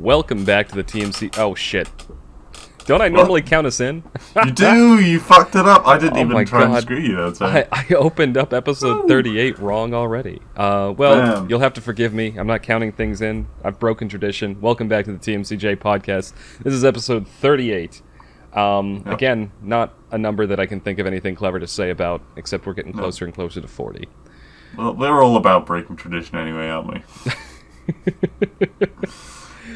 Welcome back to the TMC. Oh shit! Don't I normally count us in? You do. You fucked it up. I didn't Oh even my try and God. screw you that time. I opened up episode 38 wrong already. Well, Damn. you'll have to forgive me. I'm not counting things in. I've broken tradition. Welcome back to the TMCJ podcast. This is episode 38. Again, not a number that I can think of anything clever to say about, except we're getting closer and closer to 40. Well, we're all about breaking tradition anyway, aren't we?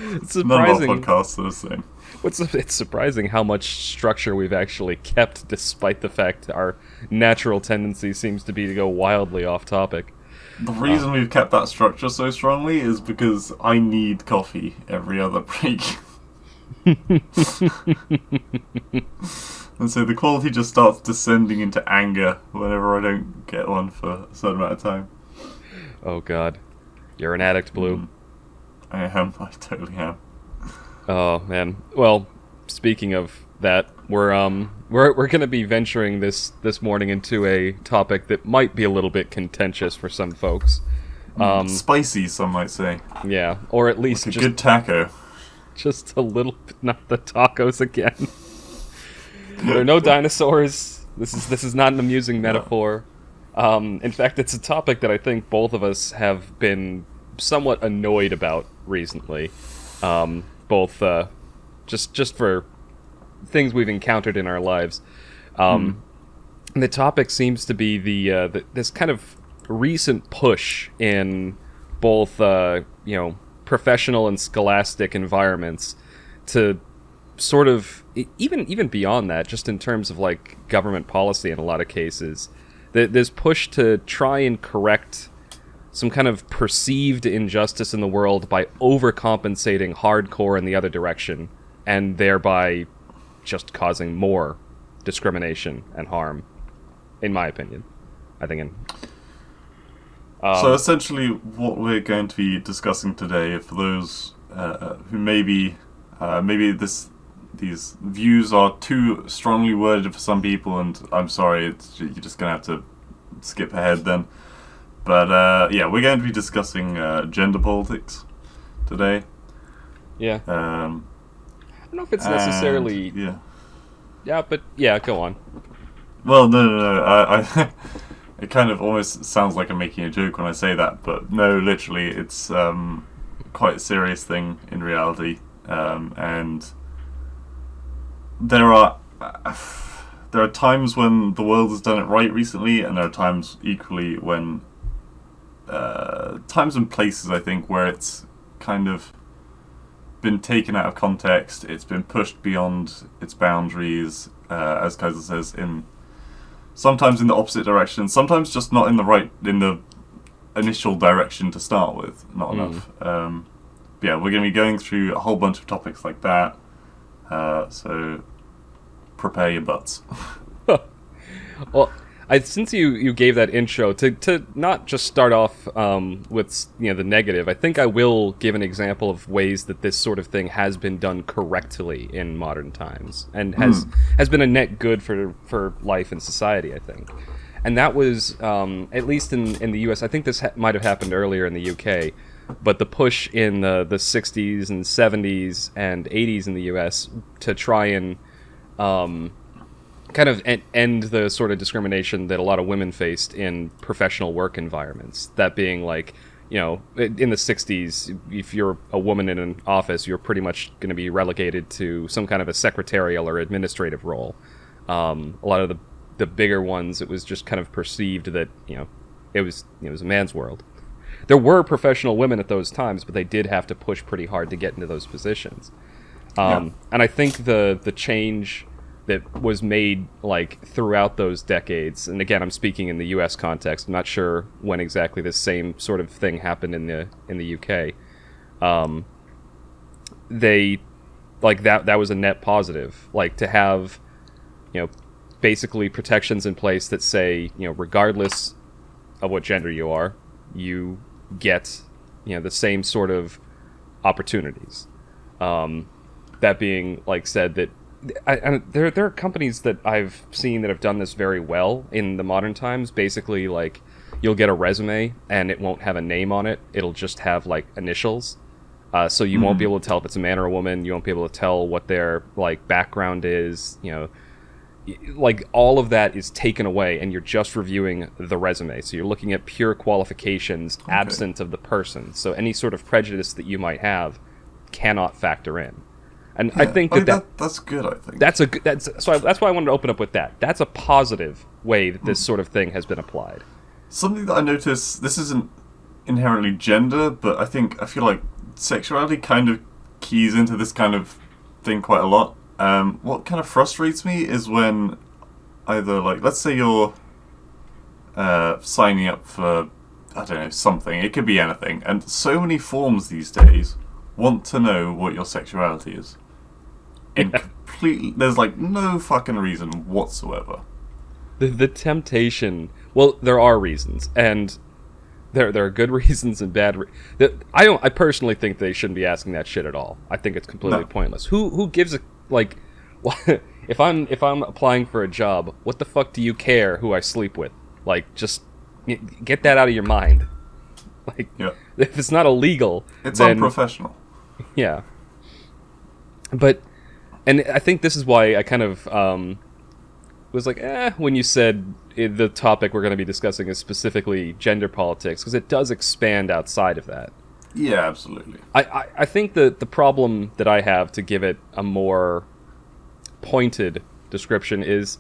It's surprising. None of our podcasts are the same. It's surprising how much structure we've actually kept, despite the fact our natural tendency seems to be to go wildly off topic. The reason we've kept that structure so strongly is because I need coffee every other break. And so the quality just starts descending into anger whenever I don't get one for a certain amount of time. Oh God, you're an addict, Blue. I am. I totally am. Oh man. Well, speaking of that, we're gonna be venturing this morning into a topic that might be a little bit contentious for some folks. Spicy, some might say. Yeah, or at least Like a just good taco. just a little bit. Not the tacos again. There are no dinosaurs. This is not an amusing metaphor. In fact, it's a topic that I think both of us have been somewhat annoyed about recently. Both just for things we've encountered in our lives. And the topic seems to be this kind of recent push in both professional and scholastic environments to sort of even beyond that, just in terms of like government policy in a lot of cases, this push to try and correct some kind of perceived injustice in the world by overcompensating hardcore in the other direction, and thereby just causing more discrimination and harm, in my opinion. I think So essentially what we're going to be discussing today, for those who maybe these views are too strongly worded for some people, and I'm sorry, you're just going to have to skip ahead then. But we're going to be discussing gender politics today. Yeah. I don't know if it's necessarily... Yeah. Yeah, but yeah, go on. Well, no. I it kind of almost sounds like I'm making a joke when I say that, but no, literally, it's quite a serious thing in reality. And there are times when the world has done it right recently, and there are times equally when times and places, I think, where it's kind of been taken out of context. It's been pushed beyond its boundaries, as Kaiser says, sometimes in the opposite direction, sometimes just not in the initial direction to start with. Not enough. We're going to be going through a whole bunch of topics like that. So prepare your butts. Well, since you gave that intro, to not just start off with the negative, I think I will give an example of ways that this sort of thing has been done correctly in modern times, and has been a net good for life and society, I think. And that was, at least in the US, I think this might have happened earlier in the UK, but the push in the 60s and 70s and 80s in the US to try and kind of end the sort of discrimination that a lot of women faced in professional work environments. That being like, in the 60s, if you're a woman in an office, you're pretty much going to be relegated to some kind of a secretarial or administrative role. A lot of the bigger ones, it was just kind of perceived that, it was a man's world. There were professional women at those times, but they did have to push pretty hard to get into those positions. And I think the change that was made like throughout those decades, and again, I'm speaking in the U.S. context. I'm not sure when exactly this same sort of thing happened in the U.K. They like that was a net positive, like to have basically protections in place that say regardless of what gender you are, you get the same sort of opportunities. That being like said, that there are companies that I've seen that have done this very well in the modern times. Basically, like, you'll get a resume and it won't have a name on it. It'll just have like initials. So you won't be able to tell if it's a man or a woman. You won't be able to tell what their like background is. Like all of that is taken away, and you're just reviewing the resume. So you're looking at pure qualifications, absent of the person. So any sort of prejudice that you might have cannot factor in. And I think that's good. I think that's why I wanted to open up with that. That's a positive way that this sort of thing has been applied. Something that I noticed. This isn't inherently gender, but I feel like sexuality kind of keys into this kind of thing quite a lot. What kind of frustrates me is when either, like, let's say you're signing up for, I don't know, something. It could be anything. And so many forms these days want to know what your sexuality is. There's, like, no fucking reason whatsoever. The temptation... Well, there are reasons, and there are good reasons and bad I personally think they shouldn't be asking that shit at all. I think it's completely pointless. Who gives a... Like, if I'm applying for a job, what the fuck do you care who I sleep with? Like, just get that out of your mind. Like, if it's not illegal, it's unprofessional. Yeah. But, and I think this is why I kind of was like, when you said the topic we're going to be discussing is specifically gender politics, because it does expand outside of that. Yeah, absolutely. I think that the problem that I have to give it a more pointed description is,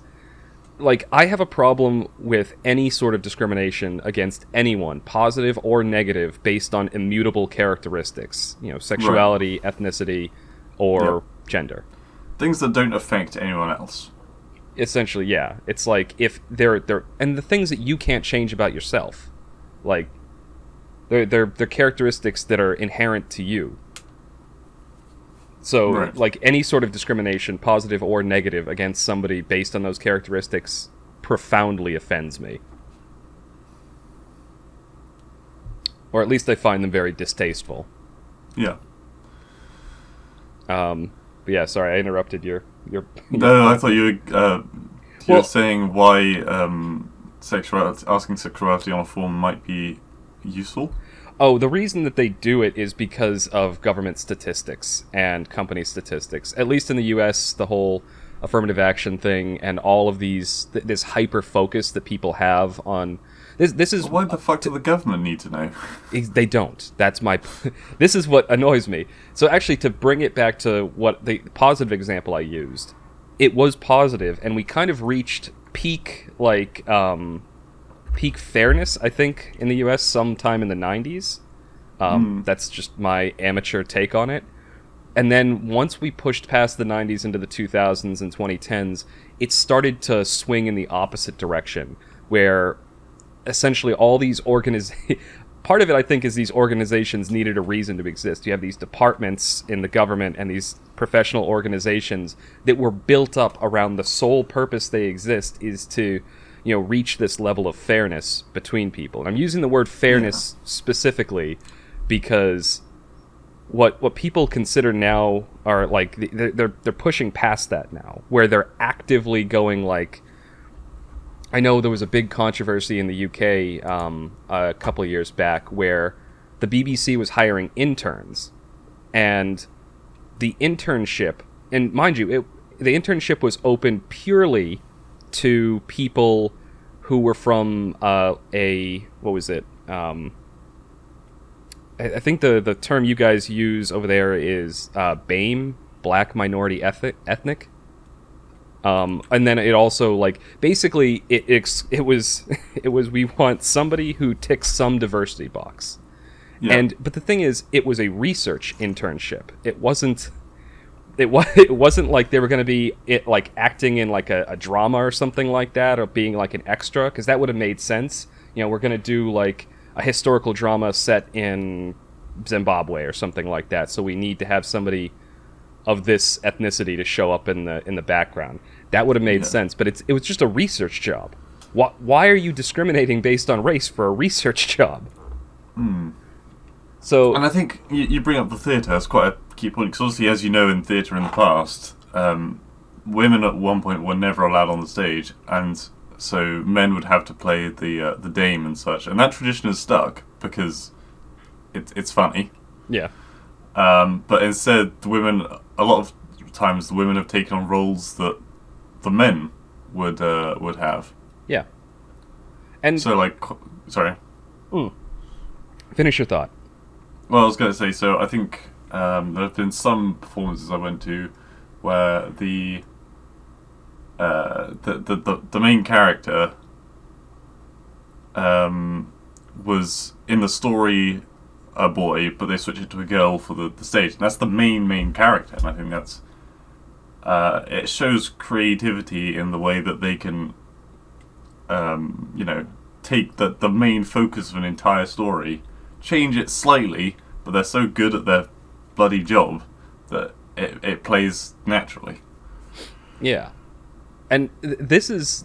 like, I have a problem with any sort of discrimination against anyone, positive or negative, based on immutable characteristics. Sexuality, ethnicity, or gender. Things that don't affect anyone else. Essentially, yeah. It's like, if they're and the things that you can't change about yourself. Like, they're characteristics that are inherent to you. So, like, any sort of discrimination, positive or negative, against somebody based on those characteristics profoundly offends me. Or at least I find them very distasteful. Yeah. But yeah, sorry, I interrupted your No, I thought you were saying why asking sexuality on a form might be useful. Oh, the reason that they do it is because of government statistics and company statistics. At least in the U.S., the whole affirmative action thing and all of this hyper focus that people have on this is. Why the fuck do the government need to know? They don't. That's my. This is what annoys me. So actually, to bring it back to what the positive example I used, it was positive, and we kind of reached peak fairness, I think, in the U.S. sometime in the 90s. That's just my amateur take on it. And then once we pushed past the 90s into the 2000s and 2010s, it started to swing in the opposite direction, where essentially all these part of it, I think, is these organizations needed a reason to exist. You have these departments in the government and these professional organizations that were built up around the sole purpose they exist is to reach this level of fairness between people. And I'm using the word fairness specifically because what people consider now are like they're pushing past that now, where they're actively going like. I know there was a big controversy in the UK a couple of years back where the BBC was hiring interns, and the internship, and mind you, the internship was open purely to people who were from what was it? I think the term you guys use over there is BAME, Black Minority Ethnic. And then it also, like, basically it was we want somebody who ticks some diversity box. Yeah. But the thing is, it was a research internship. It wasn't like they were going to be like acting in like a drama or something like that, or being like an extra, because that would have made sense. We're going to do like a historical drama set in Zimbabwe or something like that, so we need to have somebody of this ethnicity to show up in the background. That would have made sense, but it was just a research job. Why are you discriminating based on race for a research job? So, and I think you bring up the theatre. That's quite a key point, because obviously, as you know, in theatre in the past, women at one point were never allowed on the stage, and so men would have to play the dame and such. And that tradition is stuck because it's funny. Yeah. But instead, a lot of times, the women have taken on roles that the men would have. Yeah. And so, like, sorry. Finish your thought. Well, I was going to say, so I think there have been some performances I went to where the main character was in the story a boy, but they switched it to a girl for the stage. And that's the main character, and I think that's it shows creativity in the way that they can, take the main focus of an entire story, change it slightly, but they're so good at their bloody job that it plays naturally. Yeah, and this is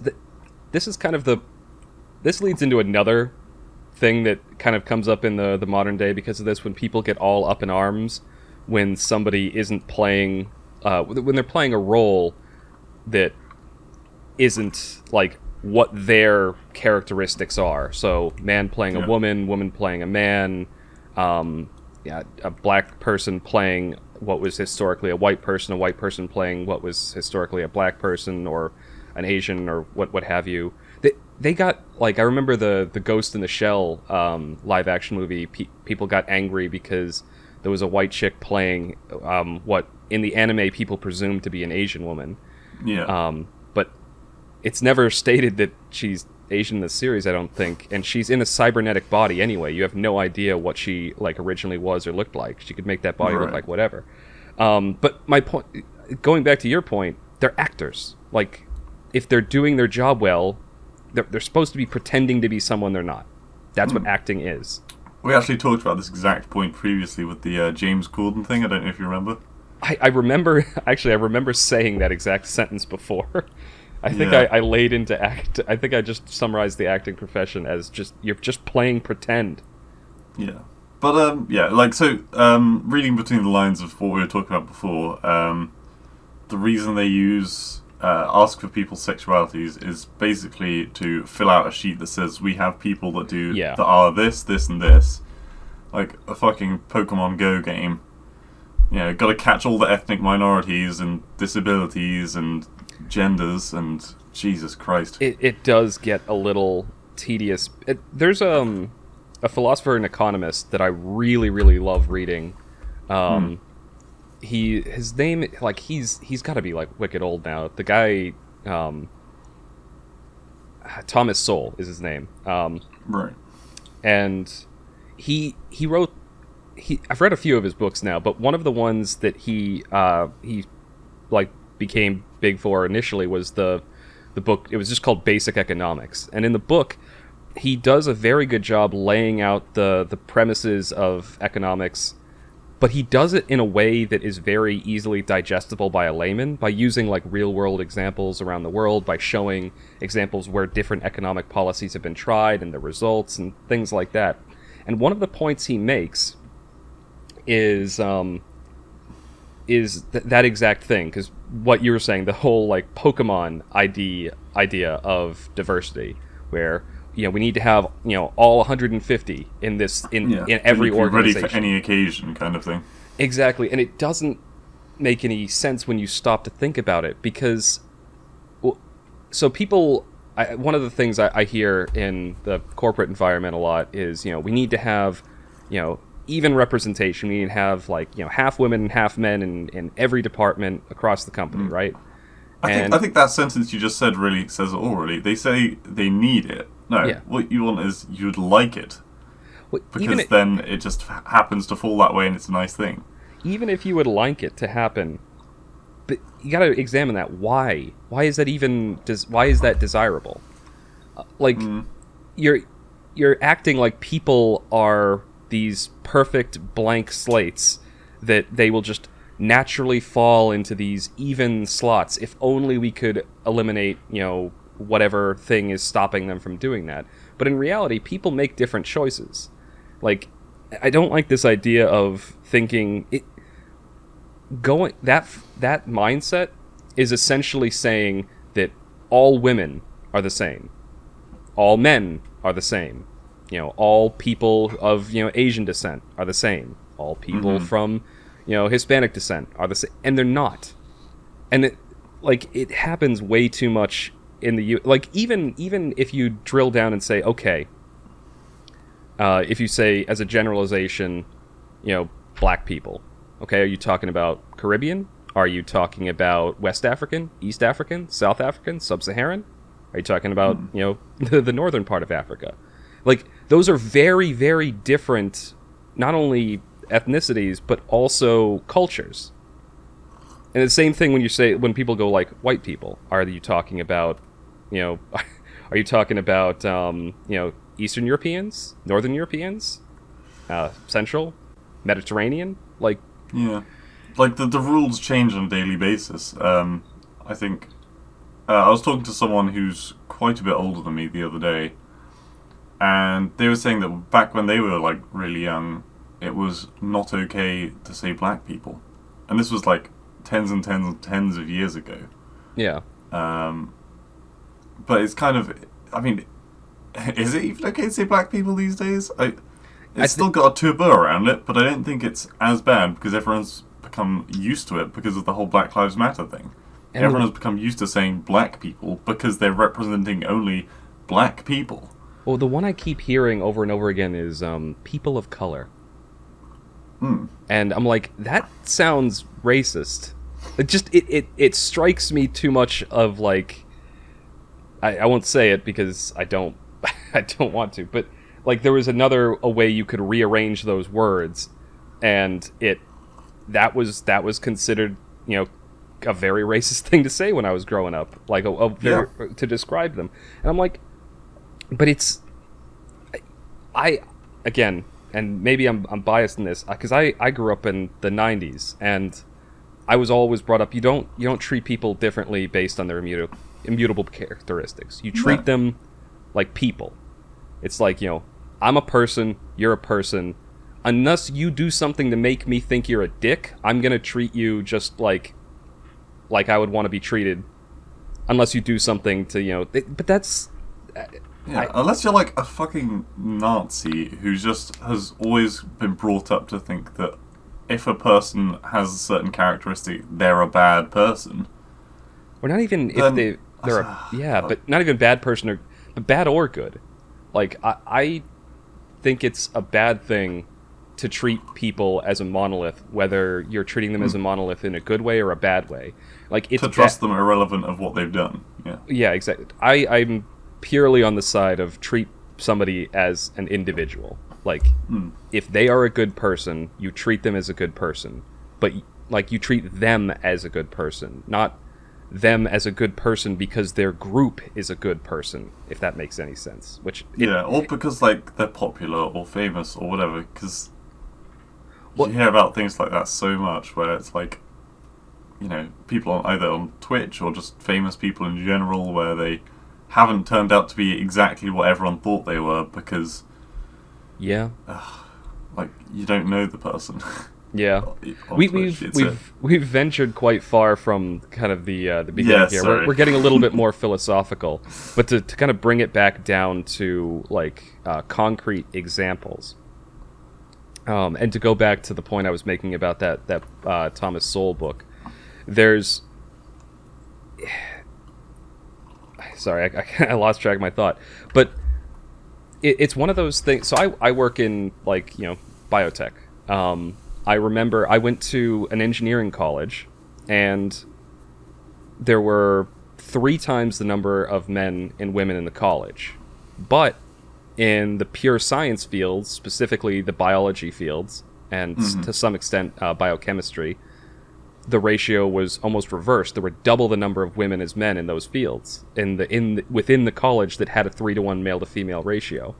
kind of this leads into another thing that kind of comes up in the modern day because of this, when people get all up in arms when somebody isn't playing, when they're playing a role that isn't like what their characteristics are. So man playing a woman playing a man, a black person playing what was historically a white person playing what was historically a black person, or an Asian, or what have you. They got, like, I remember the Ghost in the Shell live action movie. People got angry because there was a white chick playing what in the anime people presume to be an Asian woman. Yeah. But it's never stated that she's Asian in the series, I don't think, and she's in a cybernetic body anyway. You have no idea what she like originally was or looked like. She could make that body look like whatever. But my point, going back to your point, they're actors. Like, if they're doing their job well, they're supposed to be pretending to be someone they're not. That's what acting is. We actually talked about this exact point previously with the James Corden thing. I don't know if you remember. I remember, actually, I remember saying that exact sentence before. I think I laid into act. I think I just summarized the acting profession as you're just playing pretend. Yeah. But, reading between the lines of what we were talking about before, the reason they use ask for people's sexualities is basically to fill out a sheet that says we have people that do that are this, and this. Like a fucking Pokemon Go game. Got to catch all the ethnic minorities and disabilities and genders, and Jesus Christ. It does get a little tedious. There's a philosopher and economist that I really, really love reading. His name, like, he's got to be like wicked old now. The guy, Thomas Sowell is his name. Right. And he wrote. I've read a few of his books now, but one of the ones that he like became big for initially was the book. It was just called Basic Economics, and in the book, he does a very good job laying out the premises of economics, but he does it in a way that is very easily digestible by a layman, by using like real world examples around the world, by showing examples where different economic policies have been tried and the results and things like that. And one of the points he makes is that exact thing, because what you were saying, the whole like Pokemon idea of diversity, where we need to have all 150 in this in every organization, ready for any occasion, kind of thing. Exactly, and it doesn't make any sense when you stop to think about it, because so people. One of the things I hear in the corporate environment a lot is we need to have even representation. We need to have like half women and half men in every department across the company, right? I think that sentence you just said really says it all. Really, they say they need it. No, what you want is you'd like it, because then it just happens to fall that way, and it's a nice thing. Even if you would like it to happen, but you got to examine that. Why? Why is that even? Why is that desirable? You're acting like people are these perfect blank slates that they will just naturally fall into these even slots if only we could eliminate whatever thing is stopping them from doing that. But in reality, people make different choices. Like, I don't like this idea of thinking that mindset is essentially saying that all women are the same, all men are the same, all people of Asian descent are the same, all people from Hispanic descent are the same, and they're not. And it happens way too much in the even if you drill down and say, okay, if you say as a generalization, black people, okay, are you talking about Caribbean? Are you talking about West African, East African, South African, Sub-Saharan? Are you talking about the northern part of Africa? Like, those are very, very different, not only ethnicities but also cultures. And the same thing when people go like white people. Are you talking about, are you talking about, Eastern Europeans, Northern Europeans, Central, Mediterranean? Like, yeah, like the rules change on a daily basis. I think I was talking to someone who's quite a bit older than me the other day, and they were saying that back when they were like really young, it was not okay to say black people, and this was like tens and tens and tens of years ago. Yeah. But it's kind of, I mean, is it even okay to say black people these days? It's still got a tuba around it, but I don't think it's as bad because everyone's become used to it because of the whole Black Lives Matter thing. Everyone has become used to saying black people because they're representing only black people. Well, the one I keep hearing over and over again is people of color. And I'm like, that sounds racist. It strikes me too much of like, I won't say it because I don't want to, but like there was a way you could rearrange those words, and that was considered a very racist thing to say when I was growing up, like to describe them. And I'm like, but it's again, and maybe I'm biased in this because I grew up in the 90s, and I was always brought up, you don't treat people differently based on their immutable characteristics. You treat them like people. It's like, I'm a person, you're a person. Unless you do something to make me think you're a dick, I'm gonna treat you just like I would want to be treated. Unless you do something to, but that's... unless you're like a fucking Nazi who just has always been brought up to think that if a person has a certain characteristic, they're a bad person. Or not even if but not even bad person, but bad or good. Like, I think it's a bad thing to treat people as a monolith, whether you're treating them as a monolith in a good way or a bad way. Like, it's to trust them irrelevant of what they've done. Yeah, exactly. I'm purely on the side of treat somebody as an individual. Like, if they are a good person, you treat them as a good person. But, like, you treat them as a good person, not them as a good person because their group is a good person, if that makes any sense. Or because, like, they're popular or famous or whatever, because you hear about things like that so much, where it's like, people either on Twitch or just famous people in general, where they haven't turned out to be exactly what everyone thought they were because... Yeah. Like, you don't know the person. Yeah. We've ventured quite far from kind of the beginning here. We're getting a little bit more philosophical, but to kind of bring it back down to like concrete examples, and to go back to the point I was making about that Thomas Sowell book. There's, sorry, I lost track of my thought, but it's one of those things. So I work in like biotech. I remember I went to an engineering college, and there were 3 times the number of men and women in the college. But in the pure science fields, specifically the biology fields, and to some extent biochemistry, the ratio was almost reversed. There were double the number of women as men in those fields within the college that had a 3-to-1 male to female ratio.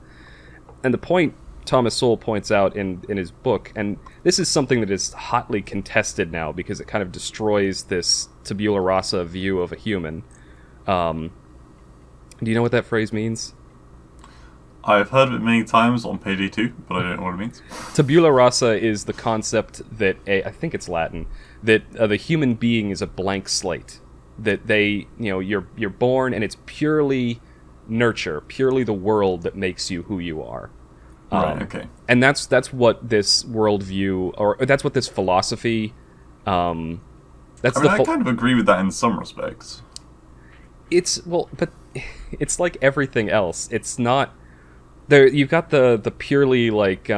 And the point Thomas Sowell points out in his book, and this is something that is hotly contested now because it kind of destroys this tabula rasa view of a human. Do you know what that phrase means? I've heard of it many times on Payday 2, but I don't know what it means. Tabula rasa is the concept that, I think it's Latin, that the human being is a blank slate. That you're born and it's purely nurture, purely the world that makes you who you are. Right. Okay. And that's what this worldview, or that's what this philosophy. That's I mean, I kind of agree with that in some respects. But it's like everything else. It's not there. You've got the purely like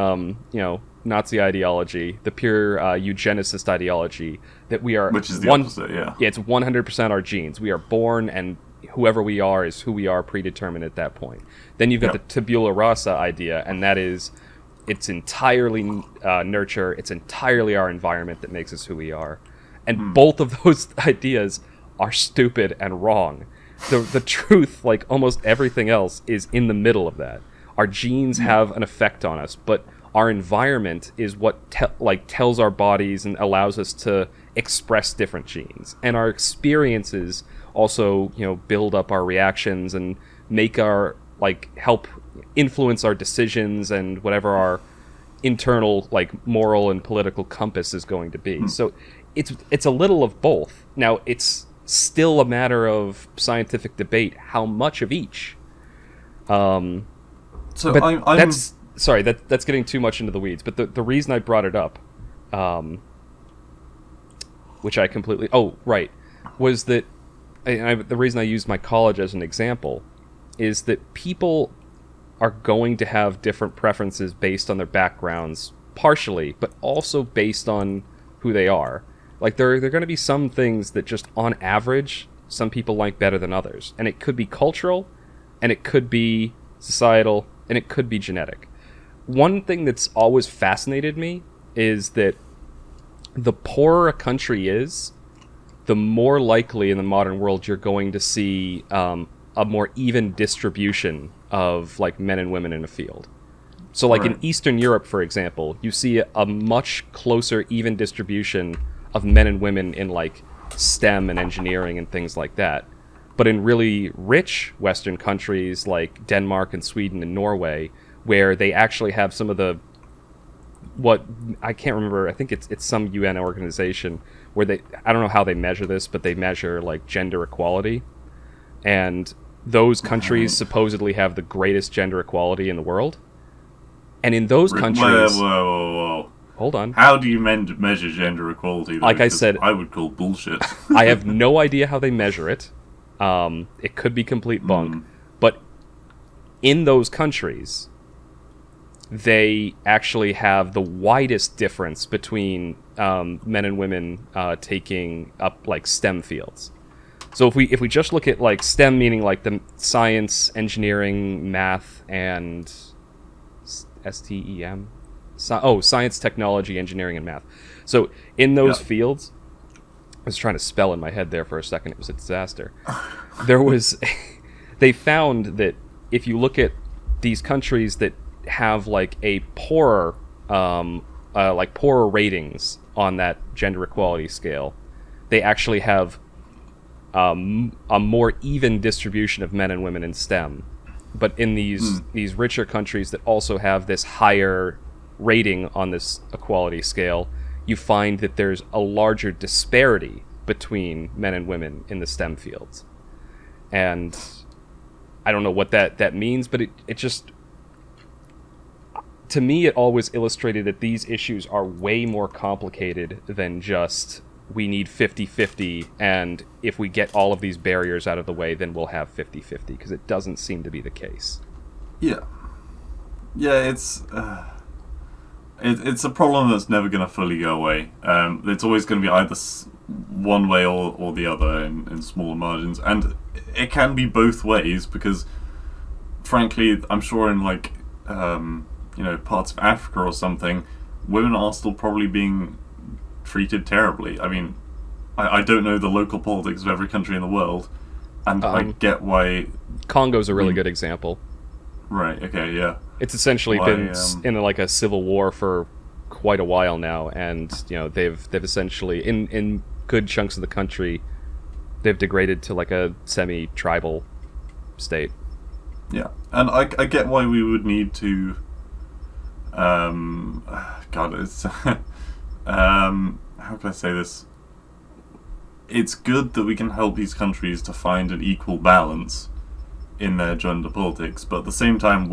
Nazi ideology, the pure eugenicist ideology that we are, Which is the opposite. Yeah. Yeah, it's 100% our genes. We are born, and whoever we are is who we are, predetermined at that point. Then you've got the tabula rasa idea, and that is, it's entirely nurture. It's entirely our environment that makes us who we are, and both of those ideas are stupid and wrong. The truth, like almost everything else, is in the middle of that. Our genes have an effect on us, but our environment is what tells our bodies and allows us to express different genes, and our experiences also build up our reactions and make our help influence our decisions and whatever our internal moral and political compass is going to be. So it's a little of both. Now it's still a matter of scientific debate how much of each. That's getting too much into the weeds. But the reason I brought it up, which I completely was that the reason I used my college as an example is that people are going to have different preferences based on their backgrounds, partially, but also based on who they are. Like there are going to be some things that just on average some people like better than others, and it could be cultural, and it could be societal, and it could be genetic. One thing that's always fascinated me is that the poorer a country is, the more likely in the modern world you're going to see a more even distribution of men and women in a field. So in Eastern Europe, for example, you see a much closer even distribution of men and women in STEM and engineering and things like that. But in really rich Western countries like Denmark and Sweden and Norway, where they actually have some of what I can't remember, I think it's some UN organization where I don't know how they measure this, but they measure gender equality. And those countries supposedly have the greatest gender equality in the world. And in those countries... Whoa. Hold on. How do you measure gender equality? Though? Like I said... I would call bullshit. I have no idea how they measure it. It could be complete bunk. But in those countries, they actually have the widest difference between men and women taking up STEM fields. So if we just look at STEM, meaning the science, engineering, math, and STEM, science, technology, engineering, and math. So in those fields, I was trying to spell in my head there for a second. It was a disaster. They found that if you look at these countries that have a poorer poorer ratings on that gender equality scale, they actually have a more even distribution of men and women in STEM. But in these richer countries that also have this higher rating on this equality scale, you find that there's a larger disparity between men and women in the STEM fields. And I don't know what that means, but it just... To me, it always illustrated that these issues are way more complicated than just... we need 50-50, and if we get all of these barriers out of the way, then we'll have 50-50, because it doesn't seem to be the case. Yeah, it's a problem that's never going to fully go away. It's always going to be either one way or the other in smaller margins, and it can be both ways, because frankly, I'm sure in parts of Africa or something, women are still probably being treated terribly. I mean, I don't know the local politics of every country in the world, and I get why... Congo's a really good example. Right, okay, yeah. It's essentially been in a civil war for quite a while now, and they've essentially, in good chunks of the country, they've degraded to a semi-tribal state. Yeah, and I get why we would need to... God, it's... how can I say this? It's good that we can help these countries to find an equal balance in their gender politics, but at the same time,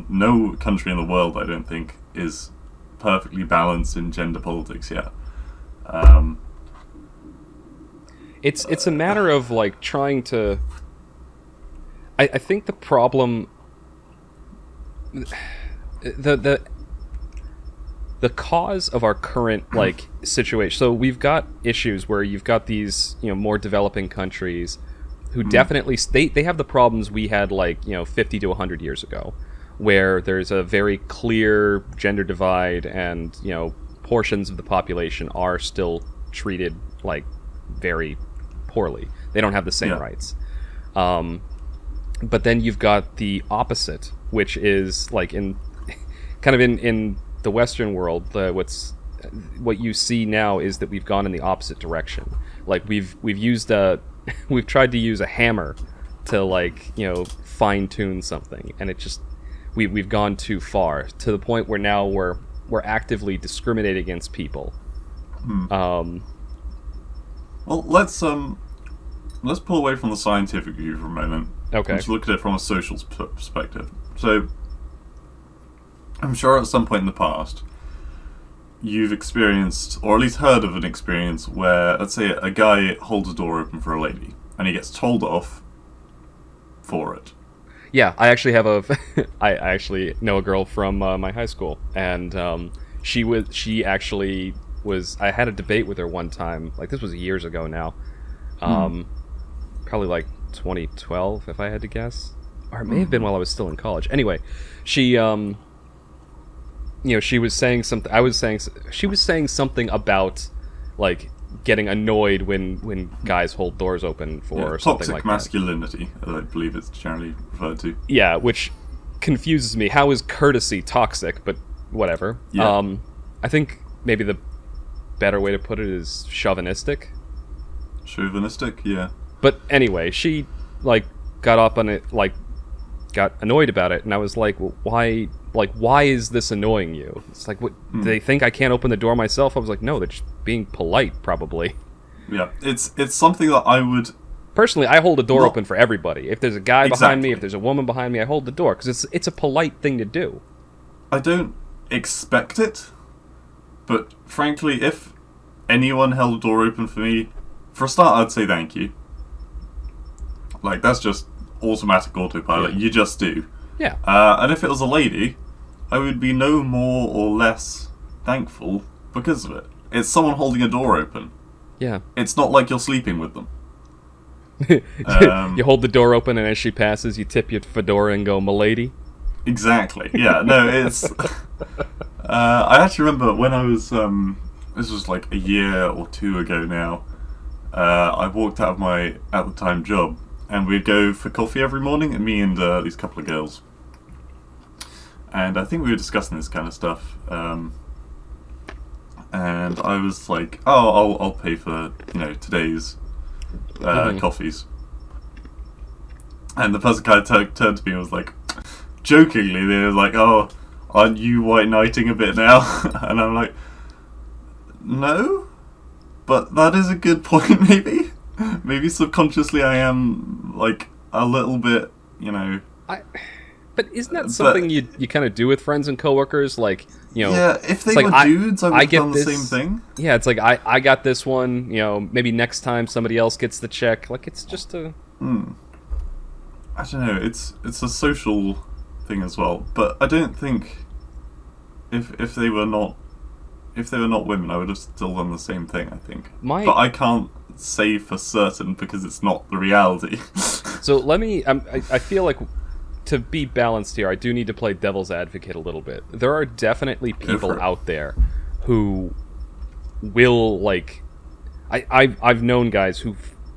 no country in the world, I don't think, is perfectly balanced in gender politics yet. It's a matter of like trying to. I think the problem, the cause of our current like situation. So we've got issues where you've got these more developing countries who definitely they have the problems we had like 50 to 100 years ago, where there's a very clear gender divide, and portions of the population are still treated like very poorly. They don't have the same rights. But then you've got the opposite, which is like in the Western world. What you see now is that we've gone in the opposite direction. Like we've we've tried to use a hammer to like fine tune something, and it just we've gone too far to the point where now we're actively discriminating against people. Well, let's pull away from the scientific view for a moment. Okay. Let's look at it from a social perspective. So, I'm sure at some point in the past, you've experienced, or at least heard of an experience where, let's say, a guy holds a door open for a lady, and he gets told off for it. Yeah, I actually have I actually know a girl from my high school, and she actually was. I had a debate with her one time. Like, this was years ago now. Probably like 2012, if I had to guess, or it may have been while I was still in college. Anyway, she she was saying something. She was saying something about like getting annoyed when guys hold doors open for something like toxic masculinity, I believe it's generally referred to. Yeah, which confuses me. How is courtesy toxic? But whatever. Yeah. I think maybe the better way to put it is chauvinistic. Chauvinistic, yeah. But anyway, she like got up on it, like got annoyed about it, and I was like, well, why? Like, why is this annoying you? It's like, what? Do they think I can't open the door myself? I was like, no, they're just being polite, probably. Yeah, it's something that I would... Personally, I hold a door open for everybody. If there's a guy behind me, if there's a woman behind me, I hold the door, because it's a polite thing to do. I don't expect it, but frankly, if anyone held a door open for me, for a start, I'd say thank you. Like, that's just automatic autopilot. Yeah. You just do. Yeah. And if it was a lady, I would be no more or less thankful because of it. It's someone holding a door open. Yeah. It's not like you're sleeping with them. You hold the door open, and as she passes, you tip your fedora and go, "Milady." Exactly. Yeah. No, it's... I actually remember when I was... this was like a year or two ago now. I walked out of my, at the time, job, and we'd go for coffee every morning, and me and these couple of girls. And I think we were discussing this kind of stuff. And I was like, "Oh, I'll pay for today's coffees." And the person kind of turned to me and was like, jokingly, they were like, "Oh, aren't you white knighting a bit now?" And I'm like, "No, but that is a good point. Maybe subconsciously I am like a little bit, But isn't that something you kind of do with friends and coworkers? Like, yeah, if they were dudes, I would have done the same thing. Yeah, it's like I got this one. Maybe next time somebody else gets the check. Like, it's just a. I don't know. It's a social thing as well. But I don't think if they were not women, I would have still done the same thing. I think. But I can't say for certain because it's not the reality. So let me. I feel like, to be balanced here, I do need to play devil's advocate a little bit. There are definitely people out there who will, like... I've known guys who,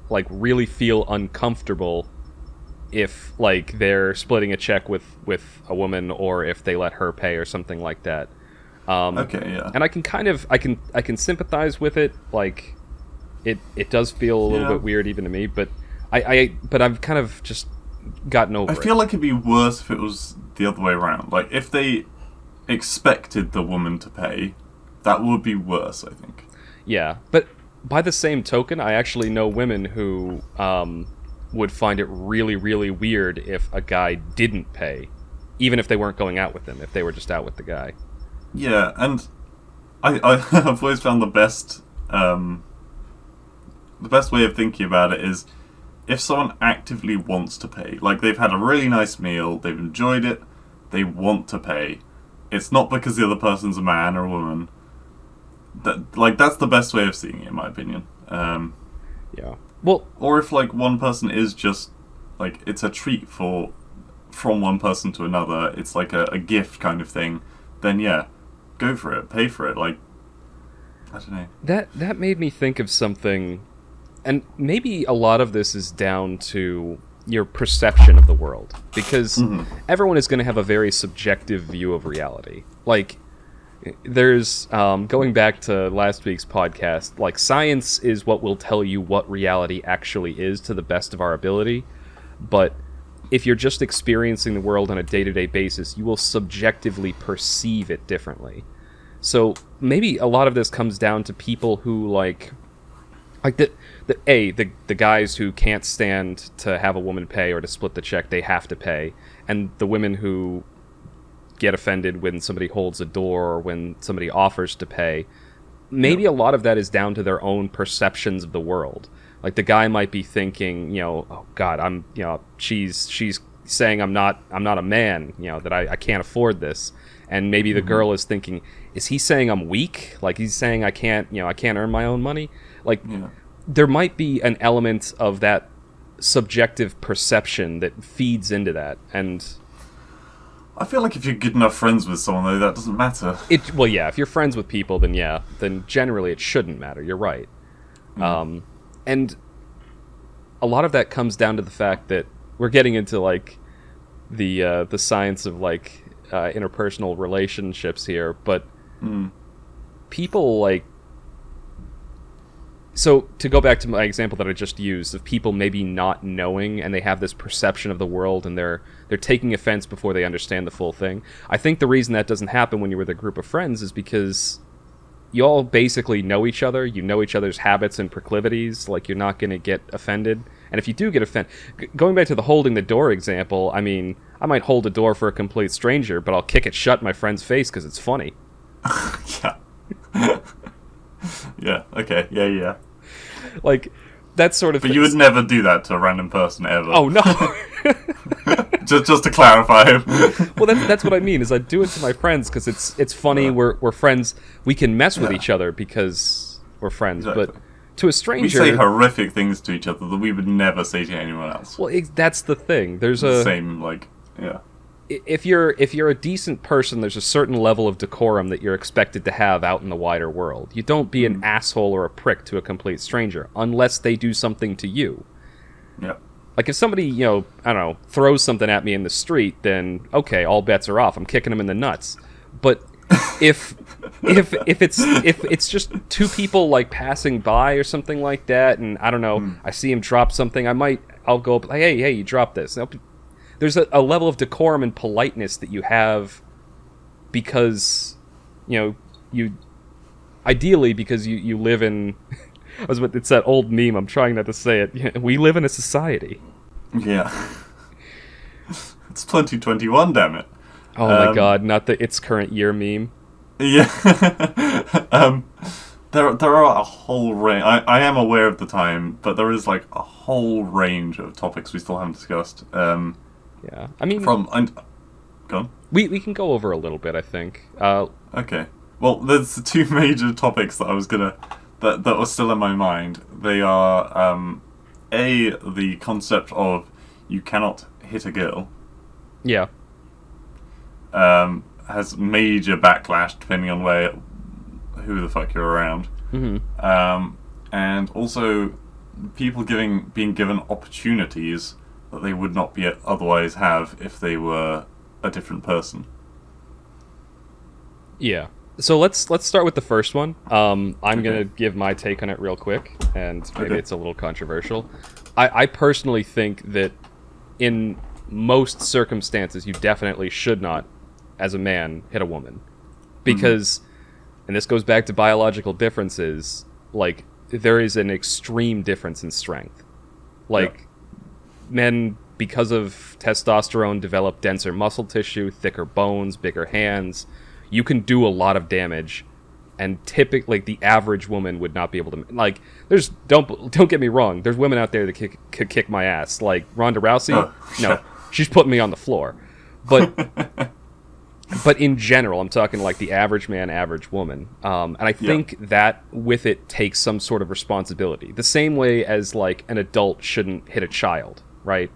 like, really feel uncomfortable if, like, they're splitting a check with a woman, or if they let her pay or something like that. Okay, yeah. And I can kind of... I can sympathize with it. Like, it does feel a little bit weird even to me, but but I've kind of just... gotten over it. I feel like it'd be worse if it was the other way around. Like, if they expected the woman to pay, that would be worse, I think. Yeah, but by the same token, I actually know women who would find it really, really weird if a guy didn't pay, even if they weren't going out with him, if they were just out with the guy. Yeah, and I've always found the best way of thinking about it is if someone actively wants to pay, like they've had a really nice meal, they've enjoyed it, they want to pay. It's not because the other person's a man or a woman. That's the best way of seeing it, in my opinion. Yeah. Well, or if like one person is just like it's a treat from one person to another, it's like a gift kind of thing, then yeah, go for it, pay for it. Like, I don't know. That made me think of something, and maybe a lot of this is down to your perception of the world, because everyone is going to have a very subjective view of reality. Like, there's going back to last week's podcast, like science is what will tell you what reality actually is to the best of our ability, but if you're just experiencing the world on a day-to-day basis, you will subjectively perceive it differently. So maybe a lot of this comes down to people who like the guys who can't stand to have a woman pay or to split the check, they have to pay, and the women who get offended when somebody holds a door or when somebody offers to pay. Maybe a lot of that is down to their own perceptions of the world. Like the guy might be thinking, oh God, she's saying I'm not a man, that I can't afford this. And maybe the girl is thinking, is he saying I'm weak? Like he's saying I can't earn my own money? Like there might be an element of that subjective perception that feeds into that. And I feel like if you're good enough friends with someone, though, that doesn't matter. Well, yeah, if you're friends with people, then generally it shouldn't matter. You're right. And a lot of that comes down to the fact that we're getting into like the science of like interpersonal relationships here, but people like. So to go back to my example that I just used of people maybe not knowing and they have this perception of the world and they're taking offense before they understand the full thing. I think the reason that doesn't happen when you're with a group of friends is because you all basically know each other. You know each other's habits and proclivities. Like you're not going to get offended. And if you do get offended, going back to the holding the door example, I mean, I might hold a door for a complete stranger, but I'll kick it shut in my friend's face because it's funny. Yeah. Yeah, okay, yeah. Like, that sort of But you would never do that to a random person, ever. Oh, no! just to clarify. Well, that's what I mean, is I do it to my friends, because it's funny, we're friends, we can mess with each other because we're friends, exactly. But to a stranger... We say horrific things to each other that we would never say to anyone else. Well, that's the thing, there's Same, like, yeah. If you're a decent person, there's a certain level of decorum that you're expected to have out in the wider world. You don't be an asshole or a prick to a complete stranger unless they do something to you. Yeah. Like if somebody, I don't know, throws something at me in the street, then okay, all bets are off. I'm kicking them in the nuts. But if it's just two people like passing by or something like that, and I don't know, I see him drop something, I'll go up, like, hey, you dropped this. There's a level of decorum and politeness that you have because, you ideally because you live in, it's that old meme, I'm trying not to say it, we live in a society. Yeah. It's 2021, damn it. Oh my god, not the It's Current Year meme. Yeah. There are a whole range. I am aware of the time, but there is like a whole range of topics we still haven't discussed. Yeah, I mean... Go on. We can go over a little bit, I think. Okay. Well, there's the two major topics that I was gonna... That were still in my mind. They are, the concept of you cannot hit a girl. Yeah. Has major backlash depending on who the fuck you're around. Mm-hmm. And also, people being given opportunities that they would not be otherwise have if they were a different person. Yeah. So let's start with the first one. I'm gonna give my take on it real quick, and maybe it's a little controversial. I personally think that in most circumstances, you definitely should not, as a man, hit a woman, because, and this goes back to biological differences. Like there is an extreme difference in strength. Like. men, because of testosterone, develop denser muscle tissue, thicker bones, bigger hands. You can do a lot of damage, and typically the average woman would not be able to. Like, there's don't get me wrong. There's women out there that could kick my ass. Like Ronda Rousey, no, she's putting me on the floor. But but in general, I'm talking like the average man, average woman. And I think that with it takes some sort of responsibility. The same way as like an adult shouldn't hit a child, right?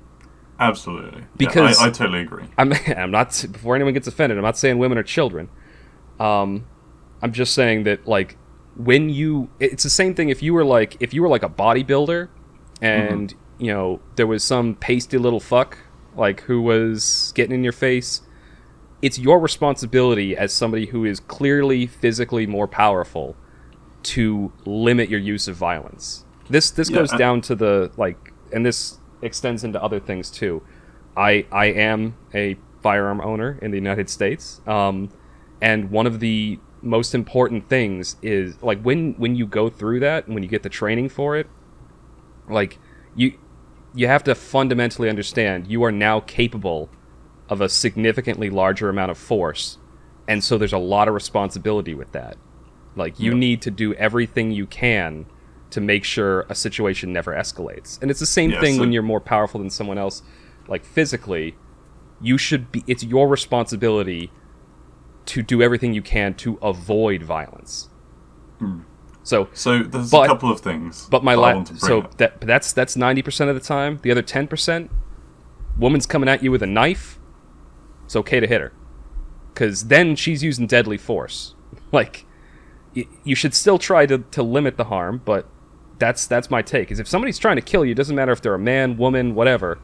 Absolutely. Because I totally agree. I'm not, before anyone gets offended, I'm not saying women are children. I'm just saying that like it's the same thing if you were like a bodybuilder and you know there was some pasty little fuck like who was getting in your face. It's your responsibility as somebody who is clearly physically more powerful to limit your use of violence. This goes down to the like, and this extends into other things too. I am a firearm owner in the United States, and one of the most important things is like when you go through that and when you get the training for it, like you have to fundamentally understand you are now capable of a significantly larger amount of force, and so there's a lot of responsibility with that. Like you need to do everything you can to make sure a situation never escalates. And it's the same thing when you're more powerful than someone else, like physically. It's your responsibility to do everything you can to avoid violence. So there's a couple of things. But that's 90% of the time. The other 10%, woman's coming at you with a knife. It's okay to hit her, because then she's using deadly force. Like, you should still try to limit the harm, but that's my take. Is if somebody's trying to kill you, it doesn't matter if they're a man, woman, whatever.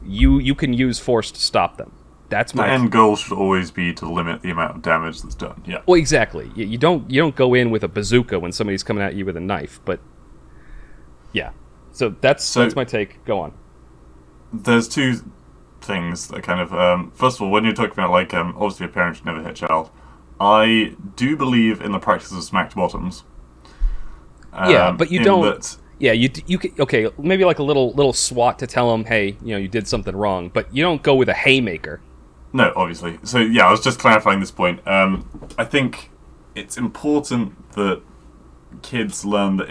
You can use force to stop them. That's my. The end goal should always be to limit the amount of damage that's done. Yeah. Well, exactly. You don't go in with a bazooka when somebody's coming at you with a knife, but yeah. So that's my take. Go on. There's two things that kind of first of all, when you're talking about like obviously a parent should never hit a child, I do believe in the practice of smacked bottoms. But you don't. You could, okay, maybe like a little swat to tell them, hey, you know, you did something wrong, but you don't go with a haymaker. No, obviously. So yeah, I was just clarifying this point. I think it's important that kids learn that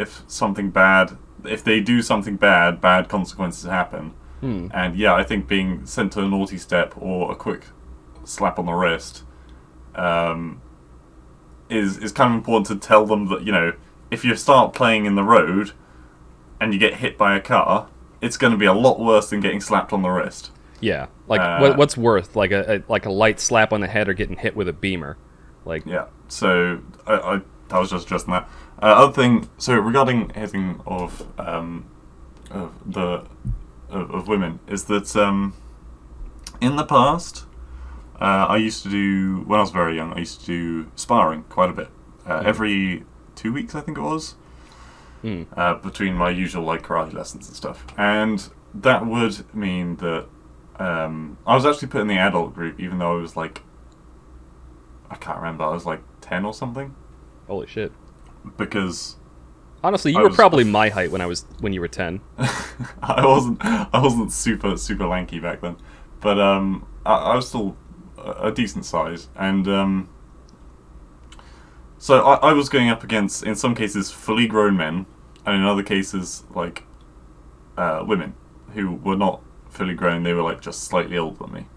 if they do something bad consequences happen. And yeah, I think being sent to a naughty step or a quick slap on the wrist is kind of important to tell them that, you know, if you start playing in the road and you get hit by a car, it's going to be a lot worse than getting slapped on the wrist. Yeah, like what's worth like a light slap on the head or getting hit with a beamer, like yeah. So I was just addressing that. Other thing, so regarding hitting of women, is that in the past, I used to do, when I was very young, I used to do sparring quite a bit. Every 2 weeks, I think it was, between my usual like karate lessons and stuff. And that would mean that I was actually put in the adult group, even though I was like, I can't remember, I was like 10 or something. Holy shit. Because honestly, you were probably my height when you were 10. I wasn't super lanky back then, but I was still a decent size, and so I was going up against, in some cases, fully grown men, and in other cases, like women who were not fully grown. They were like just slightly older than me.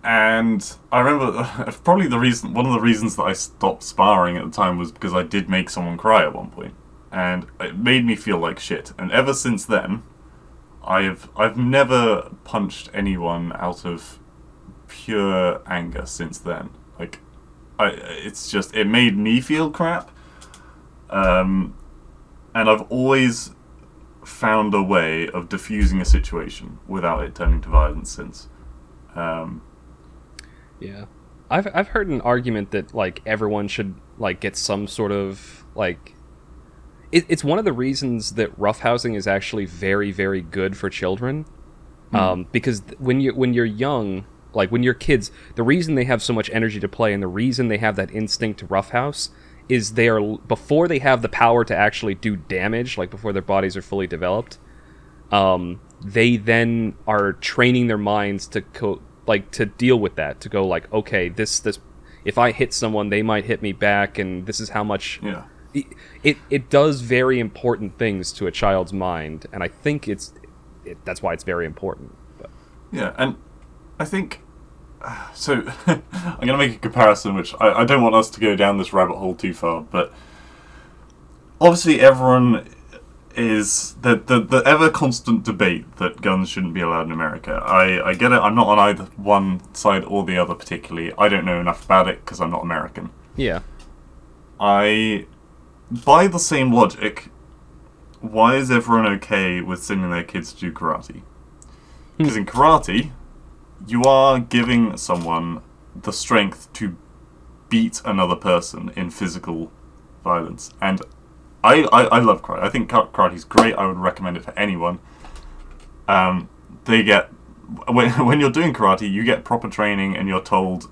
And I remember probably one of the reasons that I stopped sparring at the time was because I did make someone cry at one point, and it made me feel like shit. And ever since then, I've never punched anyone out of pure anger since then. Like, it made me feel crap. And I've always found a way of diffusing a situation without it turning to violence since. Yeah, I've heard an argument that like everyone should like get some sort of like. It's one of the reasons that roughhousing is actually very, very good for children, because when you're young, like when you're kids, the reason they have so much energy to play and the reason they have that instinct to roughhouse is they are, before they have the power to actually do damage, like before their bodies are fully developed, they then are training their minds to to deal with that, to go like, okay, this if I hit someone, they might hit me back, and this is how much. Yeah. It does very important things to a child's mind, and I think that's why it's very important. But. Yeah, and I think so. I'm going to make a comparison, which I don't want us to go down this rabbit hole too far, but obviously everyone is the ever constant debate that guns shouldn't be allowed in America. I get it. I'm not on either one side or the other particularly. I don't know enough about it because I'm not American. Yeah. By the same logic, why is everyone okay with sending their kids to do karate? Because in karate, you are giving someone the strength to beat another person in physical violence. And I love karate. I think karate's great. I would recommend it for anyone. They get... When you're doing karate, you get proper training and you're told,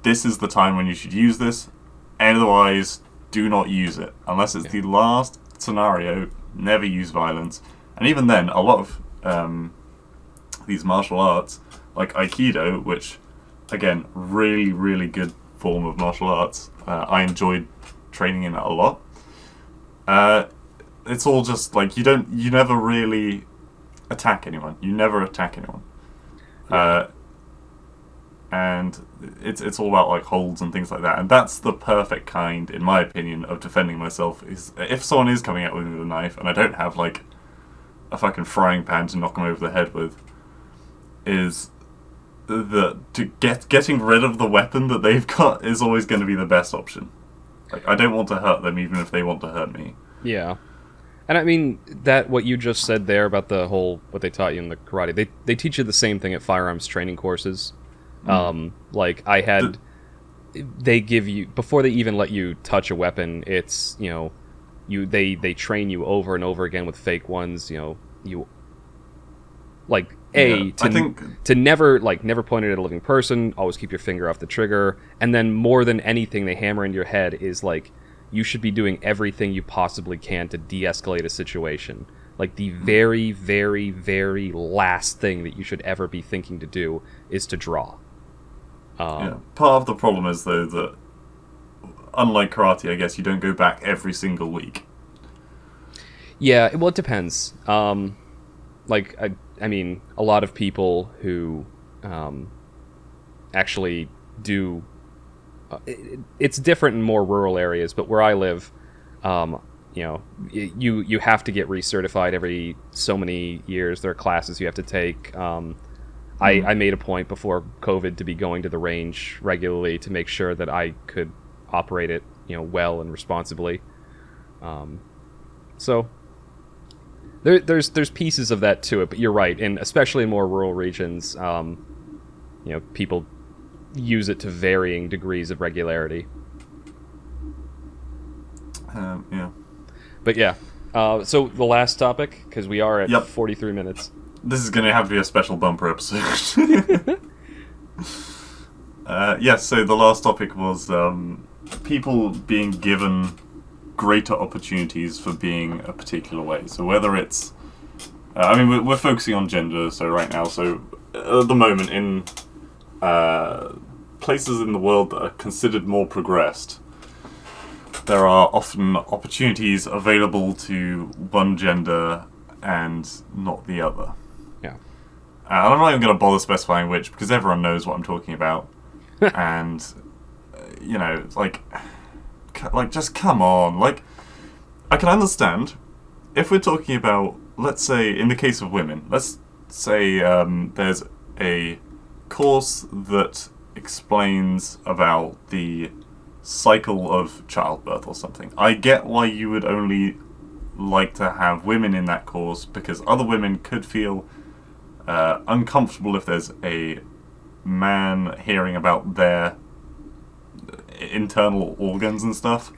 this is the time when you should use this. Otherwise, do not use it. Unless it's the last scenario, never use violence. And even then, a lot of these martial arts, like Aikido, which, again, really, really good form of martial arts. I enjoyed training in it a lot. It's all just, like, you never really attack anyone. You never attack anyone. And it's all about like holds and things like that, and that's the perfect kind, in my opinion, of defending myself. Is if someone is coming at me with a knife and I don't have like a fucking frying pan to knock them over the head with, is getting rid of the weapon that they've got is always going to be the best option. Like, I don't want to hurt them even if they want to hurt me. Yeah. And I mean, that what you just said there about the whole, what they taught you in the karate, they teach you the same thing at firearms training courses. Like, they give you, before they even let you touch a weapon, it's, they train you over and over again with fake ones, to never point it at a living person, always keep your finger off the trigger, and then more than anything they hammer into your head is, like, you should be doing everything you possibly can to de-escalate a situation. Like, the very, very, very last thing that you should ever be thinking to do is to draw. Part of the problem is, though, that unlike karate, I guess, you don't go back every single week. Yeah, well, it depends. I mean, a lot of people who actually do... it's different in more rural areas, but where I live, you have to get recertified every so many years. There are classes you have to take. I made a point before COVID to be going to the range regularly to make sure that I could operate it, well and responsibly. So there's pieces of that to it, but you're right, and especially in more rural regions, people use it to varying degrees of regularity. But yeah, so the last topic, because we are at 43 minutes. This is going to have to be a special bumper episode. So the last topic was people being given greater opportunities for being a particular way. So whether it's... we're focusing on gender, so right now, so at the moment in places in the world that are considered more progressed, there are often opportunities available to one gender and not the other. Yeah. I'm not even going to bother specifying which, because everyone knows what I'm talking about. And, just come on. Like, I can understand if we're talking about, let's say, in the case of women, let's say there's a course that explains about the cycle of childbirth or something. I get why you would only like to have women in that course, because other women could feel uncomfortable if there's a man hearing about their internal organs and stuff.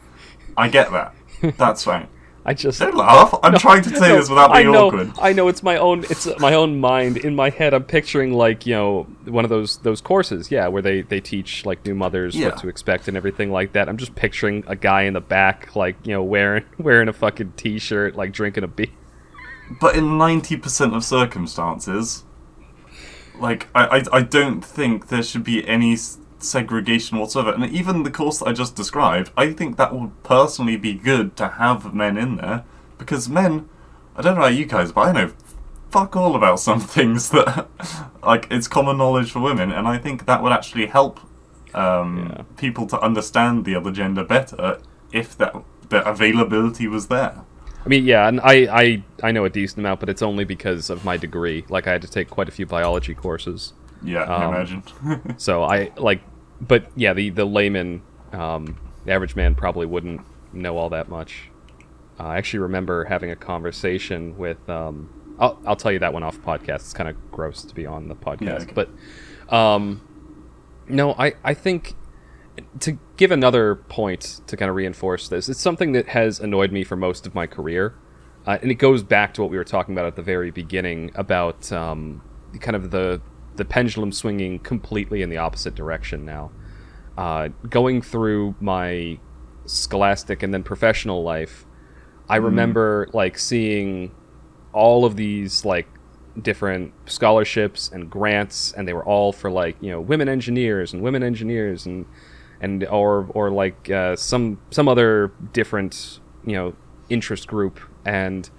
I get that. That's fine. I just don't laugh. I'm trying to say this without being awkward. I know it's my own mind. In my head, I'm picturing like, you know, one of those courses, yeah, where they teach like new mothers what to expect and everything like that. I'm just picturing a guy in the back, like, you know, wearing a fucking t-shirt, like drinking a beer. But in 90% of circumstances, like, I don't think there should be any segregation whatsoever. And even the course that I just described, I think that would personally be good to have men in there, because men, I don't know about you guys, but I know fuck all about some things that, like, it's common knowledge for women, and I think that would actually help people to understand the other gender better if the availability was there. I mean, yeah, and I know a decent amount, but it's only because of my degree. Like, I had to take quite a few biology courses. Yeah, I imagine. So I, like, but yeah, the layman, the average man probably wouldn't know all that much. I actually remember having a conversation with, I'll tell you that one off podcast. It's kind of gross to be on the podcast. Yeah, okay. But, no, I think, to give another point to kind of reinforce this, it's something that has annoyed me for most of my career. And it goes back to what we were talking about at the very beginning about kind of the pendulum swinging completely in the opposite direction now. Going through my scholastic and then professional life, I remember like seeing all of these like different scholarships and grants, and they were all for like, you know, women engineers and or like some other different, you know, interest group. And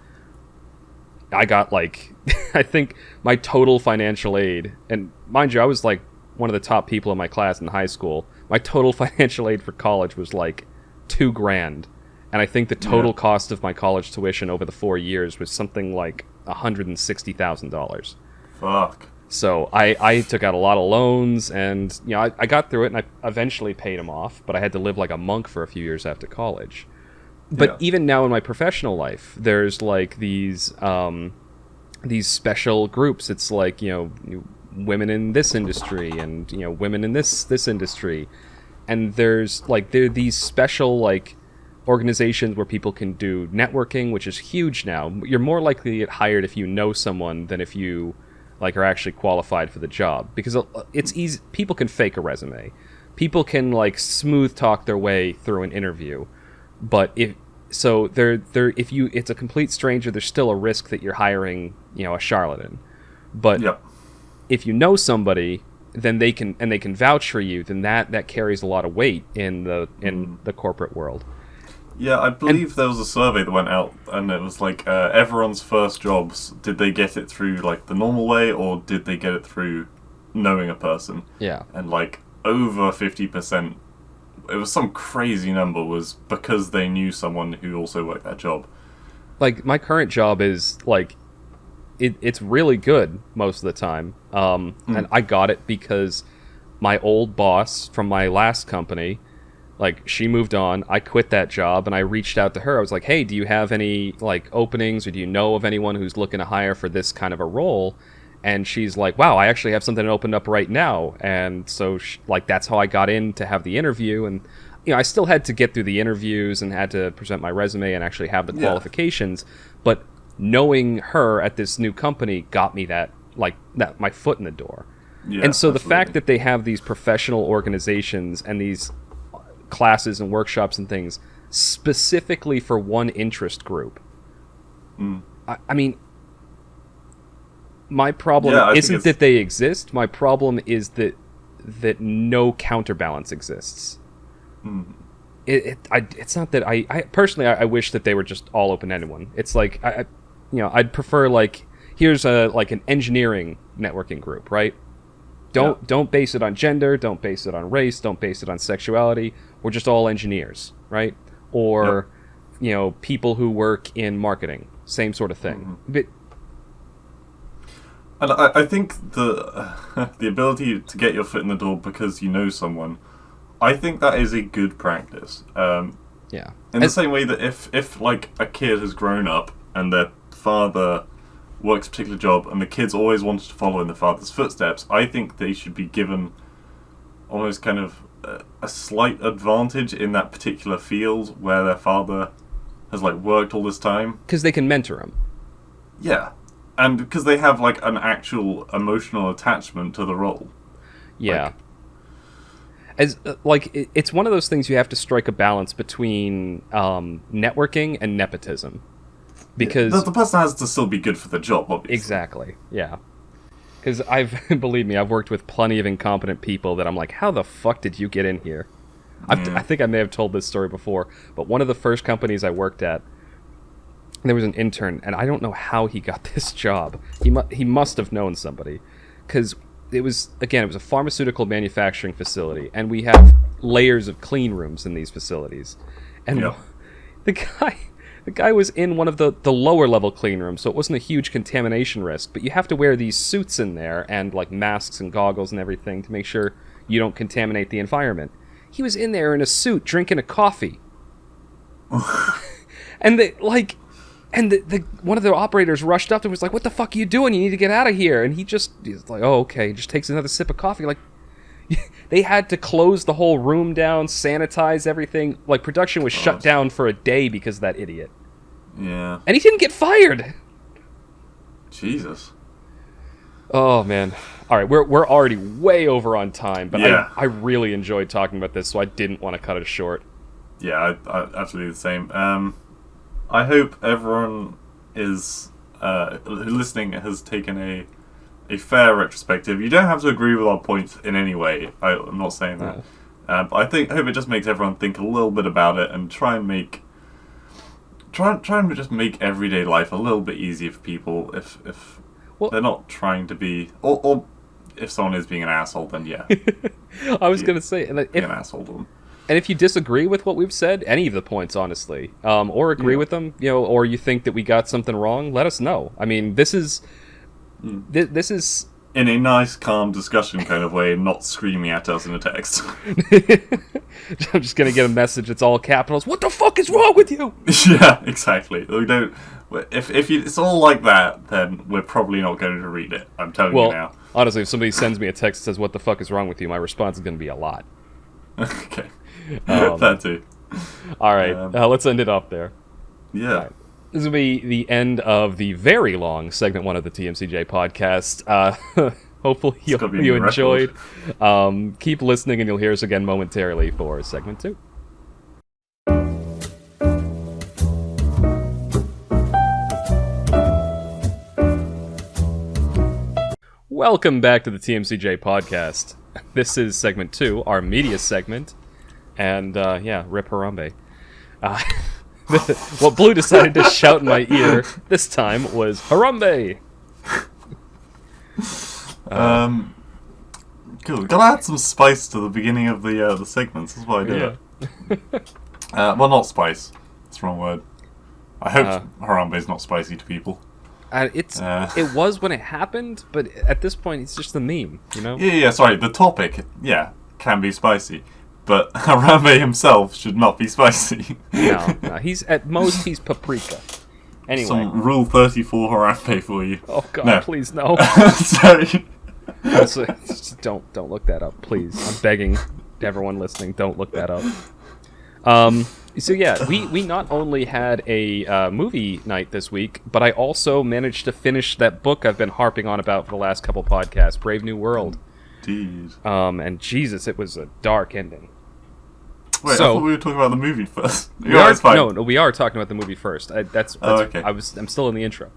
I got like I think my total financial aid, and mind you, I was like one of the top people in my class in high school. My total financial aid for college was like $2,000, and I think the total cost of my college tuition over the 4 years was something like $160,000. Fuck. So I took out a lot of loans, and you know, I got through it, and I eventually paid them off, but I had to live like a monk for a few years after college. But even now in my professional life, there's like these special groups. It's like, you know, women in this industry, and, you know, women in this industry, and there are these special like organizations where people can do networking, which is huge now. You're more likely to get hired if you know someone than if you like are actually qualified for the job, because it's easy. People can fake a resume. People can like smooth talk their way through an interview, but if it's a complete stranger, there's still a risk that you're hiring, you know, a charlatan. But if you know somebody, then they can vouch for you, then that carries a lot of weight in the corporate world. Yeah, I believe there was a survey that went out, and it was like everyone's first jobs, did they get it through like the normal way, or did they get it through knowing a person? Yeah. And like over 50%, it was some crazy number, was because they knew someone who also worked that job. Like, my current job is like, it's really good most of the time. And I got it because my old boss from my last company, like, she moved on. I quit that job, and I reached out to her. I was like, hey, do you have any, like, openings, or do you know of anyone who's looking to hire for this kind of a role? And she's like, wow, I actually have something opened up right now. And so, that's how I got in to have the interview. And, you know, I still had to get through the interviews and had to present my resume and actually have the qualifications. But knowing her at this new company got me that my foot in the door. Yeah, and so the fact that they have these professional organizations and these classes and workshops and things specifically for one interest group, I mean, my problem isn't that they exist. My problem is that no counterbalance exists. It's not that I personally I wish that they were just all open to anyone. It's like I'd prefer like, here's an engineering networking group, right? Don't base it on gender, don't base it on race, don't base it on sexuality. We're just all engineers, right? Or you know, people who work in marketing, same sort of thing. But and I think the ability to get your foot in the door because you know someone, I think that is a good practice. In the same way that if like a kid has grown up and their father works a particular job and the kids always wanted to follow in the father's footsteps, I think they should be given almost kind of a slight advantage in that particular field where their father has like worked all this time. Because they can mentor him. Yeah, and because they have like an actual emotional attachment to the role. Yeah. It's one of those things you have to strike a balance between networking and nepotism. Because the person has to still be good for the job, obviously. Exactly, yeah. Because believe me, I've worked with plenty of incompetent people that I'm like, how the fuck did you get in here? I think I may have told this story before, but one of the first companies I worked at, there was an intern, and I don't know how he got this job. He must have known somebody, because it was a pharmaceutical manufacturing facility, and we have layers of clean rooms in these facilities, and the guy was in one of the lower level clean rooms, so it wasn't a huge contamination risk, but you have to wear these suits in there and like masks and goggles and everything to make sure you don't contaminate the environment. He was in there in a suit drinking a coffee. And one of the operators rushed up and was like, "What the fuck are you doing? You need to get out of here." And he's like, "Oh, okay." He just takes another sip of coffee. Like, they had to close the whole room down, sanitize everything. Like, production was shut down for a day because of that idiot. Yeah. And he didn't get fired. Jesus. Oh, man. All right, we're already way over on time, but yeah. I really enjoyed talking about this, so I didn't want to cut it short. Yeah, I absolutely the same. I hope everyone is listening has taken a fair retrospective. You don't have to agree with our points in any way. I'm not saying that. But I hope it just makes everyone think a little bit about it and try and just make everyday life a little bit easier for people if they're not trying to be, or if someone is being an asshole, then yeah. I was going to say, be an asshole to them. And if you disagree with what we've said, any of the points, honestly, or agree with them, or you think that we got something wrong, let us know. I mean, this is in a nice, calm discussion kind of way, not screaming at us in a text. I'm just gonna get a message. It's all capitals. What the fuck is wrong with you? Yeah, exactly. We don't. If it's all like that, then we're probably not going to read it. I'm telling you now. Honestly, if somebody sends me a text that says "What the fuck is wrong with you," my response is gonna be a lot. Okay. That too. All right, let's end it off there. Yeah. Right. This will be the end of the very long segment 1 of the TMCJ podcast. Hopefully you enjoyed. Keep listening and you'll hear us again momentarily for segment 2. Welcome back to the TMCJ podcast. This is segment 2, our media segment. And, rip Harambe. What Blue decided to shout in my ear this time was Harambe! Cool. Gotta add some spice to the beginning of the segments. That's why I did it. Well, not spice. That's the wrong word. I hope Harambe is not spicy to people. It was when it happened, but at this point, it's just a meme, you know? Yeah, sorry. The topic, can be spicy. But Harambe himself should not be spicy. No. At most, he's paprika. Anyway. Some Rule 34 Harambe for you. Oh, God, please, no. Sorry. Also, don't look that up, please. I'm begging everyone listening, don't look that up. So yeah, we not only had a movie night this week, but I also managed to finish that book I've been harping on about for the last couple podcasts, Brave New World. Indeed. And Jesus, it was a dark ending. Wait, I thought we were talking about the movie first. We are talking about the movie first. Okay. I'm still in the intro.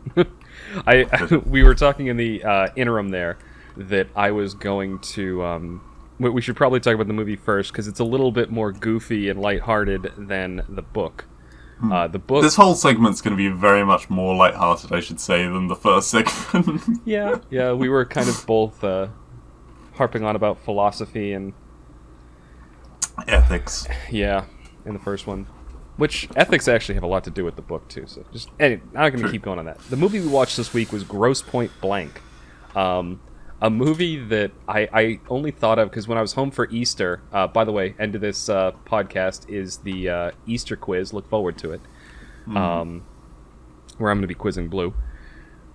We were talking in the interim there that I was going to. We should probably talk about the movie first because it's a little bit more goofy and lighthearted than the book. The book. This whole segment's going to be very much more lighthearted, I should say, than the first segment. Yeah. We were kind of both harping on about philosophy and ethics. Yeah, in the first one. Which ethics actually have a lot to do with the book too. So I'm not going to keep going on that. The movie we watched this week was Grosse Pointe Blank. A movie that I only thought of because when I was home for Easter, by the way, end of this podcast is the Easter quiz. Look forward to it. Where I'm going to be quizzing Blue.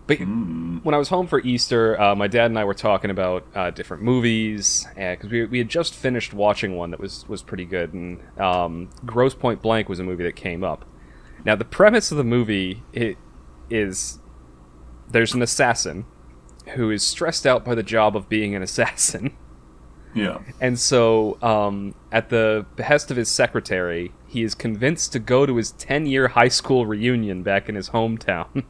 But when I was home for Easter, my dad and I were talking about different movies because we had just finished watching one that was pretty good. And Grosse Pointe Blank was a movie that came up. Now, the premise of the movie is there's an assassin who is stressed out by the job of being an assassin. Yeah. And so, at the behest of his secretary, he is convinced to go to his 10-year high school reunion back in his hometown.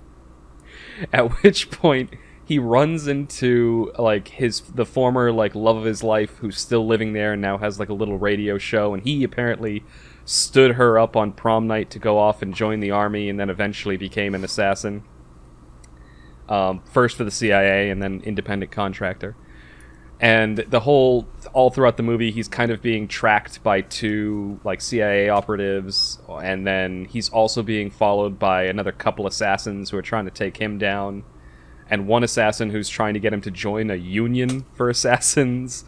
At which point, he runs into, like, the former, like, love of his life, who's still living there and now has, like, a little radio show, and he apparently stood her up on prom night to go off and join the army, and then eventually became an assassin. First for the CIA, and then independent contractor. And all throughout the movie, he's kind of being tracked by two, like, CIA operatives, and then he's also being followed by another couple assassins who are trying to take him down, and one assassin who's trying to get him to join a union for assassins.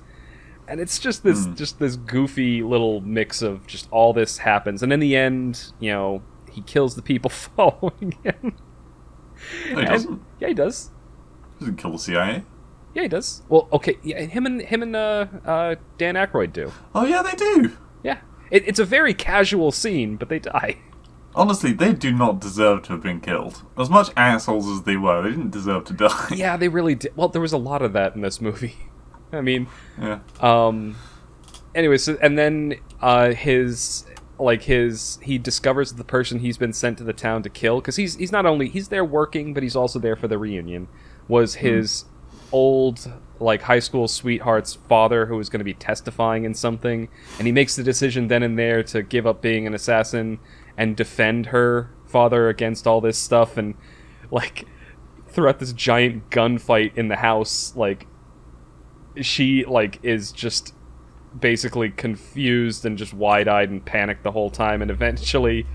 And it's just this goofy little mix of just all this happens. And in the end, he kills the people following him. No, he doesn't. Yeah, he does. He doesn't kill the CIA. Yeah, he does. Well, okay, yeah, him and Dan Aykroyd do. Oh yeah, they do. Yeah, it's a very casual scene, but they die. Honestly, they do not deserve to have been killed. As much assholes as they were, they didn't deserve to die. Yeah, they really did. Well, there was a lot of that in this movie. I mean, yeah. Anyway, so and then he discovers the person he's been sent to the town to kill, because he's not only there working, but he's also there for the reunion. Was his old, like, high school sweetheart's father, who was going to be testifying in something, and he makes the decision then and there to give up being an assassin and defend her father against all this stuff. And, like, throughout this giant gunfight in the house, like, she, like, is just basically confused and just wide-eyed and panicked the whole time, and eventually,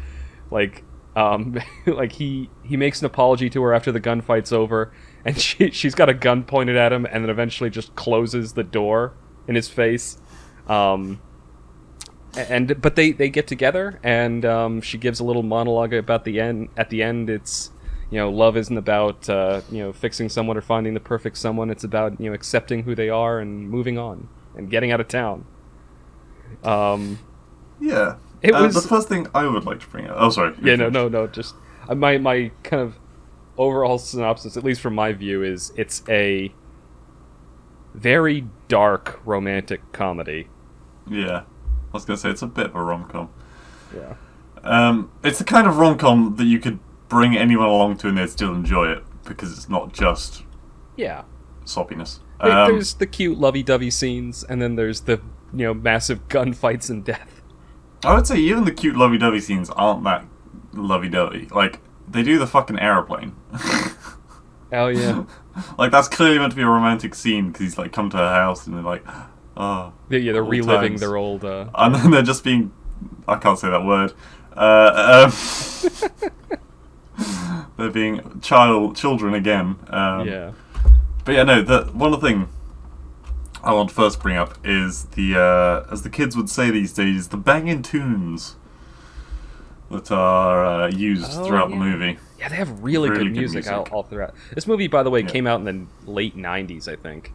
like, like, he makes an apology to her after the gunfight's over, and she's got a gun pointed at him, and then eventually just closes the door in his face. But they get together, and she gives a little monologue about the end. At the end, it's, love isn't about fixing someone or finding the perfect someone. It's about accepting who they are and moving on and getting out of town. Yeah. It was the first thing I would like to bring up. Oh, sorry. Yeah, no. Just my kind of overall synopsis, at least from my view, is it's a very dark romantic comedy. Yeah. I was going to say, it's a bit of a rom-com. Yeah. It's the kind of rom-com that you could bring anyone along to and they'd still enjoy it, because it's not just soppiness. There's the cute lovey-dovey scenes, and then there's the, massive gunfights and death. I would say even the cute lovey-dovey scenes aren't that lovey-dovey. Like, they do the fucking aeroplane. Hell yeah. Like, that's clearly meant to be a romantic scene, because he's, like, come to her house and they're like, oh. Yeah, they're reliving times. their old... And then they're just being... I can't say that word. They're being children again. Yeah. But yeah, no, one thing I want to first bring up is as the kids would say these days, the banging tunes that are used throughout the movie. Yeah, they have really good music all throughout. This movie, by the way, came out in the late 90s, I think.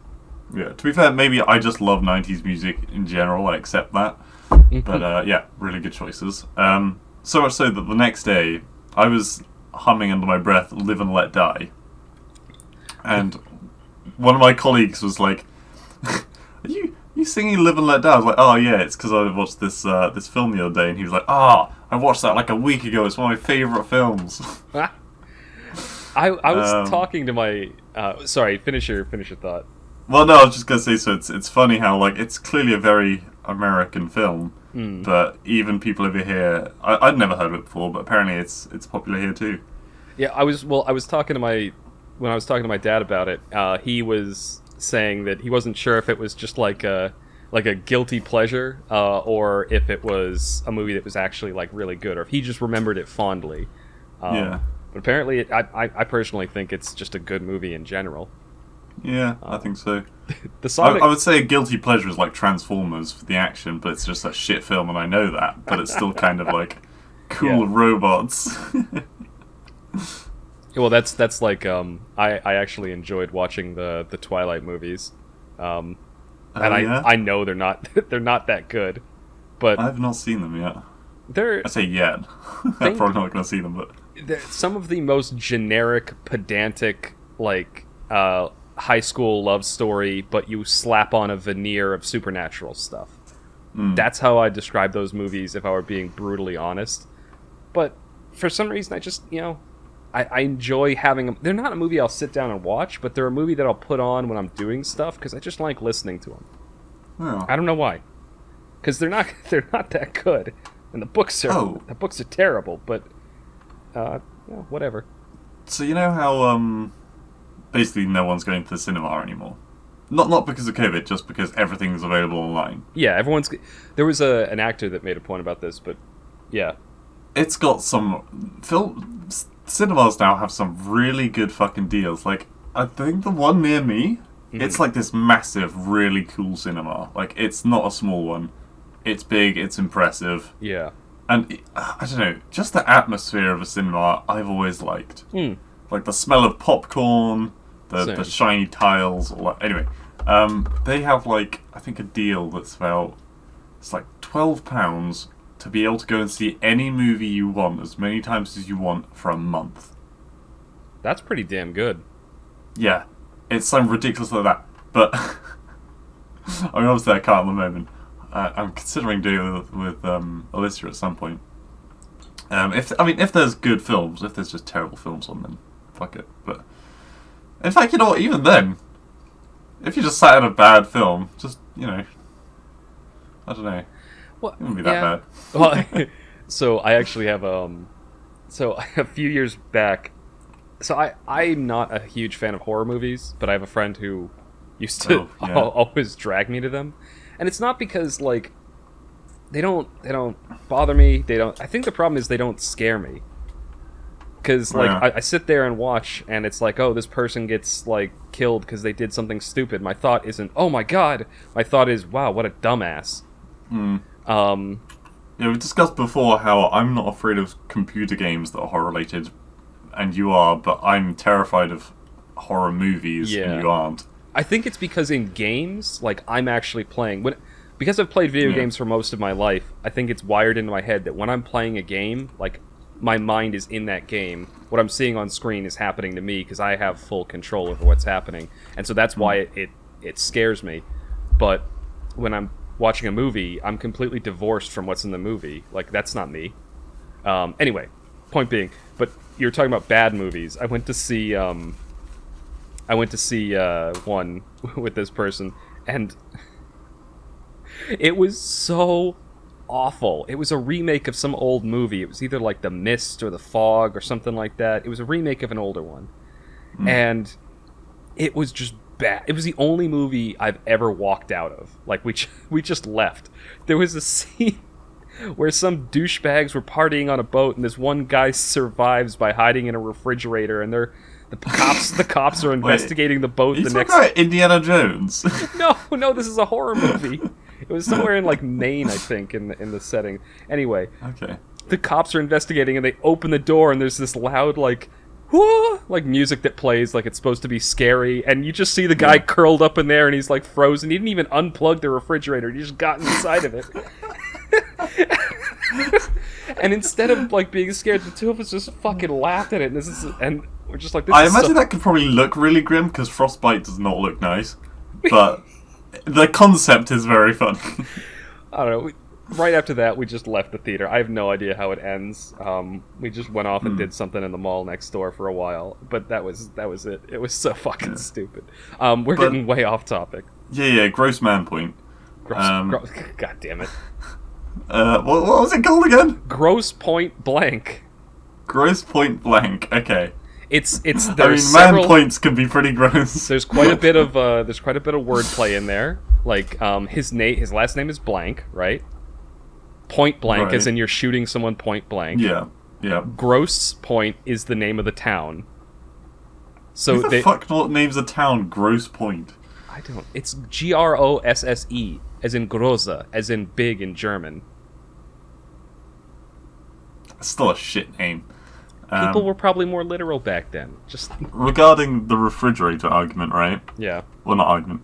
Yeah, to be fair, maybe I just love 90s music in general, I accept that. But yeah, really good choices. So much so that the next day, I was humming under my breath, Live and Let Die. And one of my colleagues was like, are you singing Live and Let Die? I was like, oh yeah, it's because I watched this film the other day. And he was like, I watched that like a week ago, it's one of my favourite films. I was talking to my... sorry, finish your thought. Well, no, I was just going to say, so it's funny how, like, it's clearly a very American film, but even people over here, I'd never heard of it before, but apparently it's popular here too. Yeah, when I was talking to my dad about it, he was saying that he wasn't sure if it was just like a guilty pleasure, or if it was a movie that was actually, like, really good, or if he just remembered it fondly. Yeah. But apparently, I personally think it's just a good movie in general. Yeah, I think so. The Sonic... I would say a guilty pleasure is like Transformers for the action, but it's just a shit film, and I know that. But it's still kind of like cool robots. Well, that's like I actually enjoyed watching the Twilight movies, and I know they're not that good, but I've not seen them yet. They're I say yet. I'm probably not going to see them, but some of the most generic, pedantic, like high school love story, but you slap on a veneer of supernatural stuff. That's how I describe those movies if I were being brutally honest. But for some reason, I just, I enjoy having them. They're not a movie I'll sit down and watch, but they're a movie that I'll put on when I'm doing stuff because I just like listening to them. Oh. I don't know why. Because they're not that good, and the books are terrible. But whatever. So you know how basically no one's going to the cinema anymore. Not because of COVID, just because everything's available online. Yeah, there was an actor that made a point about this, but yeah. It's got some... Cinemas now have some really good fucking deals. Like, I think the one near me, it's like this massive, really cool cinema. Like, it's not a small one. It's big, it's impressive. Yeah. And, I don't know, just the atmosphere of a cinema I've always liked. Like, the smell of popcorn... The shiny tiles. Anyway, they have like I think a deal that's about it's like £12 to be able to go and see any movie you want as many times as you want for a month. That's pretty damn good. Yeah, it's something ridiculous like that. But I mean, obviously I can't at the moment. I'm considering doing it with Alicia at some point. If there's good films, if there's just terrible films on, then fuck it. But in fact, you know what, even then, if you just sat in a bad film, just, I don't know. Well, it wouldn't be that bad. Well, so I actually have, so a few years back, so I'm not a huge fan of horror movies, but I have a friend who used to always drag me to them. And it's not because, like, they don't bother me, I think the problem is they don't scare me. Because, like, I sit there and watch, and it's like, oh, this person gets, like, killed because they did something stupid. My thought isn't, oh my god. My thought is, wow, what a dumbass. Yeah, we've discussed before how I'm not afraid of computer games that are horror-related, and you are, but I'm terrified of horror movies, and you aren't. I think it's because in games, like, I'm actually playing... Because I've played video games for most of my life, I think it's wired into my head that when I'm playing a game, like... my mind is in that game. What I'm seeing on screen is happening to me because I have full control over what's happening. And so that's why it scares me. But when I'm watching a movie, I'm completely divorced from what's in the movie. Like, that's not me. Anyway, point being, but you're talking about bad movies. I went to see one with this person, and it was so awful. It was a remake of some old movie. It was either like The Mist or The Fog or something like that. It was a remake of an older one. And it was just bad. It was the only movie I've ever walked out of. Like, we just left. There was a scene where some douchebags were partying on a boat, and this one guy survives by hiding in a refrigerator, and the cops are investigating the boat. You talking about Indiana Jones? No, this is a horror movie. It was somewhere in, like, Maine, I think, in the setting. Anyway. Okay. The cops are investigating, and they open the door, and there's this loud, like, whoa, like, music that plays, like it's supposed to be scary, and you just see the guy curled up in there, and he's, like, frozen. He didn't even unplug the refrigerator. He just got inside of it. And instead of, like, being scared, the two of us just fucking laughed at it, and we're just like, this I imagine that could probably look really grim, because frostbite does not look nice. But... the concept is very fun. I don't know. Right after that, we just left the theater. I have no idea how it ends. We just went off and did something in the mall next door for a while. But that was it. It was so fucking stupid. We're getting way off topic. Yeah, Grosse Man Point. God damn it. What was it called again? Grosse Pointe Blank. Grosse Pointe Blank. Okay. Man points can be pretty gross. There's quite a bit of wordplay in there. Like, his last name is Blank, right? Point blank, as in you're shooting someone point blank. Yeah. Grosse Pointe is the name of the town. So who the fuck names a town Grosse Pointe? I don't. It's Grosse, as in Grosse, as in big in German. It's still a shit name. People were probably more literal back then. Just regarding the refrigerator argument, right? Yeah. Well, not argument.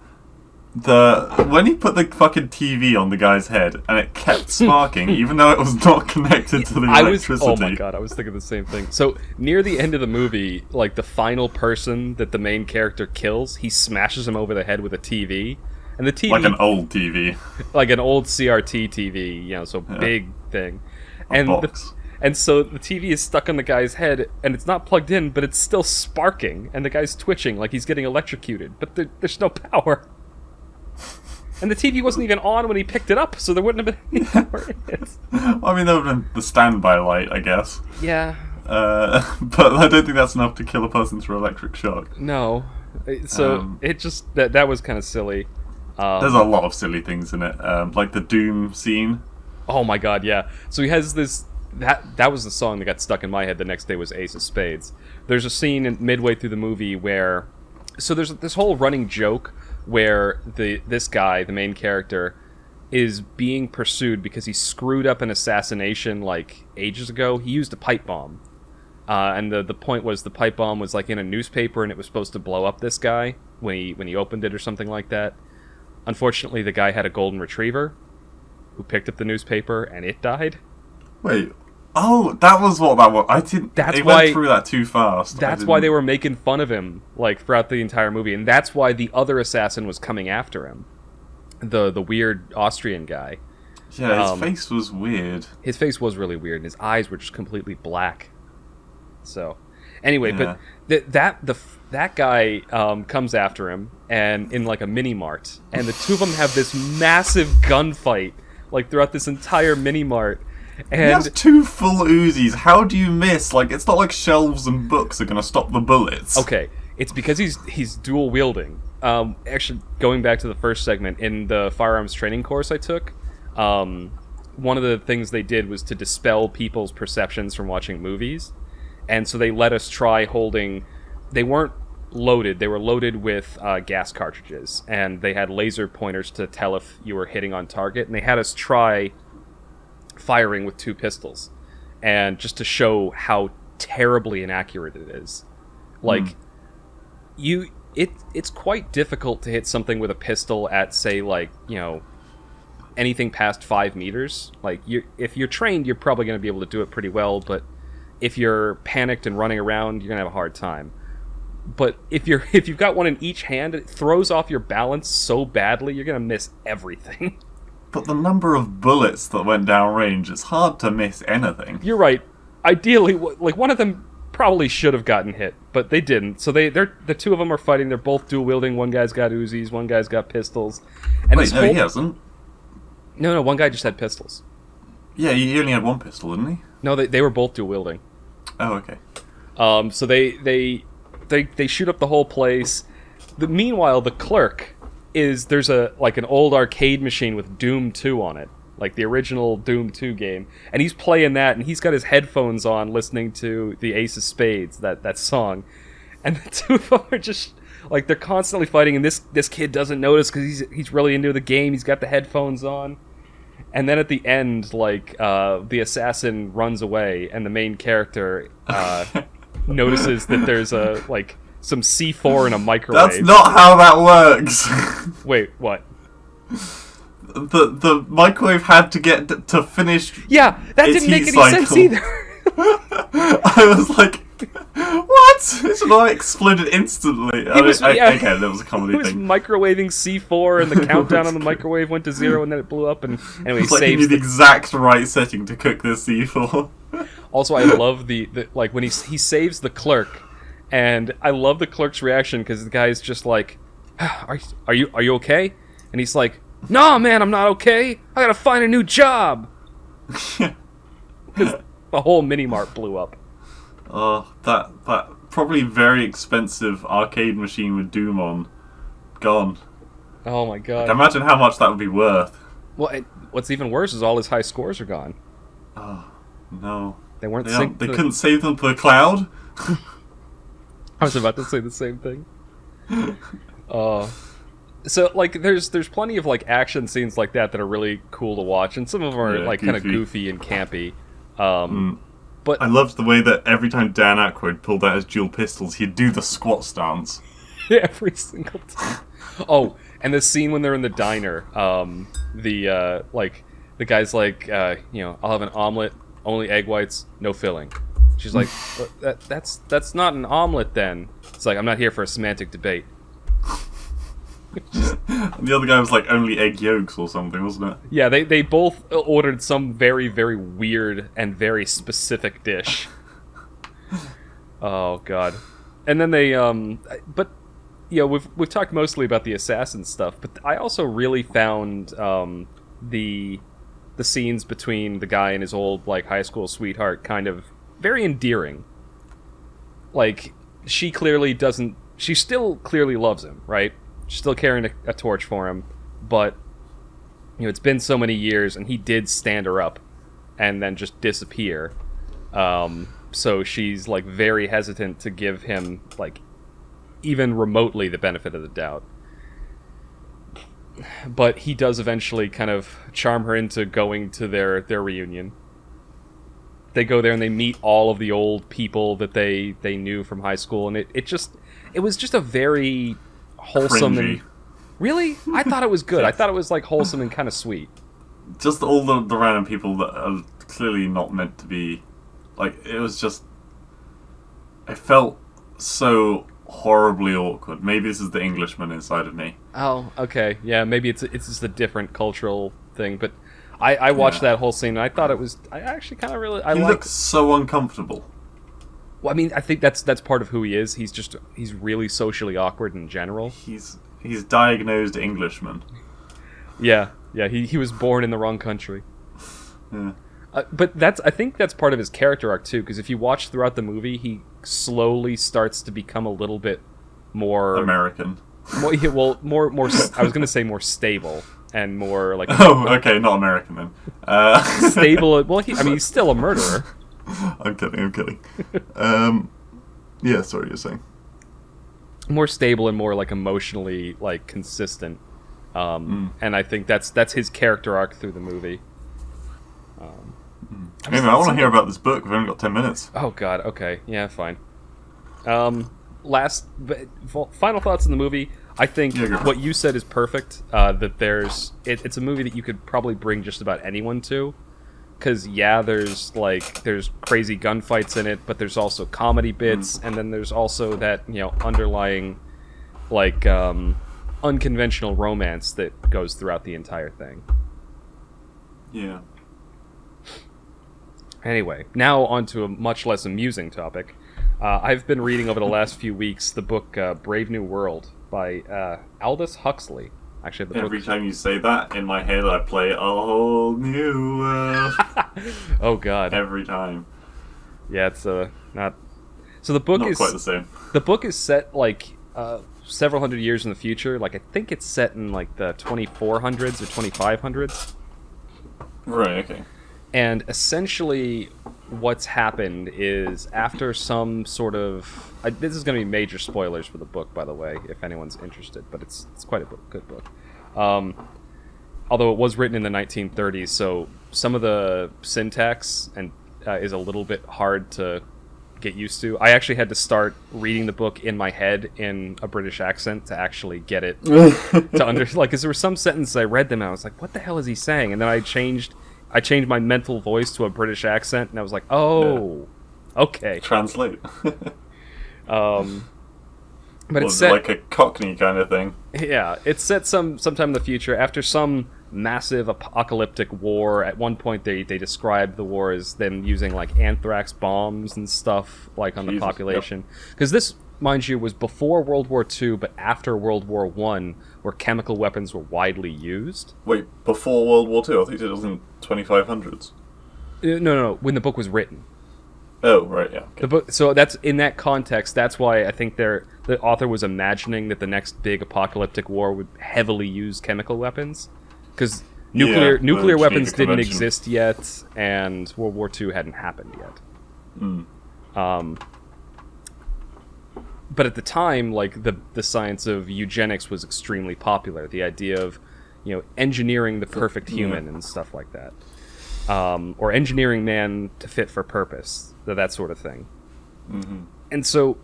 When he put the fucking TV on the guy's head and it kept sparking, even though it was not connected to the electricity. Oh my god, I was thinking the same thing. So near the end of the movie, like the final person that the main character kills, he smashes him over the head with a TV, and the TV, like an old TV, like an old CRT TV, so big thing, and so the TV is stuck on the guy's head, and it's not plugged in, but it's still sparking, and the guy's twitching like he's getting electrocuted, but there's no power. And the TV wasn't even on when he picked it up, so there wouldn't have been any power in it. I mean, there would have been the standby light, I guess. Yeah. But I don't think that's enough to kill a person through electric shock. No. So it just... That was kind of silly. There's a lot of silly things in it. Like the Doom scene. Oh my god, yeah. So he has this... That was the song that got stuck in my head the next day was Ace of Spades. There's a scene midway through the movie where... So there's this whole running joke where this guy, the main character, is being pursued because he screwed up an assassination like ages ago. He used a pipe bomb. And the point was the pipe bomb was like in a newspaper and it was supposed to blow up this guy when he opened it or something like that. Unfortunately, the guy had a golden retriever who picked up the newspaper and it died. Wait. Oh, that was what that was. I didn't. They went through that too fast. That's why they were making fun of him like throughout the entire movie, and that's why the other assassin was coming after him, the weird Austrian guy. Yeah, his face was weird. His face was really weird, and his eyes were just completely black. So, anyway, Yeah. but that guy comes after him, and in like a mini mart, and the two of them have this massive gunfight like throughout this entire mini mart. And he has two full Uzis. How do you miss? Like, it's not like shelves and books are going to stop the bullets. Okay, it's because he's dual wielding. Actually, going back to the first segment, in the firearms training course I took, one of the things they did was to dispel people's perceptions from watching movies. And so they let us try holding... They weren't loaded. They were loaded with gas cartridges. And they had laser pointers to tell if you were hitting on target. And they had us try firing with two pistols, and just to show how terribly inaccurate it is. Like, it's quite difficult to hit something with a pistol at, say, like, anything past 5 meters. Like, if you're trained, you're probably going to be able to do it pretty well, but if you're panicked and running around, you're going to have a hard time. But if you've got one in each hand, it throws off your balance so badly, you're going to miss everything. But the number of bullets that went downrange, it's hard to miss anything. You're right. Ideally, like, one of them probably should have gotten hit, but they didn't. So the two of them are fighting. They're both dual wielding. One guy's got Uzis, one guy's got pistols. And wait, no, he hasn't. No, one guy just had pistols. Yeah, he only had one pistol, didn't he? No, they were both dual wielding. Oh, okay. So they shoot up the whole place. Meanwhile, the clerk there's an old arcade machine with Doom 2 on it, like the original Doom 2 game, and he's playing that, and he's got his headphones on listening to the Ace of Spades, that song, and the two of them are just like, they're constantly fighting, and this kid doesn't notice because he's really into the game. He's got the headphones on, and then at the end, like, the assassin runs away, and the main character notices that there's some C4 in a microwave. That's not how that works. Wait, what? The microwave had to get to finish. Yeah, that didn't make any sense either. I was like, what? It's not exploded instantly. Okay, that was a comedy thing. He was microwaving C4, and the countdown on the microwave went to 0, and then it blew up, and anyway, it's like you need the exact right setting to cook this C4. Also, I love the like, when he saves the clerk. And I love the clerk's reaction, because the guy's just like, are you okay? And he's like, no, man, I'm not okay. I gotta find a new job. Because the whole mini-mart blew up. Oh, that probably very expensive arcade machine with Doom on, gone. Oh my god. Like, imagine how much that would be worth. Well, what's even worse is all his high scores are gone. Oh, no. They weren't They couldn't save them to the cloud? I was about to say the same thing. So, like, there's plenty of, like, action scenes like that are really cool to watch, and some of them are, like, kind of goofy and campy. But I loved the way that every time Dan Aykroyd pulled out his dual pistols, he'd do the squat stance. Every single time. Oh, And the scene when they're in the diner, the guy's like, I'll have an omelet, only egg whites, no filling. She's like, that's not an omelet then. It's like, I'm not here for a semantic debate. The other guy was like, only egg yolks or something, wasn't it? Yeah, they both ordered some very, very weird and very specific dish. Oh, God. And then they, but, we've talked mostly about the assassin stuff, but I also really found, the scenes between the guy and his old, like, high school sweetheart kind of very endearing. Like, she still clearly loves him, right? She's still carrying a torch for him, but, it's been so many years, and he did stand her up and then just disappear. So she's, like, very hesitant to give him, like, even remotely the benefit of the doubt. But he does eventually kind of charm her into going to their reunion. They go there and they meet all of the old people that they knew from high school, and it was just a very wholesome and... Really? I thought it was good. I thought it was, like, wholesome and kind of sweet. Just all the random people that are clearly not meant to be... Like, it was just... I felt so horribly awkward. Maybe this is the Englishman inside of me. Oh, okay. Yeah, maybe it's just a different cultural thing, but I watched that whole scene and I thought it was... I actually kind of really... He looks so uncomfortable. Well, I mean, I think that's part of who he is. He's really socially awkward in general. He's diagnosed Englishman. Yeah, he was born in the wrong country. Yeah. But I think that's part of his character arc too, because if you watch throughout the movie, he slowly starts to become a little bit more American. More. I was going to say more stable and more like. Oh, okay, not American then. Stable. Well, he's still a murderer. I'm kidding. Yeah, sorry, you're saying. More stable and more like emotionally like consistent, and I think that's his character arc through the movie. Anyway, I want to hear about this book. We've only got 10 minutes. Oh God. Okay. Yeah. Fine. Final thoughts on the movie. I think what you said is perfect. That it's a movie that you could probably bring just about anyone to, because there's crazy gunfights in it, but there's also comedy bits, and then there's also that underlying like unconventional romance that goes throughout the entire thing. Yeah. Anyway, now on to a much less amusing topic. I've been reading over the last few weeks the book Brave New World by Aldous Huxley. Actually, every time you say that, in my head I play A Whole New World. Oh God! Every time. Yeah, it's not. So the book not is quite the same. The book is set like several hundred years in the future. Like I think it's set in like the 2400s or 2500s. Right. Okay. And essentially, what's happened is after some sort of... this is going to be major spoilers for the book, by the way, if anyone's interested, but it's quite a good book. Although it was written in the 1930s, so some of the syntax is a little bit hard to get used to. I actually had to start reading the book in my head in a British accent to actually get it to understand. Like, because there were some sentences I read them and I was like, what the hell is he saying? And then I changed my mental voice to a British accent, and I was like, "Oh, okay." Translate. But it's set like a Cockney kind of thing. Yeah, it's set sometime in the future after some massive apocalyptic war. At one point, they described the war as them using like anthrax bombs and stuff like on the population. Because this, mind you, was before World War II, but after World War I, where chemical weapons were widely used. Wait, before World War II? I think it was in 2500s. No. When the book was written. Oh, right, yeah. Okay. The book. So that's in that context. That's why I think the author was imagining that the next big apocalyptic war would heavily use chemical weapons, because nuclear weapons didn't exist yet, and World War II hadn't happened yet. But at the time, like the science of eugenics was extremely popular. The idea of, engineering the perfect human and stuff like that, or engineering man to fit for purpose, that sort of thing. Mm-hmm. And so,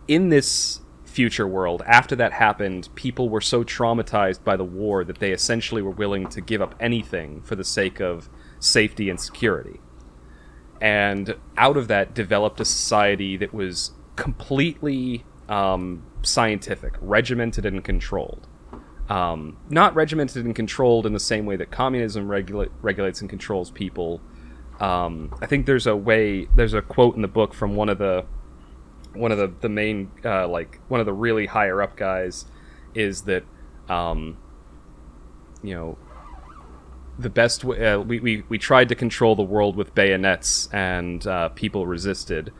in this future world. After that happened, people were so traumatized by the war that they essentially were willing to give up anything for the sake of safety and security. And out of that developed a society that was completely scientific, regimented and controlled. Not regimented and controlled in the same way that communism regulates and controls people. I think there's a quote in the book from one of the main, one of the really higher up guys, is that, the best way, we tried to control the world with bayonets and people resisted.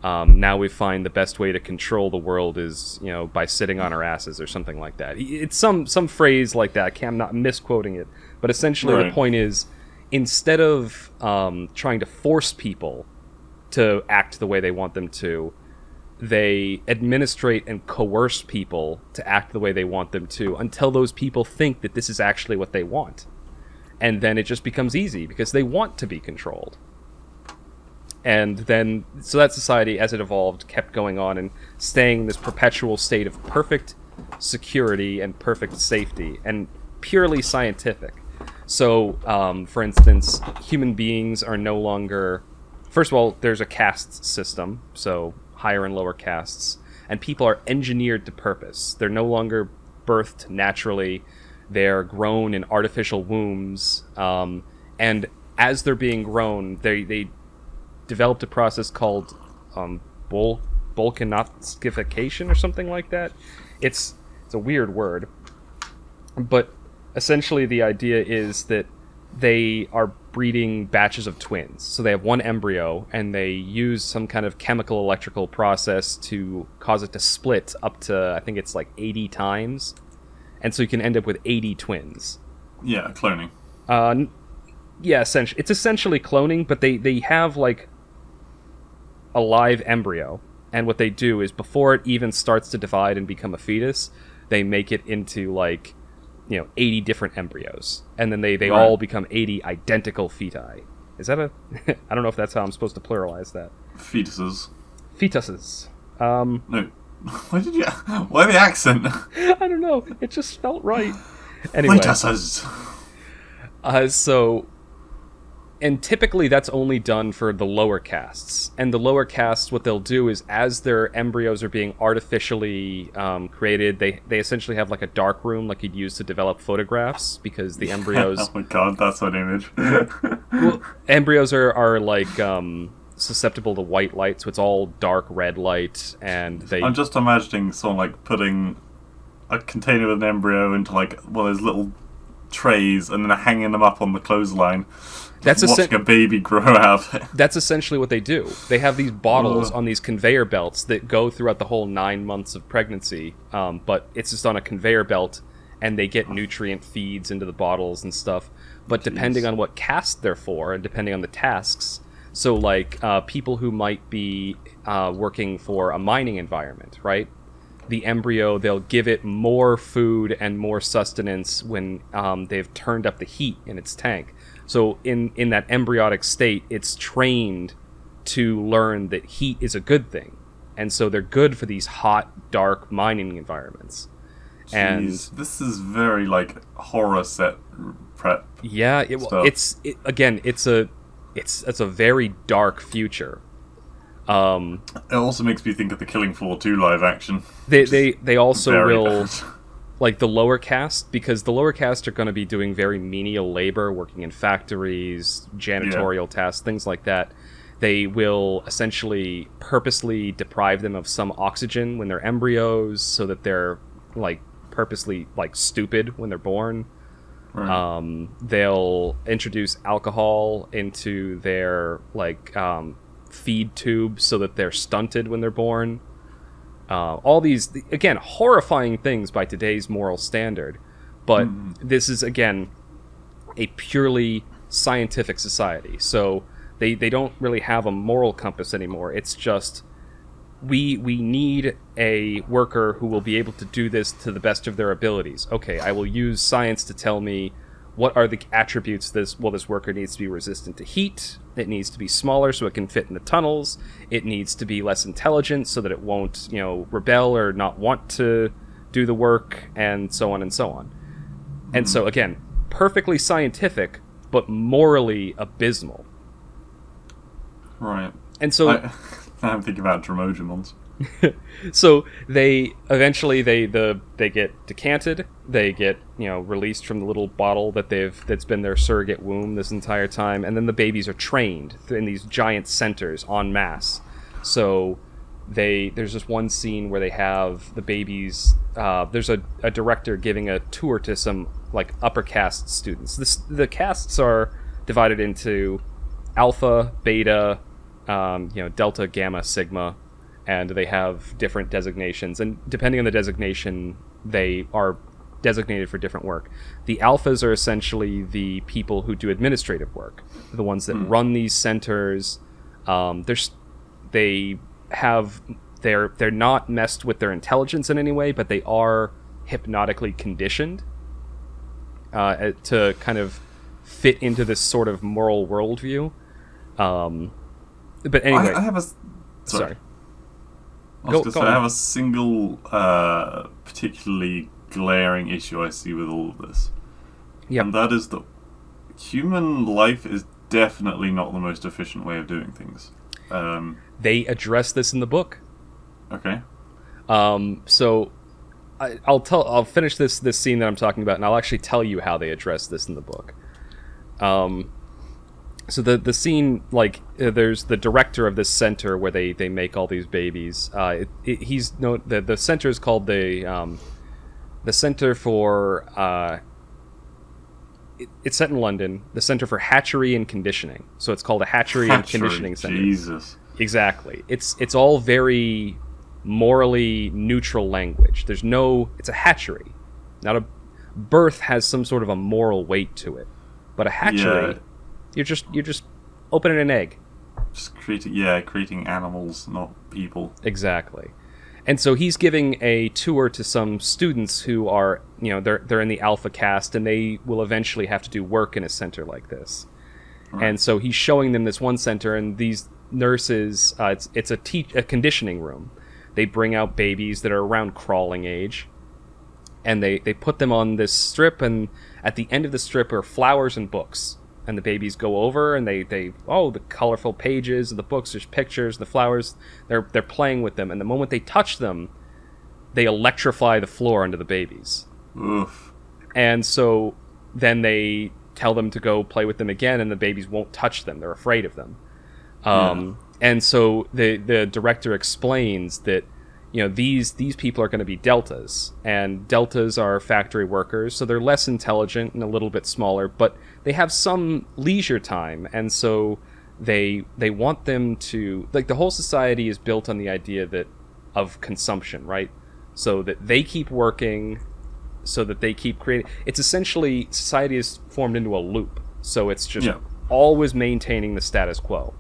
Now we find the best way to control the world is, by sitting on our asses or something like that. It's some phrase like that. I'm not misquoting it, but essentially right. The point is, instead of trying to force people to act the way they want them to, they administrate and coerce people to act the way they want them to until those people think that this is actually what they want. And then it just becomes easy because they want to be controlled. And then, so that society, as it evolved, kept going on and staying in this perpetual state of perfect security and perfect safety and purely scientific. So, for instance, human beings are no longer... First of all, there's a caste system, so higher and lower castes, and people are engineered to purpose. They're no longer birthed naturally. They're grown in artificial wombs, and as they're being grown, they developed a process called Volcanification or something like that. It's a weird word, but essentially the idea is that they are breeding batches of twins. So they have one embryo, and they use some kind of chemical electrical process to cause it to split up to, I think it's like 80 times. And so you can end up with 80 twins. Yeah, cloning. Yeah, essentially. It's essentially cloning, but they have, like, a live embryo. And what they do is, before it even starts to divide and become a fetus, they make it into, like, 80 different embryos. And then they right. all become 80 identical feti. Is that a... I don't know if that's how I'm supposed to pluralize that. Fetuses. Fetuses. No. Why the accent? I don't know. It just felt right. Anyway. Fetuses. And typically that's only done for the lower castes. And the lower castes, what they'll do is, as their embryos are being artificially created, they essentially have like a dark room like you'd use to develop photographs, because the embryos... Oh my god, that's an image. Well, embryos are like susceptible to white light, so it's all dark red light, and they... I'm just imagining someone like putting a container with an embryo into like one of those little trays and then hanging them up on the clothesline. That's watching a baby grow out of it. That's essentially what they do. They have these bottles on these conveyor belts that go throughout the whole 9 months of pregnancy, but it's just on a conveyor belt, and they get nutrient feeds into the bottles and stuff. But depending on what caste they're for, and depending on the tasks, so like people who might be working for a mining environment, right? The embryo, they'll give it more food and more sustenance when they've turned up the heat in its tank. So in that embryonic state, it's trained to learn that heat is a good thing. And so they're good for these hot, dark mining environments. Jeez, and this is very like horror set prep. Yeah, it's a very dark future. It also makes me think of the Killing Floor 2 live action. They also will... bad. Like the lower caste, because the lower caste are going to be doing very menial labor, working in factories, janitorial tasks, things like that. They will essentially purposely deprive them of some oxygen when they're embryos, so that they're like purposely like stupid when they're born. Right. They'll introduce alcohol into their like feed tubes so that they're stunted when they're born. All these, again, horrifying things by today's moral standard, but this is, again, a purely scientific society. So they don't really have a moral compass anymore. It's just, we need a worker who will be able to do this to the best of their abilities. Okay, I will use science to tell me what are the attributes this worker needs to be resistant to heat, it needs to be smaller so it can fit in the tunnels, it needs to be less intelligent so that it won't, rebel or not want to do the work, and so on and so on. And so, again, perfectly scientific, but morally abysmal. Right. And so... I'm thinking about Dromogimons. So they eventually they get decanted, they get released from the little bottle that's been their surrogate womb this entire time, and then the babies are trained in these giant centers en masse. So there's this one scene where they have the babies. There's a director giving a tour to some like upper caste students. The castes are divided into alpha, beta, delta, gamma, sigma. And they have different designations. And depending on the designation, they are designated for different work. The alphas are essentially the people who do administrative work, the ones that run these centers. They're not messed with their intelligence in any way, but they are hypnotically conditioned to kind of fit into this sort of moral worldview. But anyway, I have a... Sorry. I have a single particularly glaring issue I see with all of this. Yep. And that is that human life is definitely not the most efficient way of doing things. They address this in the book. Okay. So I'll finish this scene that I'm talking about, and I'll actually tell you how they address this in the book. So the scene, there's the director of this center where they make all these babies. The center is called the Center for it's set in London. The Center for Hatchery and Conditioning. So it's called a Hatchery and Conditioning Center. Jesus. Exactly. It's all very morally neutral language. It's a hatchery. Not a birth has some sort of a moral weight to it, but a hatchery. Yeah. You're just opening an egg. Just creating animals, not people. Exactly. And so he's giving a tour to some students who are, they're in the alpha caste, and they will eventually have to do work in a center like this. Right. And so he's showing them this one center, and these nurses, it's a conditioning room. They bring out babies that are around crawling age, and they put them on this strip, and at the end of the strip are flowers and books. And the babies go over, and the colorful pages of the books, there's pictures, the flowers, they're playing with them. And the moment they touch them, they electrify the floor under the babies. Oof. And so then they tell them to go play with them again, and the babies won't touch them. They're afraid of them. And so the director explains that these people are going to be deltas, and deltas are factory workers, so they're less intelligent and a little bit smaller, but they have some leisure time, and so they want them to, the whole society is built on the idea of consumption, right? So that they keep working, so that they keep creating. It's essentially, society is formed into a loop, so it's just always maintaining the status quo.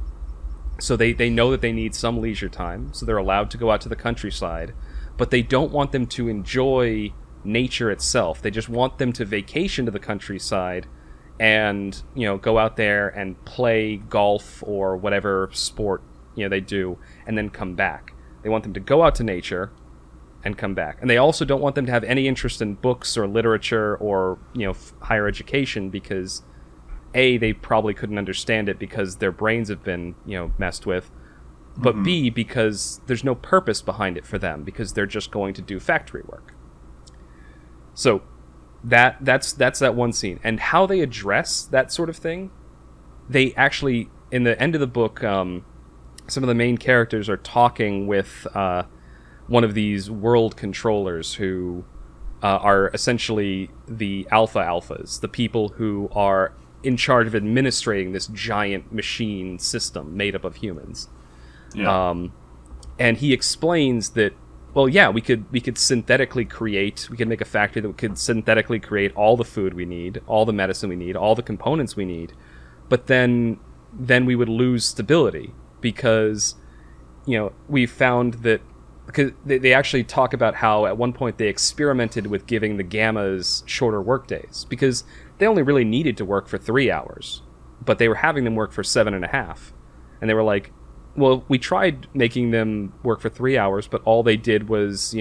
So they know that they need some leisure time, so they're allowed to go out to the countryside, but they don't want them to enjoy nature itself. They just want them to vacation to the countryside and, go out there and play golf or whatever sport, they do, and then come back. They want them to go out to nature and come back. And they also don't want them to have any interest in books or literature or, higher education, because A, they probably couldn't understand it because their brains have been, messed with. But B, because there's no purpose behind it for them, because they're just going to do factory work. So that's that one scene. And how they address that sort of thing, they actually, in the end of the book, some of the main characters are talking with one of these world controllers who are essentially the alphas, the people who are in charge of administrating this giant machine system made up of humans. Yeah. And he explains that, well, yeah, we could synthetically create, we could make a factory that could synthetically create all the food we need, all the medicine we need, all the components we need, but then we would lose stability, because, we found that, because they actually talk about how at one point they experimented with giving the gammas shorter work days, because they only really needed to work for 3 hours, but they were having them work for 7.5. And they were like, well, we tried making them work for 3 hours, but all they did was,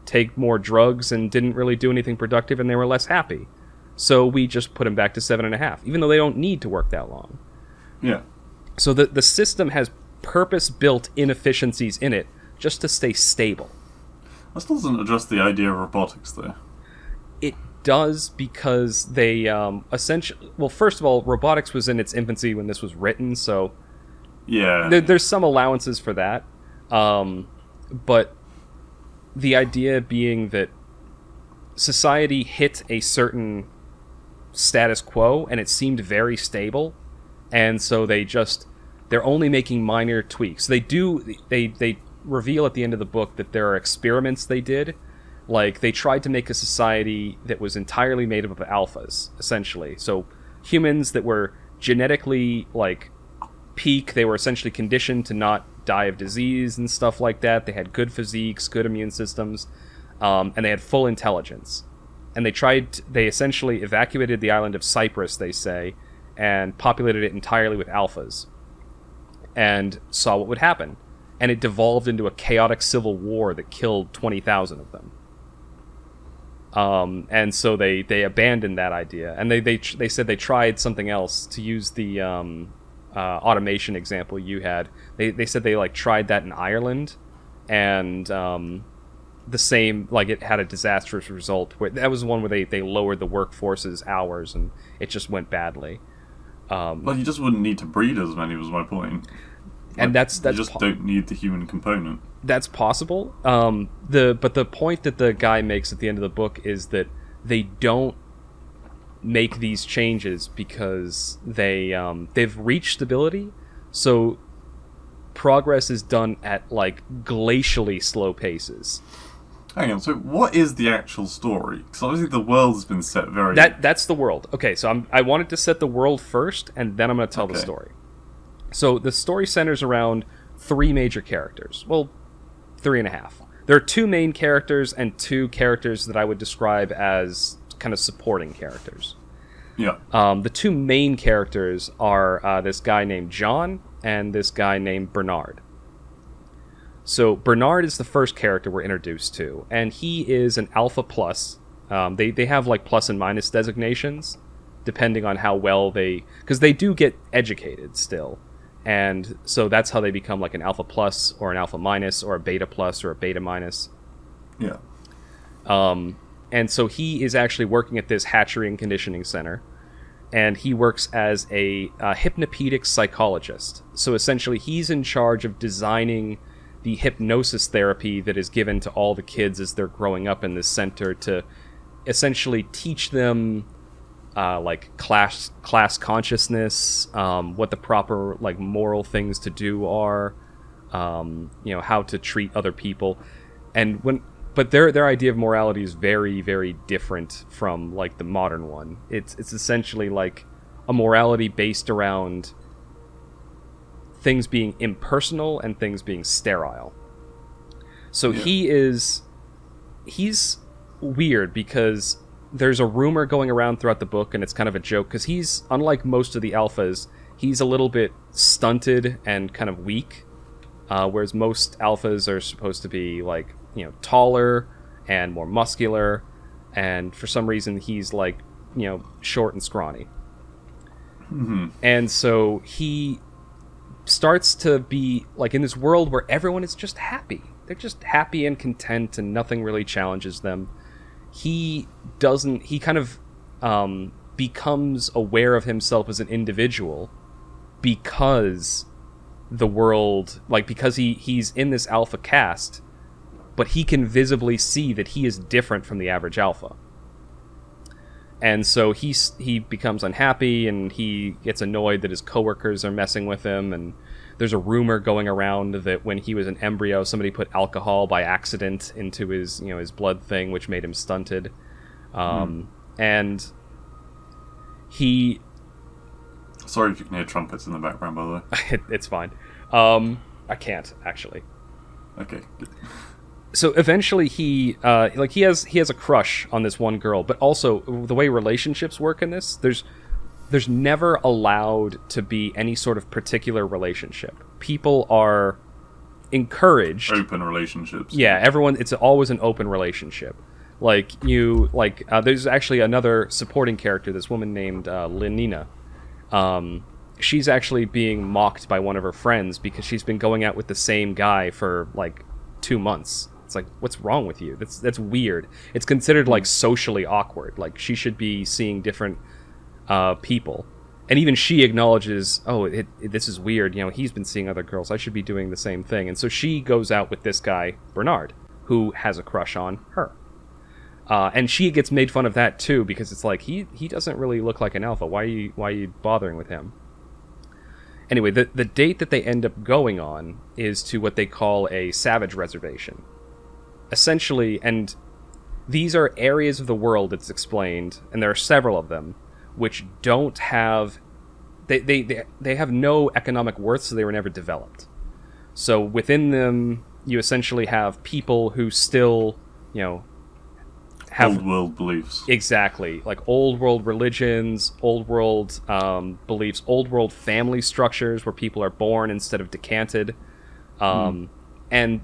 take more drugs and didn't really do anything productive, and they were less happy. So we just put them back to 7.5, even though they don't need to work that long. Yeah. So the system has purpose-built inefficiencies in it just to stay stable. That still doesn't address the idea of robotics, though. It does, because they essentially... Well, first of all, robotics was in its infancy when this was written, so... Yeah. There's some allowances for that. But the idea being that society hit a certain status quo, and it seemed very stable, and so they're only making minor tweaks. They reveal at the end of the book that there are experiments they did. Like, they tried to make a society that was entirely made up of alphas, essentially. So humans that were genetically, like, peak, they were essentially conditioned to not die of disease and stuff like that. They had good physiques, good immune systems, and they had full intelligence. And they essentially evacuated the island of Cyprus, they say, and populated it entirely with alphas, and saw what would happen. And it devolved into a chaotic civil war that killed 20,000 of them. And so they abandoned that idea, and they said they tried something else, to use the automation example you had. They said they tried that in Ireland, and the same, it had a disastrous result. That was the one where they lowered the workforce's hours, and it just went badly. Well, you just wouldn't need to breed as many, was my point. And that's you just don't need the human component. That's possible. But the point that the guy makes at the end of the book is that they don't make these changes because they've reached stability. So progress is done at glacially slow paces. Hang on. So what is the actual story? Because obviously the world has been set very. That's the world. Okay, so I wanted to set the world first, and then I'm going to tell the story. So the story centers around 3 major characters. Well, 3.5. There are 2 main characters and 2 characters that I would describe as kind of supporting characters. Yeah. The 2 main characters are this guy named John and this guy named Bernard. So Bernard is the first character we're introduced to, and he is an Alpha Plus. They have plus and minus designations, depending on how well because they do get educated still. And so that's how they become an Alpha Plus or an Alpha Minus or a Beta Plus or a Beta Minus. Yeah. And so he is actually working at this hatchery and conditioning center, and he works as a hypnopedic psychologist. So essentially he's in charge of designing the hypnosis therapy that is given to all the kids as they're growing up in this center, to essentially teach them class consciousness, what the proper moral things to do are, how to treat other people, but their idea of morality is very, very different from the modern one. It's essentially a morality based around things being impersonal and things being sterile. So yeah. He's weird because there's a rumor going around throughout the book, and it's kind of a joke, because he's, unlike most of the alphas, he's a little bit stunted and kind of weak, whereas most alphas are supposed to be taller and more muscular, and for some reason he's short and scrawny. Mm-hmm. And so he starts to be in this world where everyone is just happy. They're just happy and content, and nothing really challenges them. He kind of becomes aware of himself as an individual because the world, because he's in this alpha caste, but he can visibly see that he is different from the average alpha. And so he becomes unhappy, and he gets annoyed that his coworkers are messing with him, and there's a rumor going around that when he was an embryo, somebody put alcohol by accident into his blood thing, which made him stunted. And he... Sorry if you can hear trumpets in the background, by the way. It's fine. I can't, actually. Okay, good. So eventually he has a crush on this one girl, but also the way relationships work in this, there's never allowed to be any sort of particular relationship. People are encouraged. Open relationships. Yeah, everyone. It's always an open relationship. There's actually another supporting character. This woman named Lenina. She's actually being mocked by one of her friends because she's been going out with the same guy for like 2 months. It's like, what's wrong with you? That's weird. It's considered like socially awkward. Like she should be seeing different people, and even she acknowledges, this is weird. He's been seeing other girls. I should be doing the same thing. And so she goes out with this guy Bernard, who has a crush on her. And she gets made fun of that too, because it's like he doesn't really look like an alpha. Why are you bothering with him? Anyway, the date that they end up going on is to what they call a savage reservation. Essentially, and these are areas of the world, it's explained, and there are several of them, which don't have... They have no economic worth, so they were never developed. So within them, you essentially have people who still, have old world beliefs. Exactly. Like old world religions, old world beliefs, old world family structures where people are born instead of decanted. And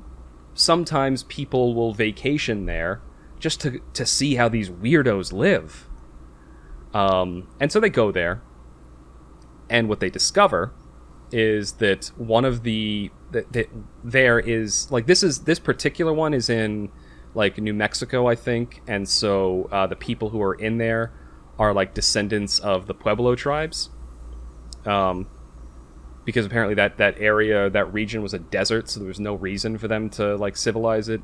sometimes people will vacation there just to see how these weirdos live. And so they go there. And what they discover is that one of there is like this particular one is in like New Mexico, I think, and so the people who are in there are like descendants of the Pueblo tribes, because apparently that area, that region was a desert, so there was no reason for them to like civilize it.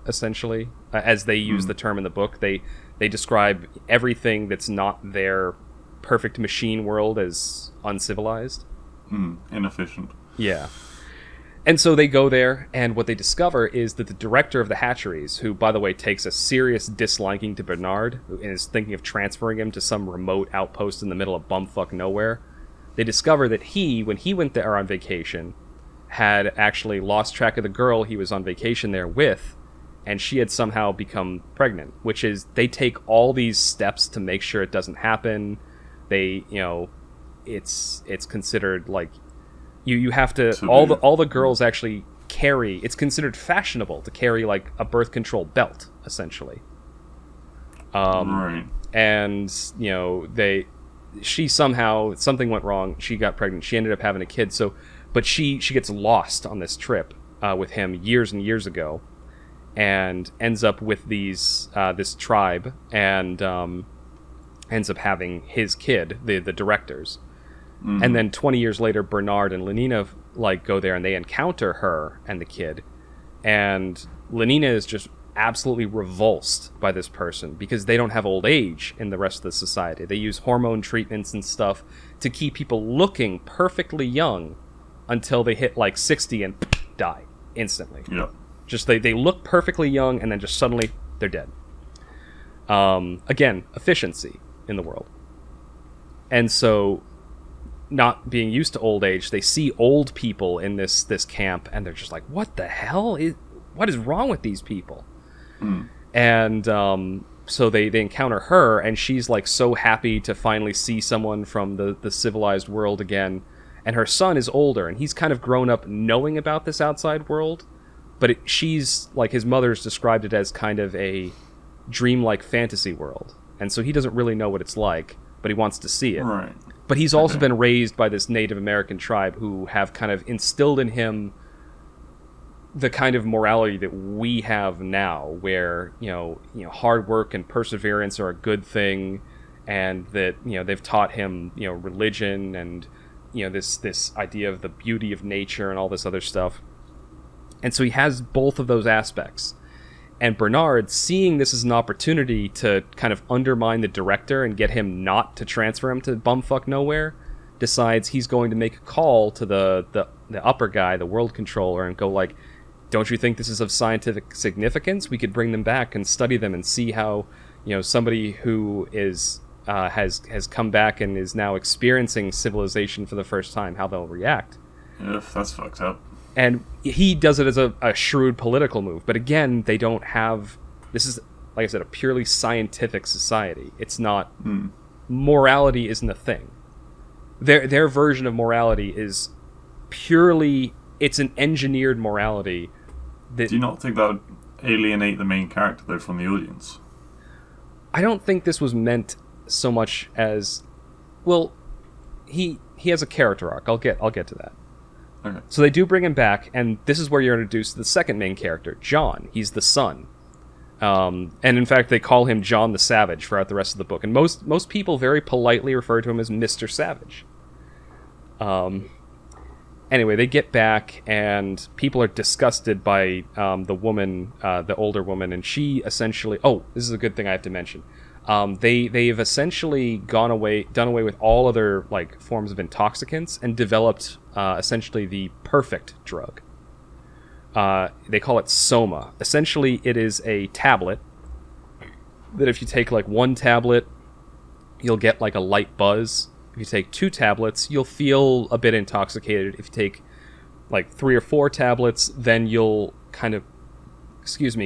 Essentially, as they use the term in the book, they describe everything that's not their perfect machine world as uncivilized, inefficient. Yeah. And so they go there, and what they discover is that the director of the hatcheries, who, by the way, takes a serious disliking to Bernard, and is thinking of transferring him to some remote outpost in the middle of bumfuck nowhere, they discover that when he went there on vacation, had actually lost track of the girl he was on vacation there with, and she had somehow become pregnant, which is, they take all these steps to make sure it doesn't happen. They, it's considered like, You have to all the girls actually carry. It's considered fashionable to carry like a birth control belt, essentially. Right. And she somehow, something went wrong. She got pregnant. She ended up having a kid. So, but she gets lost on this trip with him years and years ago, and ends up with this tribe, and ends up having his kid, the directors. And then 20 years later, Bernard and Lenina like go there, and they encounter her and the kid. And Lenina is just absolutely revulsed by this person because they don't have old age in the rest of the society. They use hormone treatments and stuff to keep people looking perfectly young until they hit like 60 and die instantly. Yeah. Just they look perfectly young, and then just suddenly they're dead. Again, efficiency in the world. And so, not being used to old age, they see old people in this camp, and they're just like, what the hell? What is wrong with these people? And so they encounter her, and she's like so happy to finally see someone from the civilized world again. And her son is older, and he's kind of grown up knowing about this outside world, but she's like, his mother's described it as kind of a dreamlike fantasy world, and so he doesn't really know what it's like, but he wants to see it. Right. But he's also been raised by this Native American tribe who have kind of instilled in him the kind of morality that we have now, where hard work and perseverance are a good thing, and that they've taught him religion and this idea of the beauty of nature and all this other stuff. And so he has both of those aspects. And Bernard, seeing this as an opportunity to kind of undermine the director and get him not to transfer him to bumfuck nowhere, decides he's going to make a call to the upper guy, the world controller, and go like, don't you think this is of scientific significance? We could bring them back and study them and see how, somebody who is has come back and is now experiencing civilization for the first time, how they'll react. Yeah, that's fucked up. And he does it as a shrewd political move. But again, they don't have... This is, like I said, a purely scientific society. It's not... Morality isn't a thing. Their version of morality is purely... It's an engineered morality. That, do you not think that would alienate the main character, though, from the audience? I don't think this was meant so much as... Well, he has a character arc. I'll get to that. Okay. So they do bring him back, and this is where you're introduced to the second main character, John. He's the son. And in fact, they call him John the Savage throughout the rest of the book. And most people very politely refer to him as Mr. Savage. Anyway, they get back, and people are disgusted by the woman, the older woman, and she essentially... Oh, this is a good thing I have to mention. They've essentially done away with all other like forms of intoxicants and developed essentially the perfect drug. They call it Soma. Essentially, it is a tablet that if you take like one tablet, you'll get like a light buzz. If you take 2 tablets, you'll feel a bit intoxicated. If you take like 3 or 4 tablets, then you'll kind of,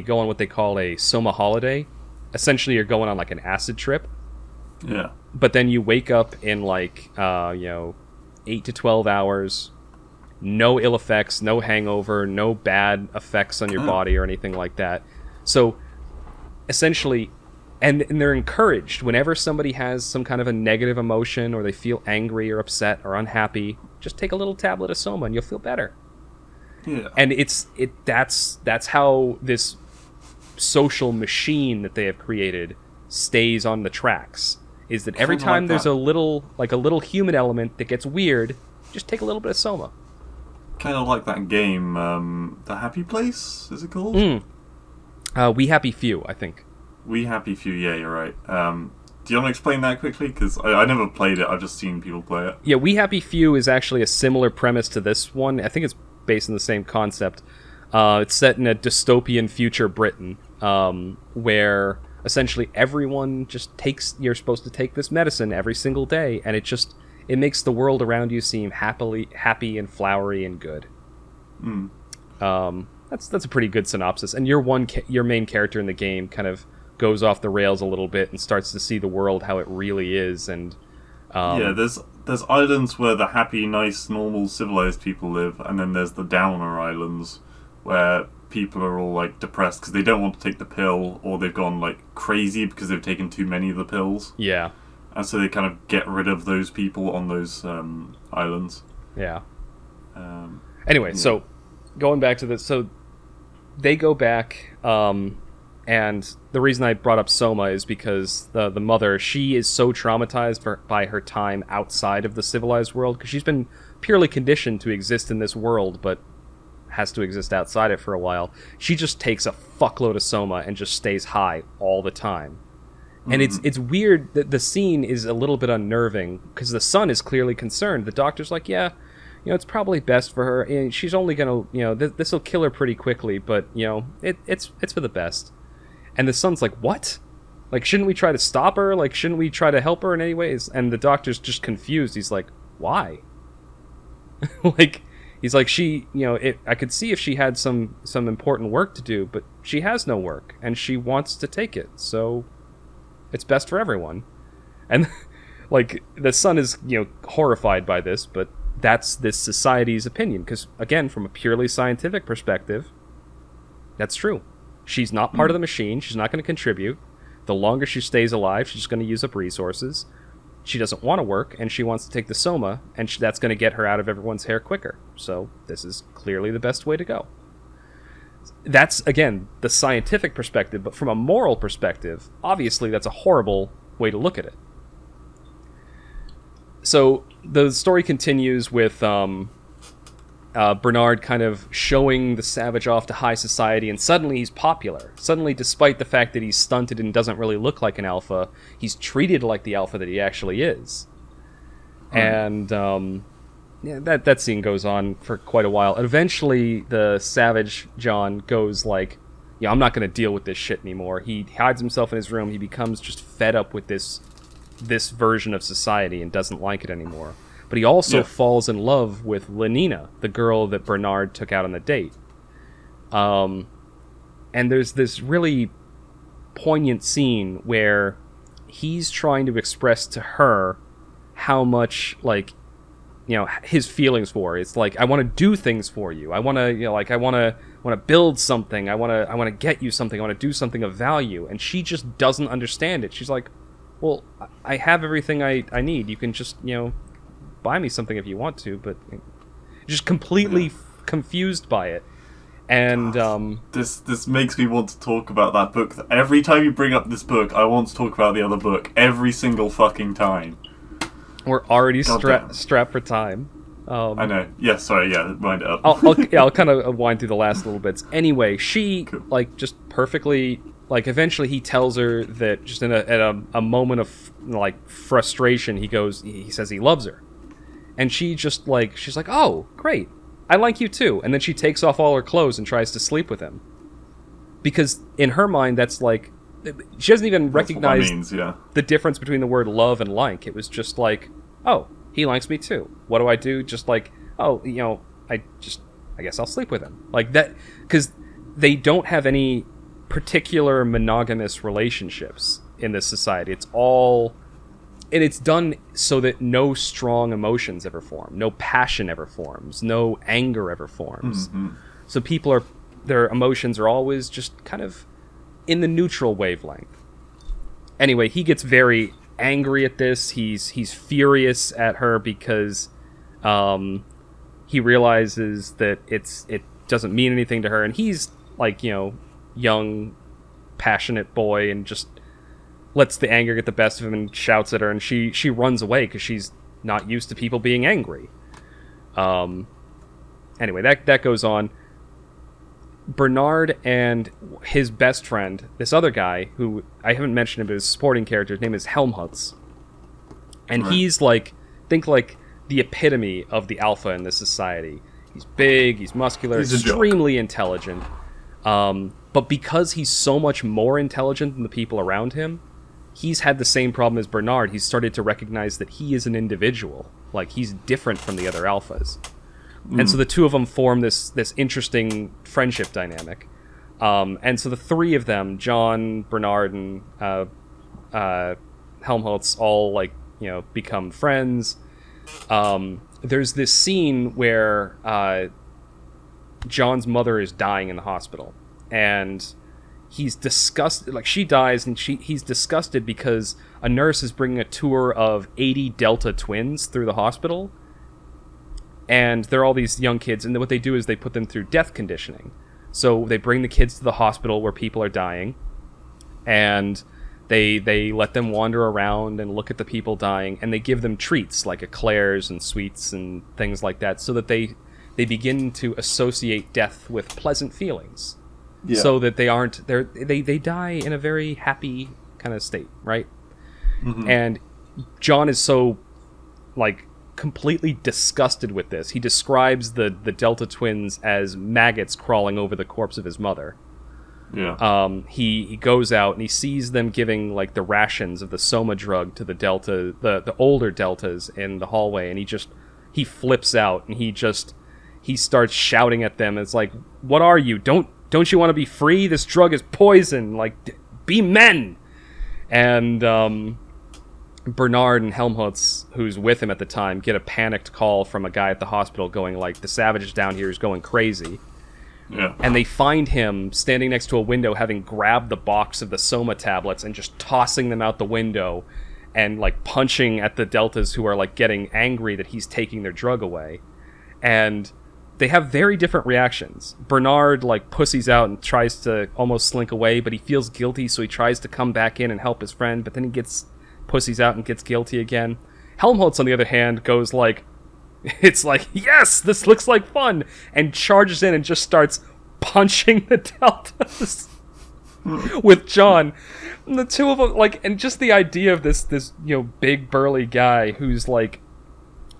go on what they call a Soma holiday. Essentially, you're going on like an acid trip. Yeah. But then you wake up in like, 8 to 12 hours, no ill effects, no hangover, no bad effects on your body or anything like that. So, essentially, and they're encouraged whenever somebody has some kind of a negative emotion or they feel angry or upset or unhappy, just take a little tablet of Soma and you'll feel better. Yeah. And that's how this social machine that they have created stays on the tracks, is that every time like there's a little human element that gets weird, just take a little bit of Soma. Kind of like that game, The Happy Place, is it called? We Happy Few, I think. We Happy Few, yeah, you're right. Do you want to explain that quickly? Because I never played it, I've just seen people play it. Yeah, We Happy Few is actually a similar premise to this one. I think it's based on the same concept. It's set in a dystopian future Britain, where essentially everyone just you're supposed to take this medicine every single day, and it makes the world around you seem happy and flowery and good. That's a pretty good synopsis. And your main character in the game kind of goes off the rails a little bit and starts to see the world how it really is. And there's islands where the happy, nice, normal, civilized people live, and then there's the downer islands where people are all like depressed because they don't want to take the pill, or they've gone like crazy because they've taken too many of the pills. Yeah. And so they kind of get rid of those people on those islands. Yeah. Anyway, so going back to this, so they go back, and the reason I brought up Soma is because the mother, she is so traumatized by her time outside of the civilized world, because she's been purely conditioned to exist in this world, but has to exist outside it for a while. She just takes a fuckload of Soma and just stays high all the time. And it's weird that the scene is a little bit unnerving, because the son is clearly concerned. The doctor's like, yeah, it's probably best for her. And she's only gonna, this will kill her pretty quickly, but it's for the best. And the son's like, what? Like, shouldn't we try to stop her? Like, shouldn't we try to help her in any ways? And the doctor's just confused. He's like, why? Like, he's like, I could see if she had some important work to do, but she has no work, and she wants to take it, so it's best for everyone. And like, the son is horrified by this, but that's this society's opinion, because again, from a purely scientific perspective, that's true. She's not part of the machine. She's not going to contribute. The longer she stays alive, she's going to use up resources. She doesn't want to work, and she wants to take the Soma, and that's going to get her out of everyone's hair quicker. So this is clearly the best way to go. That's, again, the scientific perspective, but from a moral perspective, obviously that's a horrible way to look at it. So the story continues with Bernard kind of showing the Savage off to high society, and suddenly he's popular. Suddenly, despite the fact that he's stunted and doesn't really look like an alpha, he's treated like the alpha that he actually is. And that scene goes on for quite a while. And eventually, the Savage John goes like, I'm not going to deal with this shit anymore. He hides himself in his room. He becomes just fed up with this version of society and doesn't like it anymore. but he also falls in love with Lenina, the girl that Bernard took out on the date. And there's this really poignant scene where he's trying to express to her how much, like, you know, his feelings for her. It's like, I want to do things for you. I want to, you know, like, I want to build something. I want to get you something. I want to do something of value. And she just doesn't understand it. She's like, well, I have everything I need. You can just, you know, buy me something if you want to, but just completely confused by it. And this makes me want to talk about that book. Every time you bring up this book, I want to talk about the other book. Every single fucking time. We're already strapped for time. I know. Yeah, sorry. Yeah, wind it up. I'll kind of wind through the last little bits. Anyway, she like just perfectly, like, eventually he tells her that just in a moment of like frustration, he says he loves her, and she's like, oh, great, I like you too. And then she takes off all her clothes and tries to sleep with him, because in her mind that's like, she doesn't even recognize the difference between the word love and like. It was just like, oh, he likes me too. What do I do? Just like, oh, you know, I guess I'll sleep with him. Like that, because they don't have any particular monogamous relationships in this society. It's all, and it's done so that no strong emotions ever form, no passion ever forms, no anger ever forms. Mm-hmm. So their emotions are always just kind of in the neutral wavelength. Anyway, he gets very angry at this. He's furious at her because he realizes that it doesn't mean anything to her, and he's like, you know, young, passionate boy, and just lets the anger get the best of him and shouts at her, and she runs away because she's not used to people being angry. Anyway, that goes on. Bernard and his best friend, this other guy, who I haven't mentioned him, but his supporting character, his name is Helmholtz. And he's like, think like the epitome of the alpha in this society. He's big, he's muscular, extremely intelligent. But because he's so much more intelligent than the people around him, he's had the same problem as Bernard. He's started to recognize that he is an individual. Like, he's different from the other alphas. And so the two of them form this interesting friendship dynamic. And so the three of them, John, Bernard, and Helmholtz, all, like, you know, become friends. There's this scene where John's mother is dying in the hospital, and he's disgusted. Like, she dies, and he's disgusted because a nurse is bringing a tour of 80 Delta twins through the hospital. And they're all these young kids, and what they do is they put them through death conditioning. So they bring the kids to the hospital where people are dying, and they let them wander around and look at the people dying, and they give them treats like eclairs and sweets and things like that, so that they begin to associate death with pleasant feelings. Yeah. So that they die in a very happy kind of state, right? Mm-hmm. And John is so, like, completely disgusted with this. He describes the Delta twins as maggots crawling over the corpse of his mother. Yeah. He goes out and he sees them giving, like, the rations of the Soma drug to the Delta, the older Deltas in the hallway, and he flips out, and he starts shouting at them. It's like, what are you? Don't you want to be free? This drug is poison. Like, be men. And Bernard and Helmholtz, who's with him at the time, get a panicked call from a guy at the hospital going, like, the Savages down here is going crazy. Yeah. And they find him standing next to a window, having grabbed the box of the Soma tablets and just tossing them out the window and, like, punching at the Deltas who are, like, getting angry that he's taking their drug away. And they have very different reactions. Bernard, like, pussies out and tries to almost slink away, but he feels guilty, so he tries to come back in and help his friend, but then he pussies out and gets guilty again. Helmholtz, on the other hand, goes like, it's like, yes, this looks like fun, and charges in and just starts punching the Deltas with John. And the two of them, like, and just the idea of this, you know, big burly guy who's, like,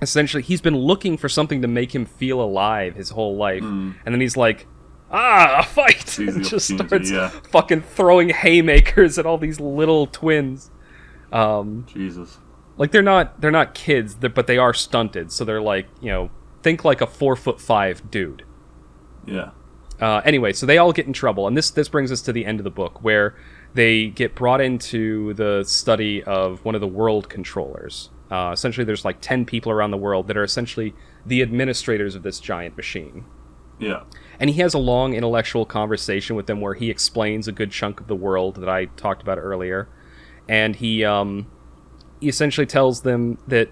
essentially, he's been looking for something to make him feel alive his whole life, and then he's like, a fight! And just starts fucking throwing haymakers at all these little twins. Jesus. Like they're not kids, but they are stunted, so they're like, think like a 4'5" dude. Yeah. Anyway, so they all get in trouble, and this brings us to the end of the book, where they get brought into the study of one of the world controllers. Essentially, there's like 10 people around the world that are essentially the administrators of this giant machine. Yeah. And he has a long intellectual conversation with them where he explains a good chunk of the world that I talked about earlier. And he essentially tells them that,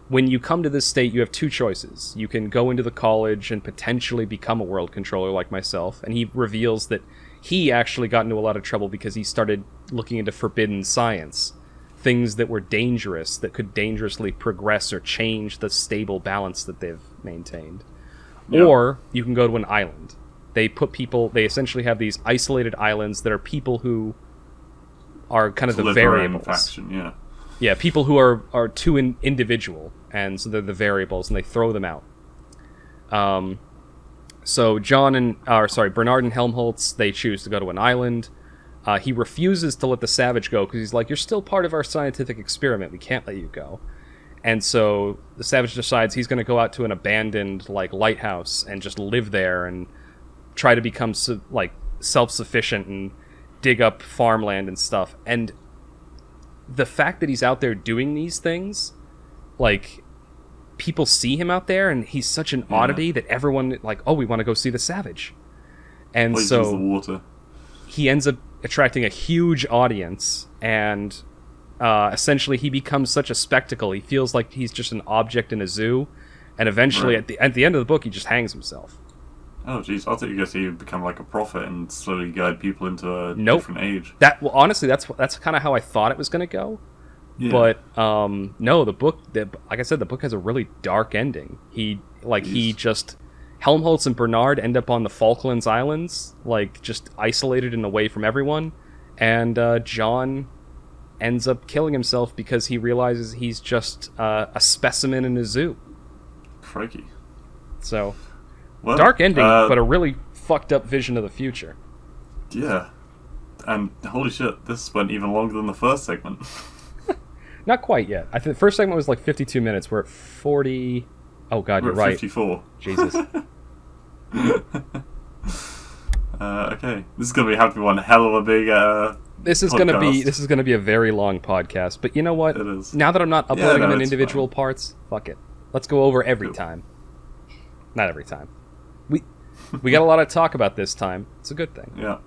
when you come to this state, you have two choices. You can go into the college and potentially become a world controller like myself. And he reveals that he actually got into a lot of trouble because he started looking into forbidden science. Things that were dangerous, that could dangerously progress or change the stable balance that they've maintained. Yep. Or you can go to an island. They essentially have these isolated islands that are people who are kind of the variables. Faction, yeah. Yeah, people who are too individual, and so they're the variables, and they throw them out. So Bernard and Helmholtz, they choose to go to an island. He refuses to let the Savage go because he's like, you're still part of our scientific experiment. We can't let you go. And so the Savage decides he's going to go out to an abandoned lighthouse and just live there and try to become self-sufficient and dig up farmland and stuff. And the fact that he's out there doing these things, people see him out there, and he's such an oddity that everyone we want to go see the Savage. And so the water. He ends up attracting a huge audience, and essentially he becomes such a spectacle. He feels like he's just an object in a zoo, and eventually at the end of the book he just hangs himself. Oh jeez, I thought you guys he'd become like a prophet and slowly guide people into a different age. Honestly, that's kind of how I thought it was going to go. Yeah. But no, the book, like I said, the book has a really dark ending. Helmholtz and Bernard end up on the Falklands Islands, just isolated and away from everyone, and John ends up killing himself because he realizes he's just a specimen in a zoo. Crikey. So, dark ending, but a really fucked up vision of the future. Yeah. And holy shit, this went even longer than the first segment. Not quite yet. I think the first segment was 52 minutes. We're at 40... Oh god, you're right. 54. Jesus. Okay. This is gonna have to be one hell of a big This is gonna be a very long podcast, but you know what? It is. Now that I'm not uploading them in individual parts, fuck it. Let's go over every time. Not every time. We got a lot to talk about this time. It's a good thing. Yeah.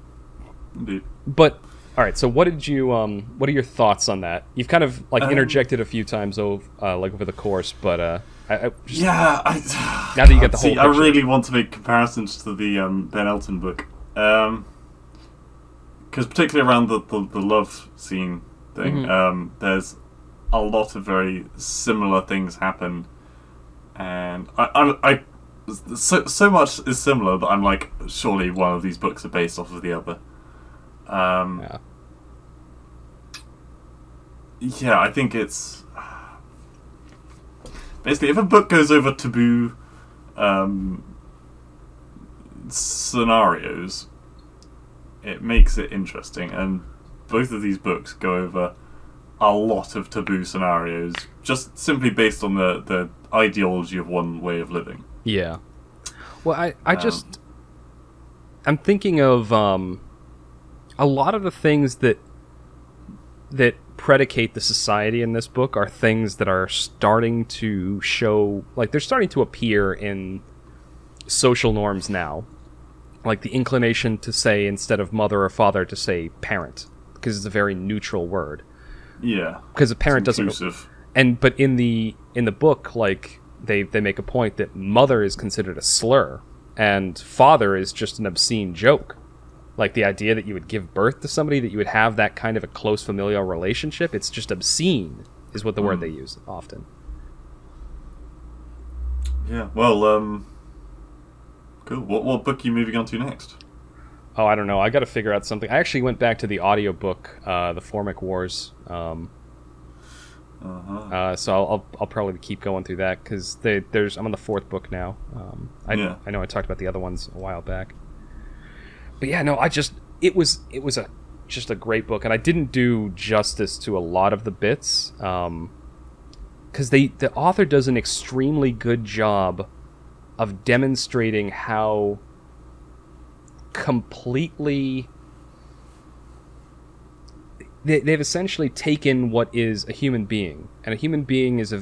Indeed. But all right, so what did you what are your thoughts on that? You've kind of interjected a few times over the course, but now that you get the whole picture. I really want to make comparisons to the Ben Elton book. Because particularly around the love scene thing, there's a lot of very similar things happen, and I so much is similar that I'm like, surely one of these books are based off of the other. Yeah, I think it's basically if a book goes over taboo scenarios, it makes it interesting, and both of these books go over a lot of taboo scenarios just simply based on the ideology of one way of living. Yeah. Well, I'm thinking of a lot of the things that predicate the society in this book are things that are starting to show, they're starting to appear in social norms now. Like the inclination to say, instead of mother or father, to say parent, because it's a very neutral word. Yeah. Because a parent doesn't. But in the book, they make a point that mother is considered a slur, and father is just an obscene joke. Like the idea that you would give birth to somebody, that you would have that kind of a close familial relationship, it's just obscene, is what the word they use often. Yeah, well, cool. What book are you moving on to next? Oh, I don't know. I got to figure out something. I actually went back to the audiobook, The Formic Wars. So I'll probably keep going through that, because I'm on the fourth book now. I know I talked about the other ones a while back. But yeah, no, it was just a great book, and I didn't do justice to a lot of the bits. because the author does an extremely good job of demonstrating how completely they've essentially taken what is a human being, and a human being is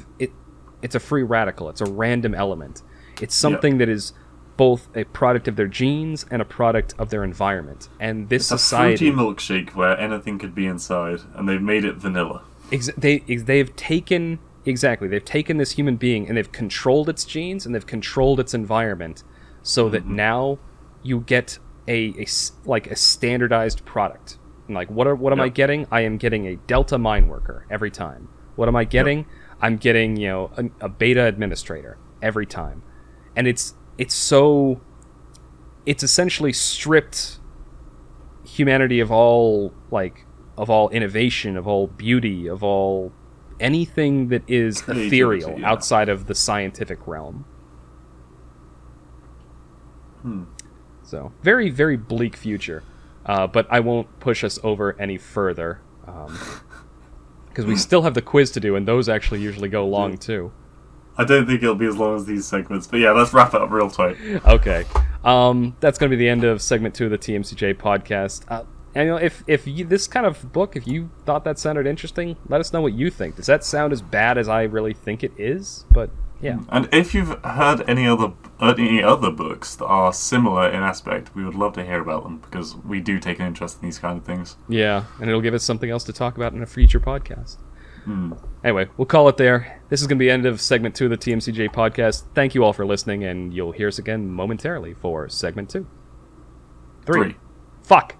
it's a free radical. It's a random element. It's something that is both a product of their genes and a product of their environment. And this society, a fruity milkshake where anything could be inside, and they've made it vanilla. They've taken this human being and they've controlled its genes and they've controlled its environment, so that now you get a standardized product. And like, what am I getting? I am getting a Delta mine worker every time. What am I getting? I'm getting a beta administrator every time, and it's essentially stripped humanity of all innovation, of all beauty, of all anything that is ethereal outside of the scientific realm. So very, very bleak future, but I won't push us over any further because we still have the quiz to do, and those actually usually go long too. I don't think it'll be as long as these segments, but yeah, let's wrap it up real tight. Okay. That's going to be the end of segment 2 of the TMCJ podcast. And if this kind of book, if you thought that sounded interesting, let us know what you think. Does that sound as bad as I really think it is? But yeah. And if you've heard any other books that are similar in aspect, we would love to hear about them, because we do take an interest in these kind of things. Yeah, and it'll give us something else to talk about in a future podcast. Anyway, we'll call it there. This is going to be the end of segment 2 of the TMCJ podcast. Thank you all for listening, and you'll hear us again momentarily for segment 2. 3. Fuck.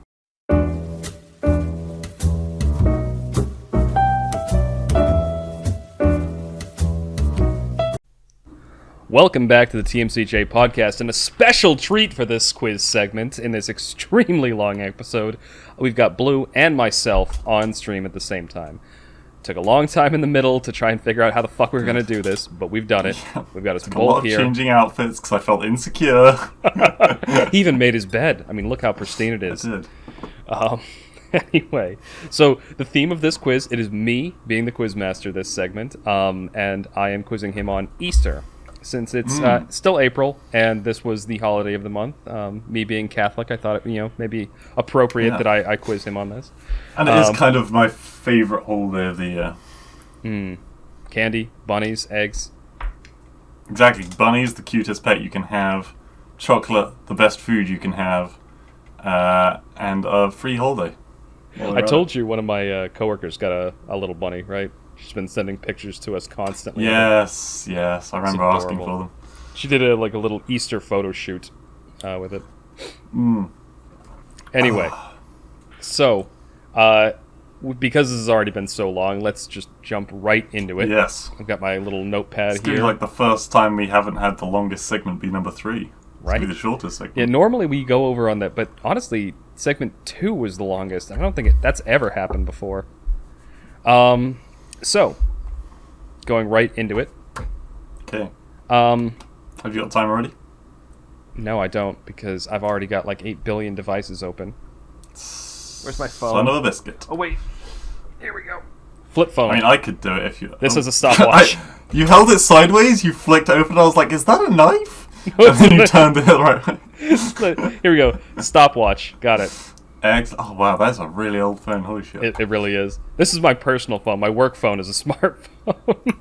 Welcome back to the TMCJ podcast, and a special treat for this quiz segment in this extremely long episode. We've got Blue and myself on stream at the same time. Took a long time in the middle to try and figure out how the fuck we were going to do this, but we've done it. We've got us both here. A lot of changing outfits because I felt insecure. He even made his bed. I mean, look how pristine it is. I did. Anyway, so the theme of this quiz, it is me being the quiz master this segment, and I am quizzing him on Easter. Since it's still April, and this was the holiday of the month, me being Catholic, I thought it maybe appropriate that I quiz him on this. And it is kind of my favourite holiday of the year. Candy, bunnies, eggs. Exactly. Bunnies, the cutest pet you can have. Chocolate, the best food you can have. And a free holiday. I told you one of my coworkers got a little bunny, right? She's been sending pictures to us constantly. Yes. I remember asking for them. She did a little Easter photo shoot with it. Anyway, so because this has already been so long, let's just jump right into it. Yes. I've got my little notepad it's here. It's like the first time we haven't had the longest segment be number 3. Right. It's be the shortest segment. Yeah, normally we go over on that, but honestly, segment 2 was the longest. I don't think that's ever happened before. So, going right into it. Okay. Have you got time already? No, I don't, because I've already got like 8 billion devices open. Where's my phone? Son of a biscuit. Oh, wait. Here we go. Flip phone. I mean, I could do it if you... This is a stopwatch. You held it sideways, you flicked it open, I was like, is that a knife? And then you turned it right way. Here we go. Stopwatch. Got it. Oh, wow, that's a really old phone. Holy shit. It really is. This is my personal phone. My work phone is a smartphone.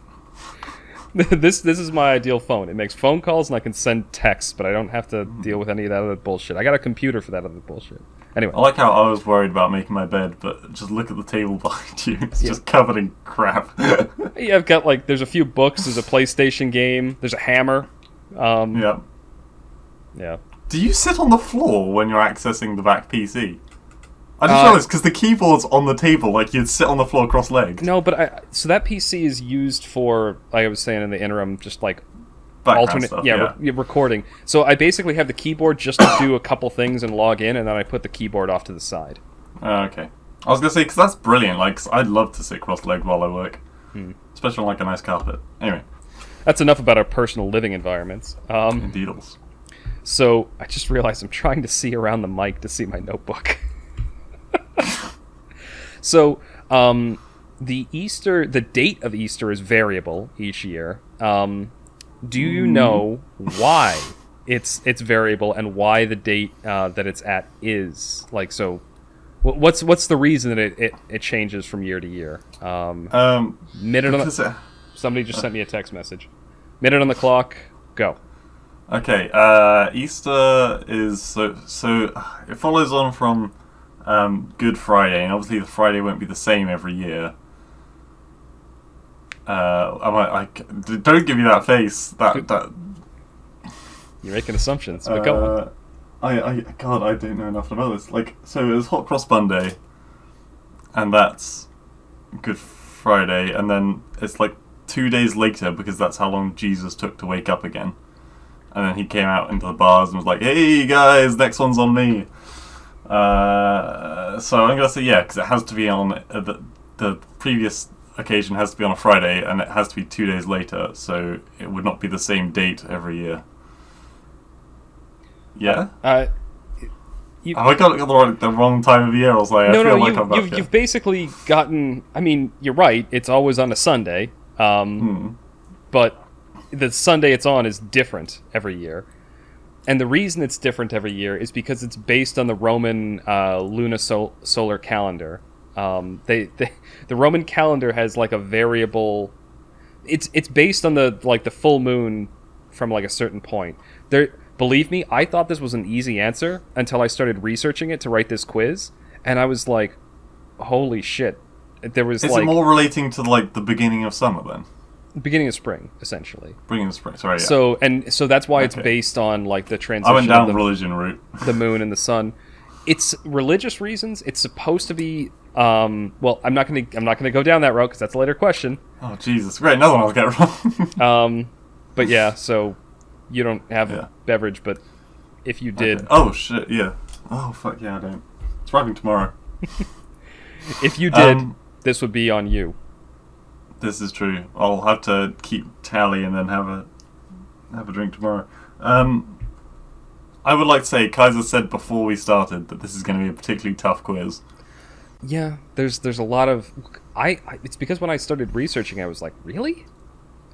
This is my ideal phone. It makes phone calls and I can send texts, but I don't have to deal with any of that other bullshit. I got a computer for that other bullshit. Anyway. I like how I was worried about making my bed, but just look at the table behind you. It's just covered in crap. Yeah, I've got there's a few books, there's a PlayStation game, there's a hammer. Yeah. Yeah. Do you sit on the floor when you're accessing the back PC? I just realized, because the keyboard's on the table, you'd sit on the floor cross-legged. No, but so that PC is used for, like I was saying in the interim, just background stuff, recording. So I basically have the keyboard just to do a couple things and log in, and then I put the keyboard off to the side. Okay. I was going to say, because that's brilliant. 'Cause I'd love to sit cross-legged while I work. Especially on, a nice carpet. Anyway. That's enough about our personal living environments. Indeedles. So I just realized I'm trying to see around the mic to see my notebook. So, the date of Easter is variable each year. Do you know why it's variable and why the date that it's at is like so? What's the reason that it changes from year to year? Minute on somebody just sent me a text message. Minute on the clock. Go. Okay. Easter is so it follows on from Good Friday, and obviously the Friday won't be the same every year. Don't give me that face. That you're making assumptions. But go on. God, I don't know enough about this. Like, so it was Hot Cross Monday, and that's Good Friday, and then it's like 2 days later because that's how long Jesus took to wake up again. And then he came out into the bars and was like, "Hey guys, next one's on me." So I'm gonna say yeah, because it has to be on the previous occasion has to be on a Friday, and it has to be 2 days later, so it would not be the same date every year. Yeah. Have I got the wrong time of year? I was like, you've basically gotten. I mean, you're right. It's always on a Sunday, but the Sunday it's on is different every year, and the reason it's different every year is because it's based on the Roman solar calendar. The Roman calendar has like a variable. It's based on the full moon from like a certain point. Believe me, I thought this was an easy answer until I started researching it to write this quiz, and I was like, "Holy shit!" There was Is it more relating to like the beginning of summer then? Beginning of spring, essentially. Beginning of spring. Sorry. Yeah. So that's why it's based on like the transition. I went down of religion route. The moon and the sun. It's religious reasons. It's supposed to be. Well, I'm not gonna go down that road because that's a later question. Oh Jesus! Great, another one I'll get wrong. But yeah, so you don't have a beverage, but if you did, oh shit, yeah. Oh fuck yeah, I don't. It's arriving tomorrow. If you did, this would be on you. This is true. I'll have to keep tally and then have a drink tomorrow. I would like to say, Kaiser said before we started that this is going to be a particularly tough quiz. Yeah, there's a lot of... It's because when I started researching, I was like, really?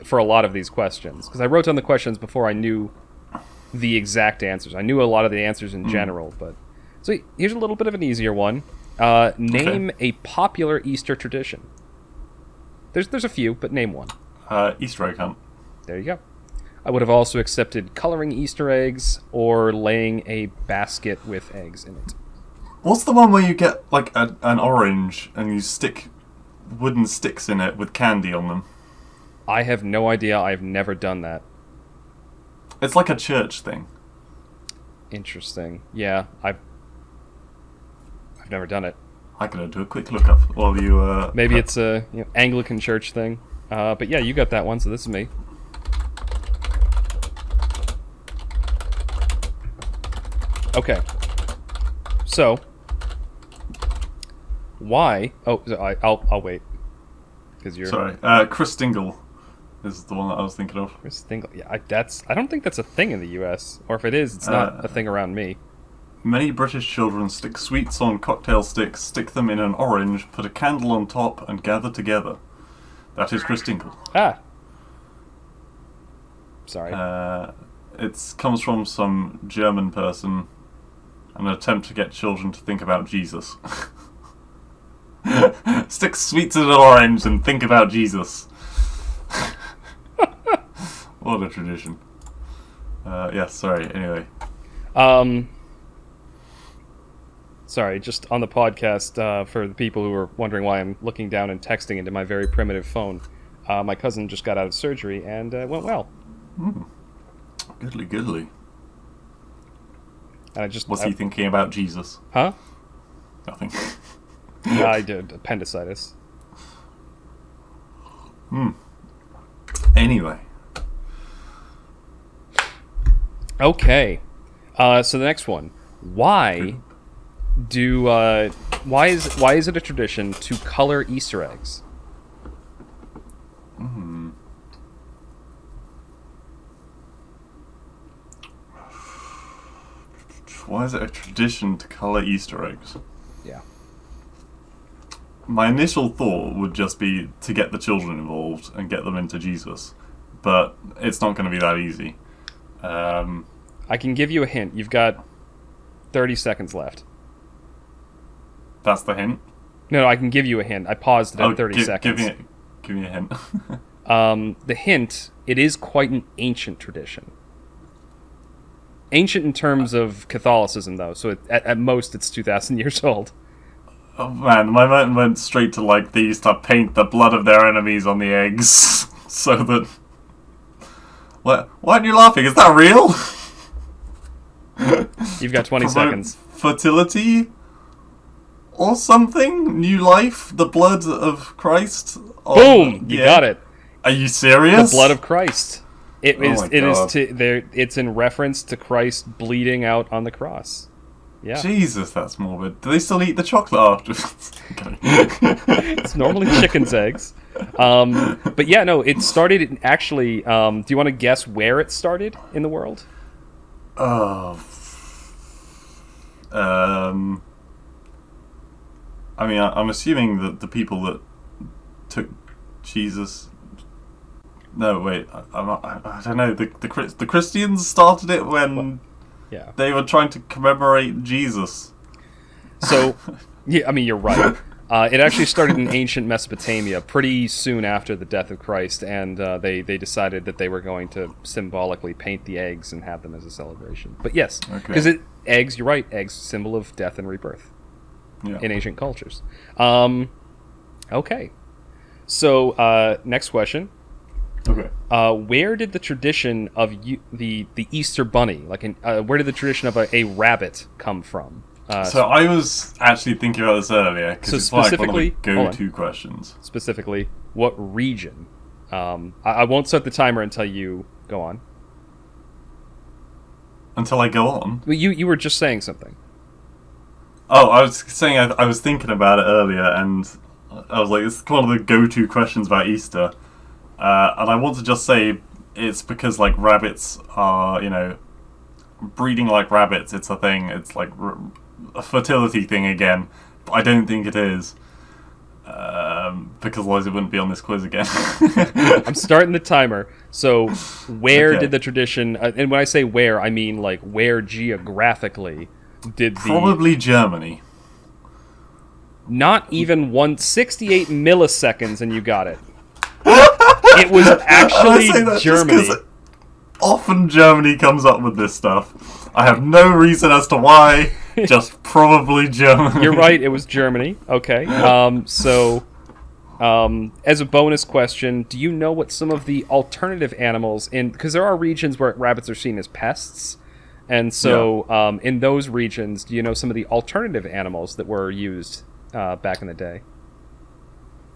For a lot of these questions. Because I wrote down the questions before I knew the exact answers. I knew a lot of the answers in general, but... So here's a little bit of an easier one. Name a popular Easter tradition. There's a few, but name one. Easter egg hunt. There you go. I would have also accepted coloring Easter eggs or laying a basket with eggs in it. What's the one where you get like an orange and you stick wooden sticks in it with candy on them? I have no idea. I've never done that. It's like a church thing. Interesting. Yeah, I've never done it. I could do a quick look up while you... Maybe it's a Anglican church thing. But yeah, you got that one, so this is me. Okay. So, why... Oh, I'll wait. Because you're... Sorry. Chris Dingle is the one that I was thinking of. Chris Dingle. Yeah, I don't think that's a thing in the US. Or if it is, it's not a thing around me. Many British children stick sweets on cocktail sticks, stick them in an orange, put a candle on top, and gather together. That is Chris Dingle. Ah. Sorry. It comes from some German person, an attempt to get children to think about Jesus. Stick sweets in an orange and think about Jesus. What a tradition. Yeah, sorry, anyway. Sorry, just on the podcast, for the people who are wondering why I'm looking down and texting into my very primitive phone, my cousin just got out of surgery and it went well. Goodly. And What's he thinking about Jesus? Huh? Nothing. I did appendicitis. Anyway. Okay. So the next one. Why is it a tradition to color Easter eggs? Why is it a tradition to color Easter eggs? Yeah. my initial thought would just be to get the children involved and get them into Jesus, but it's not going to be that easy. I can give you a hint. You've got 30 seconds left. That's the hint? No, I can give you a hint. I paused it at 30 seconds. Give me a hint. The hint, it is quite an ancient tradition. Ancient in terms of Catholicism, though, so at most it's 2,000 years old. Oh man, my mind went straight to like they used to paint the blood of their enemies on the eggs, so that... What? Why aren't you laughing? Is that real? You've got 20 seconds. Fertility? Or something? New life? The blood of Christ? Boom! You got it. Are you serious? The blood of Christ. It is. God. It is. It's in reference to Christ bleeding out on the cross. Yeah. Jesus, that's morbid. Do they still eat the chocolate afterwards? It's normally chicken's eggs. But yeah, no. It started actually. Do you want to guess where it started in the world? Oh. I mean, I'm assuming that the people that took Jesus. No, wait. I don't know. The Christians started it when they were trying to commemorate Jesus. So, yeah, I mean, you're right. It actually started in ancient Mesopotamia pretty soon after the death of Christ, and they decided that they were going to symbolically paint the eggs and have them as a celebration. But yes, because eggs, you're right, eggs, symbol of death and rebirth in ancient cultures. Okay. So, next question. Okay. Where did the tradition of the Easter Bunny, where did the tradition of a rabbit come from? So I was actually thinking about this earlier because it's like one of the go-to questions. Specifically, what region? I won't start the timer until you go on. Until I go on? Well, you were just saying something. Oh, I was saying I was thinking about it earlier, and I was like, it's one of the go-to questions about Easter. And I want to just say it's because, like, rabbits are, breeding like rabbits, it's a thing. It's like a fertility thing again. But I don't think it is. Because otherwise it wouldn't be on this quiz again. I'm starting the timer. So, where did the tradition... and when I say where, I mean, like, where geographically did the... Probably Germany. Not even 68 milliseconds and you got it. It was actually Germany. Often Germany comes up with this stuff. I have no reason as to why, just probably Germany. You're right, it was Germany. Okay. As a bonus question, do you know what some of the alternative animals because there are regions where rabbits are seen as pests, and so in those regions, do you know some of the alternative animals that were used back in the day?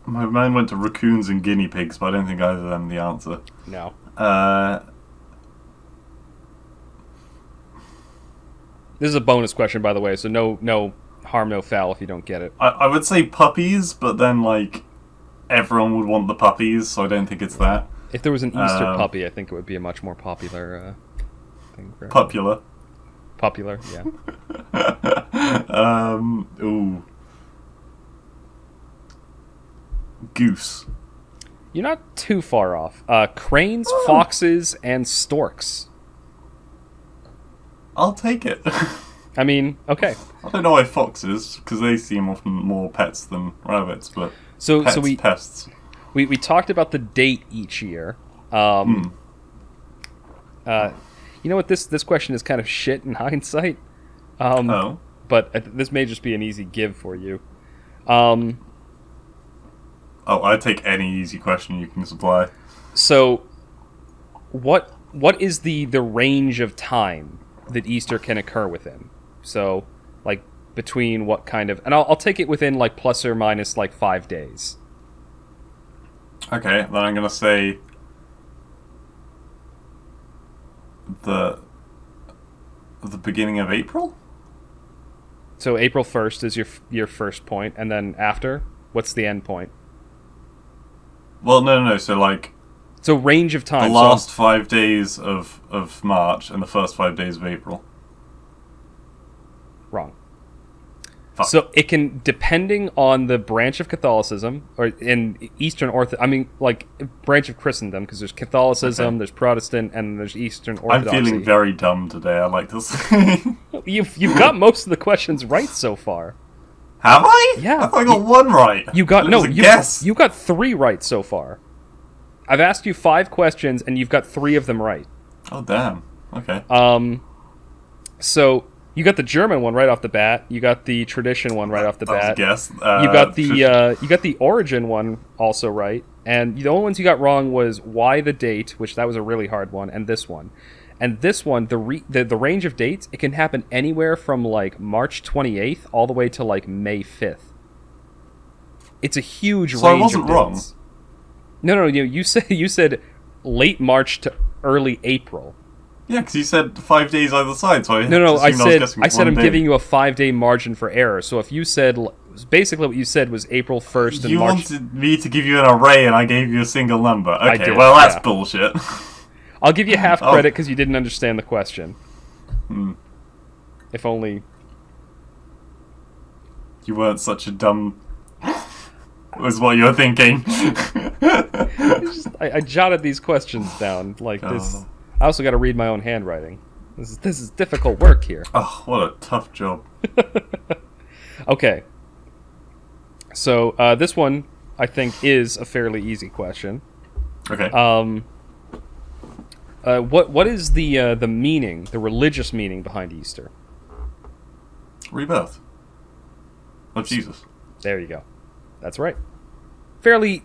My mind went to raccoons and guinea pigs, but I don't think either of them are the answer. No. This is a bonus question, by the way, so no harm, no foul if you don't get it. I would say puppies, but then, like, everyone would want the puppies, so I don't think it's that. If there was an Easter puppy, I think it would be a much more popular thing. Popular. Popular, yeah. Ooh. Goose. You're not too far off. Cranes, foxes, and storks. I'll take it. I mean, okay. I don't know why foxes, because they seem often more pets than rabbits, but pests. We talked about the date each year. You know what? This question is kind of shit in hindsight. But this may just be an easy give for you. I'd take any easy question you can supply. So, what is the range of time that Easter can occur within? So, like, between what kind of... And I'll take it within, like, plus or minus, like, 5 days. Okay, then I'm going to say... The beginning of April? So, April 1st is your first point, and then after, what's the end point? Well, no. So, like... So, range of time. The last 5 days of March and the first 5 days of April. Wrong. Fuck. So it can, depending on the branch of Catholicism, or in Eastern branch of Christendom, because there's Catholicism, there's Protestant, and there's Eastern Orthodoxy. I'm feeling very dumb today, I like to say. You've got most of the questions right so far. Have I? Yeah. I thought I got one right. You got guess. You got 3 right so far. I've asked you 5 questions, and you've got 3 of them right. Oh damn. Okay. So you got the German one right off the bat. You got the tradition one right off the bat. That was a guess. You got the origin one also right, and the only ones you got wrong was why the date, which that was a really hard one, and this one. And this one, the range of dates, it can happen anywhere from like March 28th all the way to like May 5th. It's a huge range. So I wasn't of wrong. dates. No. You said late March to early April. Yeah, because you said 5 days either side, so I said I'm giving you a 5-day margin for error. So if you said, basically what you said was April 1st and March... You wanted me to give you an array and I gave you a single number. Okay, I did, well that's yeah. bullshit. I'll give you half credit because you didn't understand the question. If only... You weren't such a dumb... was what you were thinking. I jotted these questions down like this. I also got to read my own handwriting. This is difficult work here. Oh, what a tough job. Okay. So this one I think is a fairly easy question. Okay. What is the meaning, the religious meaning behind Easter? Rebirth of Jesus. There you go. That's right. Fairly.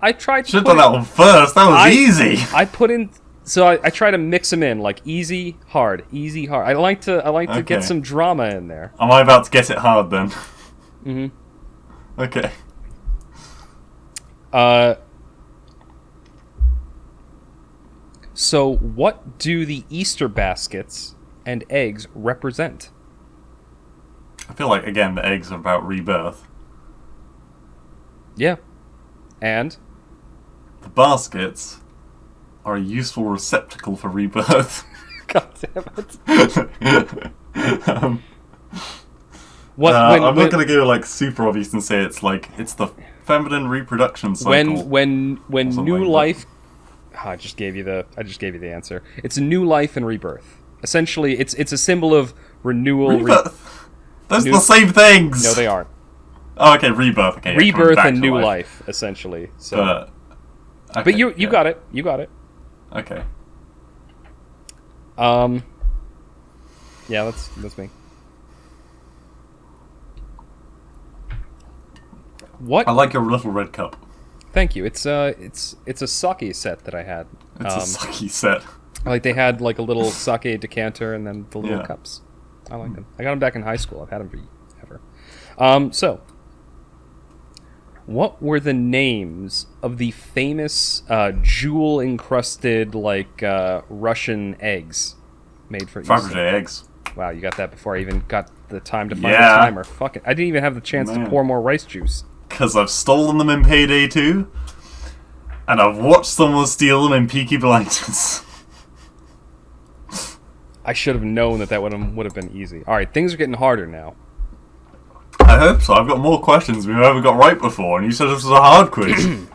I tried to. Should have done that one first. That was easy. I put in. So I try to mix them in, like easy, hard, easy, hard. I like to get some drama in there. Am I about to get it hard then? Mm-hmm. Okay. So what do the Easter baskets and eggs represent? I feel like, again, the eggs are about rebirth. Yeah. And? The baskets are a useful receptacle for rebirth. God damn it. I'm not going to go like super obvious and say it's the feminine reproduction cycle. When new like life... I just gave you the answer. It's a new life and rebirth. Essentially, it's a symbol of renewal. Rebirth. Those are the same things. No, they aren't. Oh, okay, rebirth. Okay, rebirth and new life, essentially. So, but you got it. You got it. Okay. Yeah, that's me. What? I like your little red cup. Thank you. It's a sake set that I had. It's a sake set. Like they had like a little sake decanter and then the little cups. I like them. I got them back in high school. I've had them forever. So, what were the names of the famous jewel-encrusted Russian eggs made for Easter? Fabergé eggs. Wow, you got that before I even got the time to find the timer. Fuck it. I didn't even have the chance to pour more rice juice. Because I've stolen them in Payday 2, and I've watched someone steal them in Peaky Blinders. I should have known that would have been easy. Alright, things are getting harder now. I hope so. I've got more questions we've ever got right before, and you said this was a hard quiz.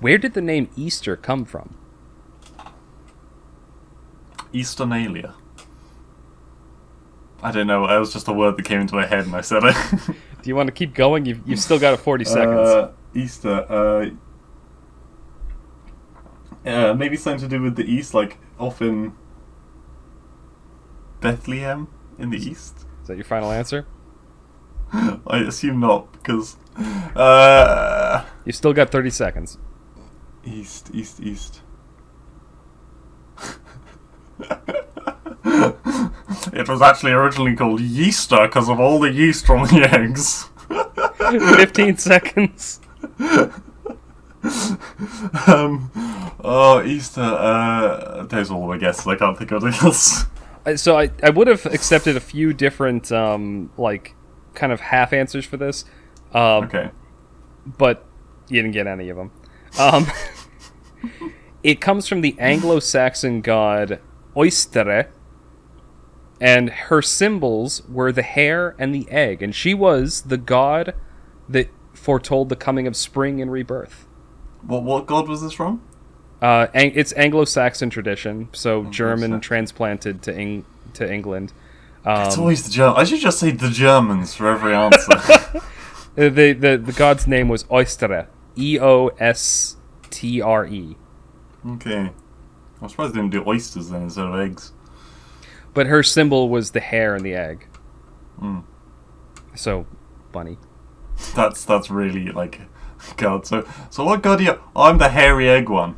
Where did the name Easter come from? Easternalia. I don't know. It was just a word that came into my head, and I said it. Do you want to keep going? You've still got 40 seconds. Easter. Maybe something to do with the east, like off in Bethlehem in the east. Is that your final answer? I assume not, because you still got 30 seconds. East. It was actually originally called Yeaster because of all the yeast from the eggs. 15 seconds. Easter. Those are all my guesses. I can't think of anything else. So I would have accepted a few different kind of half answers for this. Okay. But you didn't get any of them. It comes from the Anglo-Saxon god Oistere, And her symbols were the hare and the egg, and she was the god that foretold the coming of spring and rebirth. What god was this from? It's Anglo-Saxon tradition, so German Anglo-Saxon. transplanted to England. It's always the Germans. I should just say the Germans for every answer. The god's name was Oestre, Eostre. Okay. I'm surprised they didn't do oysters then instead of eggs. But her symbol was the hare and the egg. Mm. So, funny. That's really like, God. So what god are you? I'm the hairy egg one.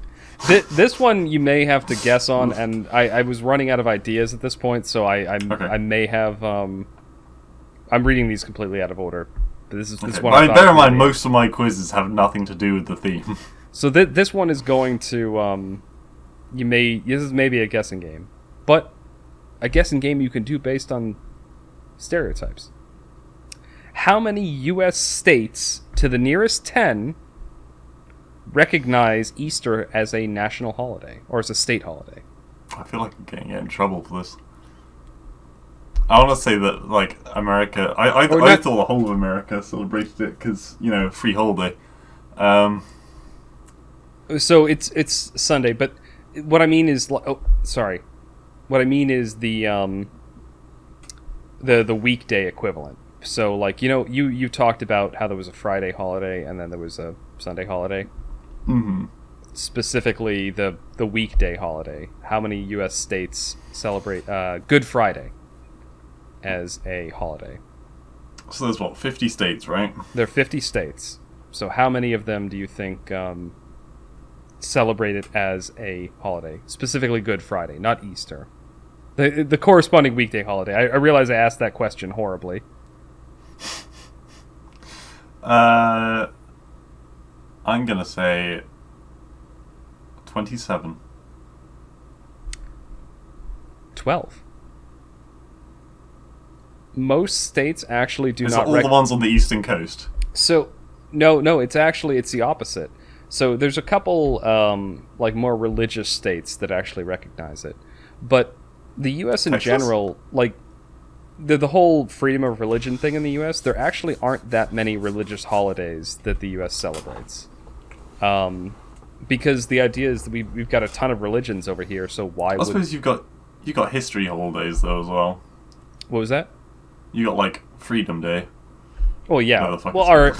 This one you may have to guess on, and I was running out of ideas at this point, so I may have. I'm reading these completely out of order. But this is Okay. one. I mean, bear in mind, most of my quizzes have nothing to do with the theme. So this one is going to. This is maybe a guessing game, but a guessing game you can do based on stereotypes. How many U.S. states, to the nearest 10, recognize Easter as a national holiday, or as a state holiday? I feel like I'm getting in trouble for this. I want to say that, like, America... I thought the whole of America celebrated it because, free holiday. So it's Sunday, but what I mean is... sorry. What I mean is the weekday equivalent. So, like, you talked about how there was a Friday holiday and then there was a Sunday holiday. Mm-hmm. Specifically, the weekday holiday. How many U.S. states celebrate Good Friday as a holiday? So there's, 50 states, right? There are 50 states. So how many of them do you think celebrate it as a holiday? Specifically Good Friday, not Easter. The corresponding weekday holiday. I realize I asked that question horribly. I'm gonna say 27. 12. Most states actually do Is not. it all the ones on the eastern coast? So, no, it's the opposite. So there's a couple more religious states that actually recognize it, but the U.S. in Texas? general, like the whole freedom of religion thing in the U.S., there actually aren't that many religious holidays that the U.S. celebrates. Because the idea is that we've got a ton of religions over here, so why would... I suppose you've got history holidays, though, as well. What was that? You got, Freedom Day. Well, yeah. No, the Well,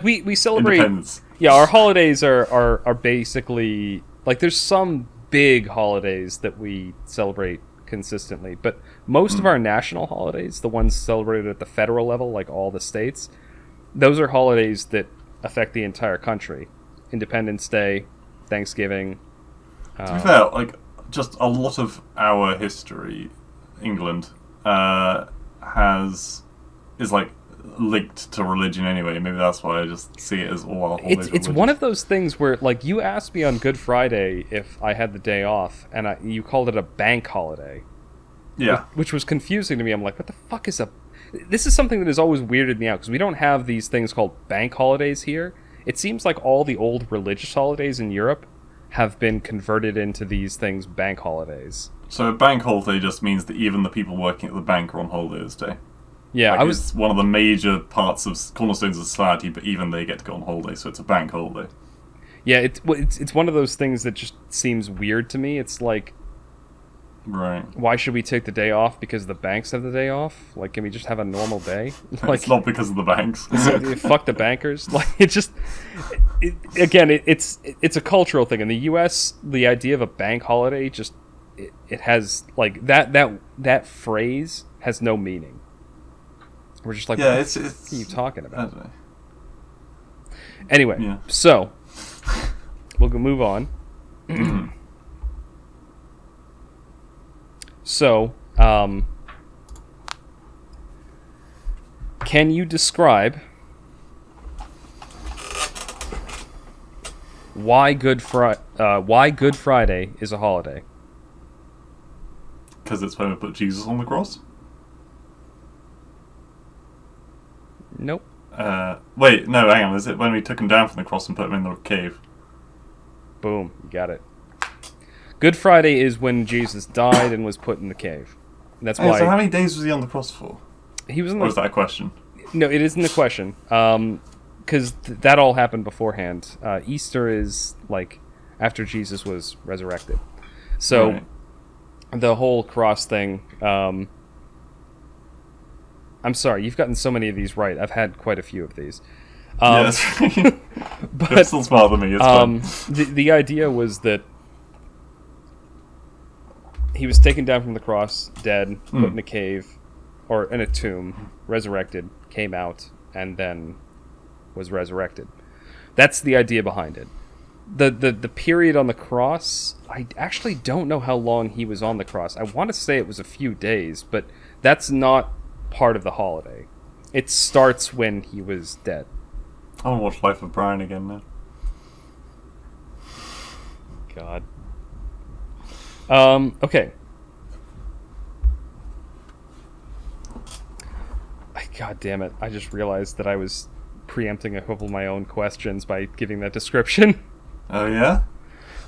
we celebrate... Independence. Yeah, our holidays are basically... Like, there's some big holidays that we celebrate consistently, but most of our national holidays, the ones celebrated at the federal level, like all the states, those are holidays that affect the entire country. Independence Day, Thanksgiving. To be fair, just a lot of our history, England, is linked to religion anyway. Maybe that's why I just see it as all our holidays. It's one of those things where, you asked me on Good Friday if I had the day off, and you called it a bank holiday. Yeah. Which was confusing to me. I'm like, what the fuck is a... This is something that has always weirded me out, because we don't have these things called bank holidays here. It seems like all the old religious holidays in Europe have been converted into these things bank holidays. So a bank holiday just means that even the people working at the bank are on holiday this day. Yeah, it's one of the major parts of cornerstones of society, but even they get to go on holiday, so it's a bank holiday. Yeah, it's one of those things that just seems weird to me. It's like, right? Why should we take the day off because the banks have the day off? Like, can we just have a normal day? It's not because of the banks. Fuck the bankers. Like, it's a cultural thing. In the U.S., the idea of a bank holiday it has that phrase has no meaning. We're just like, what are you talking about? Anyway, so we'll move on. So, can you describe why Good Friday is a holiday? Because it's when we put Jesus on the cross? Nope. Wait, no, hang on. Is it when we took him down from the cross and put him in the cave? Boom, you got it. Good Friday is when Jesus died and was put in the cave. And that's Hey, why so how many days was he on the cross for? he was in Or is that a question? No, it isn't a question. Because that all happened beforehand. Easter is like after Jesus was resurrected. So Right. the whole cross thing. I'm sorry, you've gotten so many of these right. I've had quite a few of these. Yes. But You're still smarter than me. It's fine. the idea was that he was taken down from the cross, dead, put in a cave, or in a tomb, resurrected, came out, and then was resurrected. That's the idea behind it. The period on the cross, I actually don't know how long he was on the cross. I want to say it was a few days, but that's not part of the holiday. It starts when he was dead. I want to watch Life of Brian again now. God. Okay. God damn it. I just realized that I was preempting a couple of my own questions by giving that description. Oh, yeah?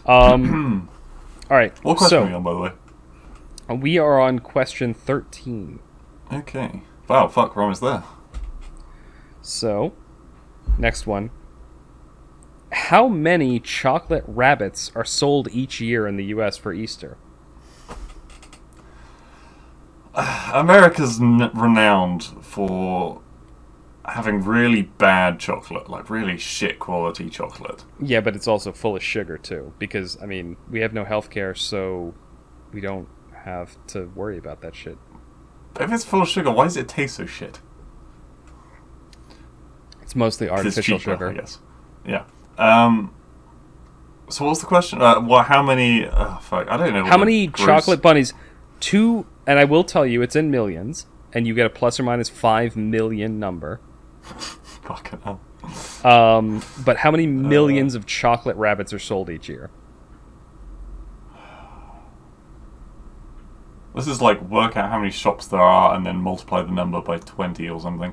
Alright. What question are we on, by the way? We are on question 13. Okay. Wow, fuck, we're almost there. So, next one. How many chocolate rabbits are sold each year in the US for Easter? America's renowned for having really bad chocolate, like really shit quality chocolate. Yeah, but it's also full of sugar too, because I mean, we have no healthcare, so we don't have to worry about that shit. But if it's full of sugar, why does it taste so shit? It's mostly 'Cause it's artificial cheaper, sugar. I guess. Yeah. So what's the question? How many? Fuck, I don't know. How many chocolate bunnies? And I will tell you, it's in millions, and you get a plus or minus 5 million number. Fucking hell. But how many millions of chocolate rabbits are sold each year? This is like work out how many shops there are and then multiply the number by 20 or something.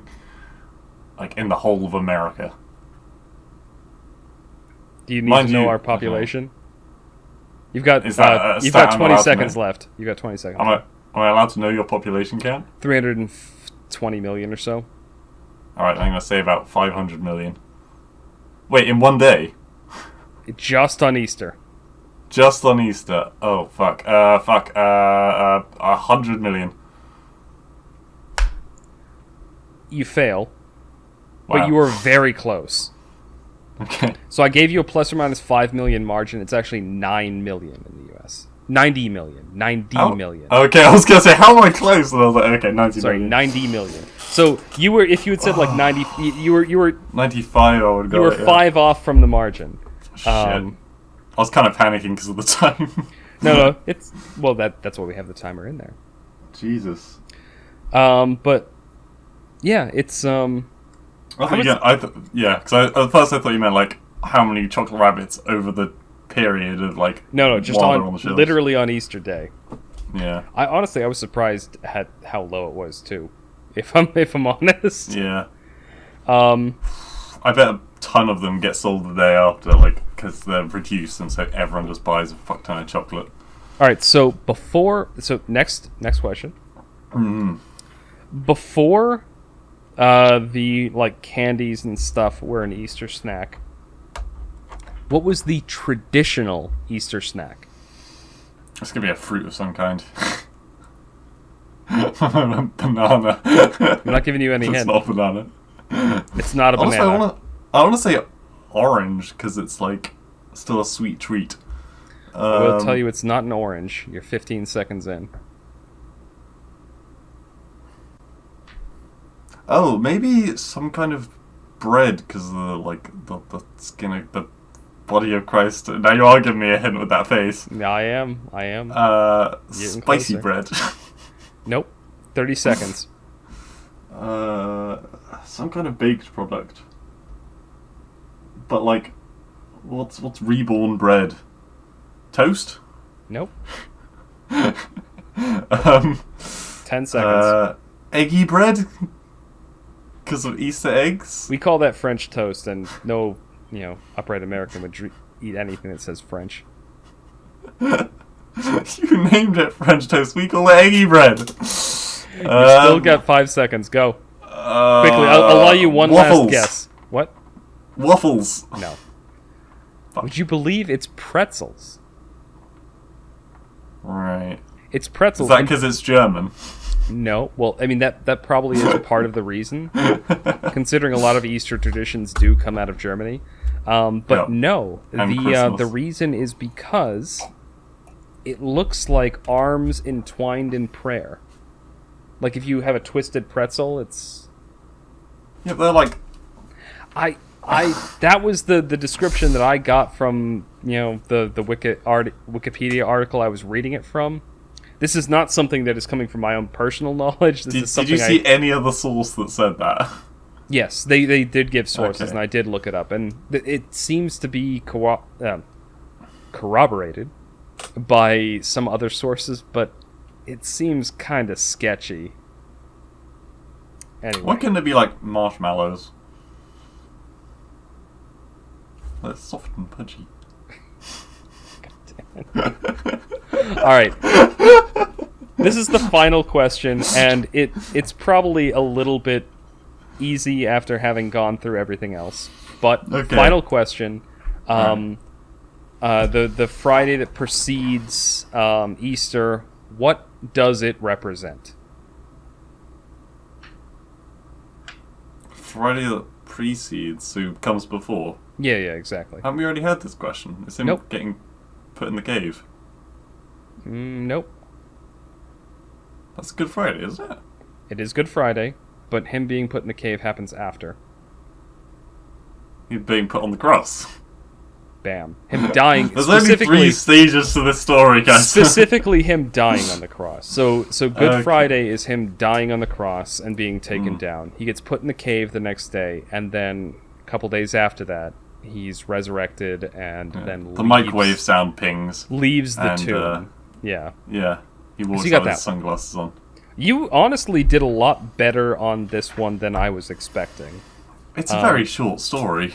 Like in the whole of America. Do you need to know our population? You've got Is that you've got I'm 20 allowed to seconds know? left. You've got 20 seconds. Am I allowed to know your population count? 320 million or so. Alright, I'm going to say about 500 million. Wait, in one day? Just on Easter. Just on Easter. Oh, fuck. 100 million. You fail. Wow. But you were very close. Okay. So I gave you a plus or minus 5 million margin. It's actually 9 million in the US. 90 million. 90 million. Okay, I was going to say, how am I close? And I was like, okay, 90 Sorry, million. 90 million. So you were, if you had said like 90, you were 95, I would go. You were 5 off from the margin. Shit. I was kind of panicking because of the time. No, it's that's why we have the timer in there. Jesus. But yeah, it's because at first I thought you meant like how many chocolate rabbits over the period of like no, just while they're on the shelves. literally on Easter Day. Yeah. I was surprised at how low it was too. If I'm honest. Yeah. I bet a ton of them get sold the day after, like, because they're reduced, and so everyone just buys a fuck ton of chocolate. All right, so next question. Mm-hmm. Before the like candies and stuff were an Easter snack, what was the traditional Easter snack? It's gonna be a fruit of some kind. Banana. I'm not giving you any It's hint. not a banana. It's not a Honestly, banana. I want to say orange because it's like still a sweet treat. I will tell you it's not an orange. You're 15 seconds in. Oh, maybe some kind of bread because the skin of the body of Christ. Now you are giving me a hint with that face. Yeah, I am. Getting Spicy closer. bread. Nope. 30 seconds. Some kind of baked product. But like, what's reborn bread? Toast? Nope. 10 seconds. Eggy bread? Because of Easter eggs? We call that French toast, and no, upright American would eat anything that says French. You named it French toast. We call it eggy bread. You still got 5 seconds. Go. Quickly, I'll allow you one waffles. last guess. What? Waffles. No. Fuck. Would you believe it's pretzels? Right. It's pretzels. Is that because it's German? No. Well, I mean, that probably is part of the reason, considering a lot of Easter traditions do come out of Germany. But Yep. no, And the Christmas. reason is because it looks like arms entwined in prayer. Like if you have a twisted pretzel, it's... Yeah, they're like... That was the description that I got from, the Wikipedia article I was reading it from. This is not something that is coming from my own personal knowledge. This is Did something you see any other source that said that? Yes, they did give sources, Okay. and I did look it up, and it seems to be corroborated by some other sources, but it seems kind of sketchy. Anyway. Why couldn't it be like marshmallows? That's soft and pudgy. Alright. This is the final question, and it's probably a little bit easy after having gone through everything else. But Okay. final question. The Friday that precedes Easter, what does it represent? Friday that precedes, who comes before. Yeah, exactly. Haven't we already had this question? It's him Nope. getting put in the cave. Nope. That's Good Friday, isn't it? It is Good Friday, but him being put in the cave happens after. He's being put on the cross. Bam. Him dying. There's only 3 stages to this story, guys. Specifically him dying on the cross. So Good Okay. Friday is him dying on the cross and being taken down. He gets put in the cave the next day, and then a couple days after that, he's resurrected and then the microwave sound pings. leaves the and, tomb. Yeah. Yeah, he walks you got out with that his sunglasses on. You honestly did a lot better on this one than I was expecting. It's a very short story.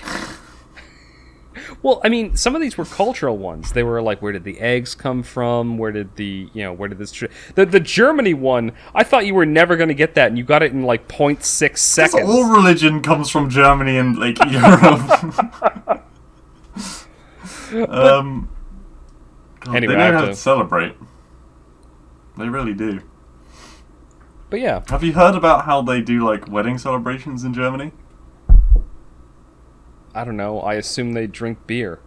Well, I mean, some of these were cultural ones. They were like, where did the eggs come from? Where did where did this... The Germany one, I thought you were never going to get that, and you got it in like 0.6 seconds. All religion comes from Germany and like Europe. God, Anyway, they I know have how to- to celebrate. They really do. But yeah, Have you heard about how they do like wedding celebrations in Germany? I don't know. I assume they drink beer.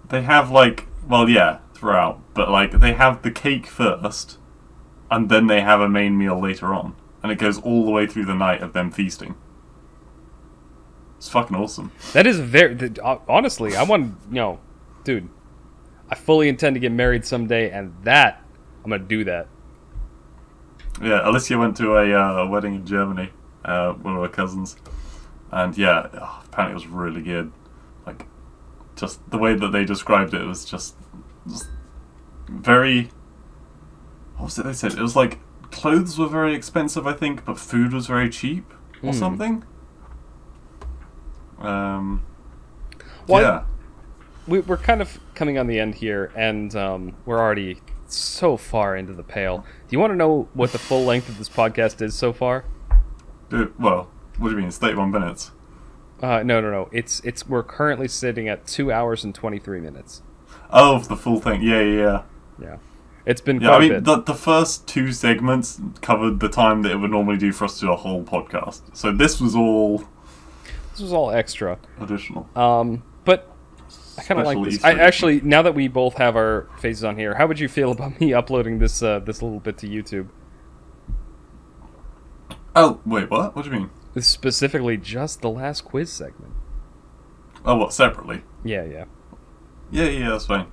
They have like, well, yeah, throughout, but like they have the cake first, and then they have a main meal later on, and it goes all the way through the night of them feasting. It's fucking awesome. That is honestly, I want, dude, I fully intend to get married someday, and that, I'm going to do that. Yeah, Alicia went to a wedding in Germany, one of her cousins, and yeah, apparently it was really good. Like, just the way that they described it was just very... What was it they said? It was like, clothes were very expensive, I think, but food was very cheap, or something. Well, Yeah. We're kind of coming on the end here, and we're already so far into the pale. Do you want to know what the full length of this podcast is so far? Well, what do you mean? It's 31 minutes. No. It's we're currently sitting at 2 hours and 23 minutes. Oh, the full thing. Yeah. Yeah. It's been Yeah, quite I a mean, bit. the first 2 segments covered the time that it would normally do for us to do a whole podcast. So this was all This was all extra. additional. But I kind of Special like this. Easter I edition. actually, now that we both have our faces on here, how would you feel about me uploading this this little bit to YouTube? Oh, wait, what? What do you mean? Specifically, just the last quiz segment. Oh, what, separately? Yeah. Yeah, that's fine.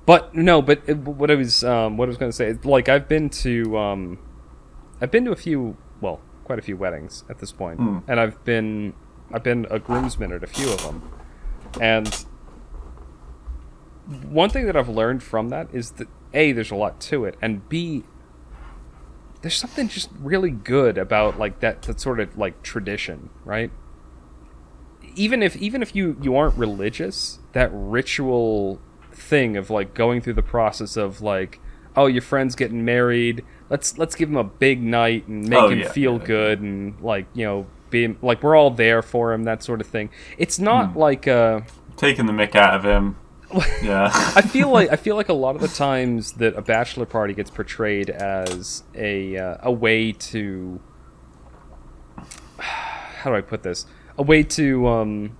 But no, what I was going to say is, like, I've been to a few, well, quite a few weddings at this point, and I've been a groomsman at a few of them, and one thing that I've learned from that is that A, there's a lot to it, and B, there's something just really good about like that sort of like tradition, right? Even if you aren't religious, that ritual thing of like going through the process of like, oh, your friend's getting married. Let's give him a big night and make him feel good and like, you know, be like we're all there for him, that sort of thing. It's not like taking the mick out of him. Yeah. I feel like a lot of the times that a bachelor party gets portrayed as a way to, how do I put this? A way to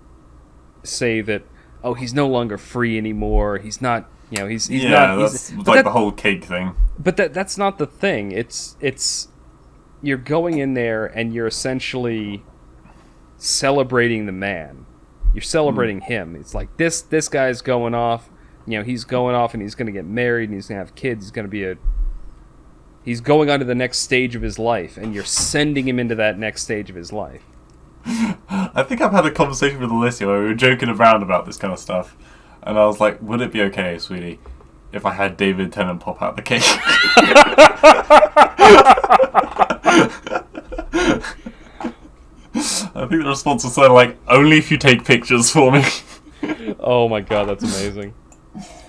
say that, oh, he's no longer free anymore. He's not, you know, he's not. That's like the whole cake thing. But that's not the thing. It's you're going in there and you're essentially celebrating the man. You're celebrating him. It's like this guy's going off. You know, he's going off and he's going to get married and he's going to have kids. He's going to be he's going on to the next stage of his life, and you're sending him into that next stage of his life. I think I've had a conversation with Alicia where we were joking around about this kind of stuff, and I was like, would it be okay, sweetie, if I had David Tennant pop out the cake? I think the response was sort of like, only if you take pictures for me. Oh my god, that's amazing.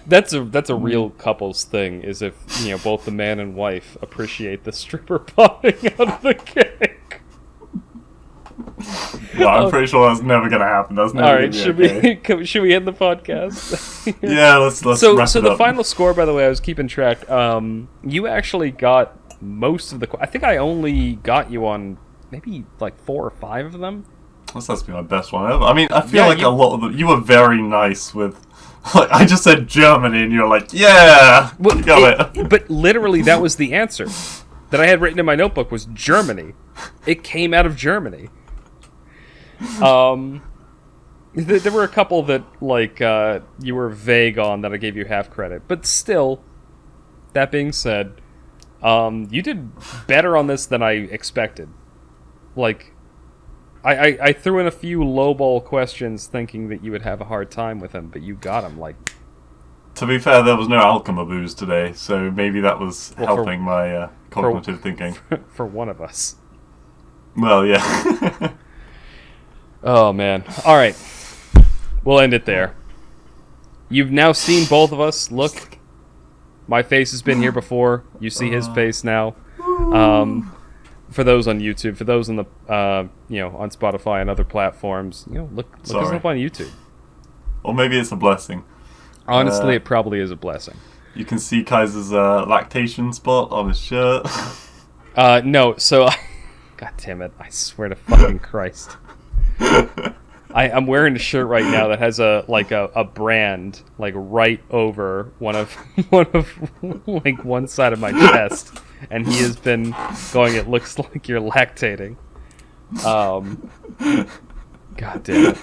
That's a real couples thing, is if, you know, both the man and wife appreciate the stripper popping out of the cake. No, I'm pretty sure that's never going to happen. That's never Alright, should we end the podcast? Yeah, let's wrap it up. So the final score, by the way, I was keeping track. You actually got most of the... I think I only got you on maybe like 4 or 5 of them. This has to be my best one ever. I mean, I feel like a lot of them... You were very nice with... Like, I just said Germany, and you're like, yeah, well, you got it. But literally, that was the answer that I had written in my notebook was Germany. It came out of Germany. There were a couple that, like, you were vague on that I gave you half credit. But still, that being said, you did better on this than I expected. Like, I threw in a few lowball questions thinking that you would have a hard time with them, but you got them, like... To be fair, there was no Alchema booze today, so maybe that was helping my cognitive thinking. For one of us. Well, yeah. Oh, man. Alright. We'll end it there. You've now seen both of us. Look. My face has been here before. You see his face now. For those on YouTube, for those on the, you know, on Spotify and other platforms, you know, look us up on YouTube. Or maybe it's a blessing. Honestly, it probably is a blessing. You can see Kaiser's lactation spot on his shirt. No, so... God damn it, I swear to fucking Christ. I'm wearing a shirt right now that has a brand, like, right over one of like, one side of my chest. And he has been going, it looks like you're lactating. God damn it.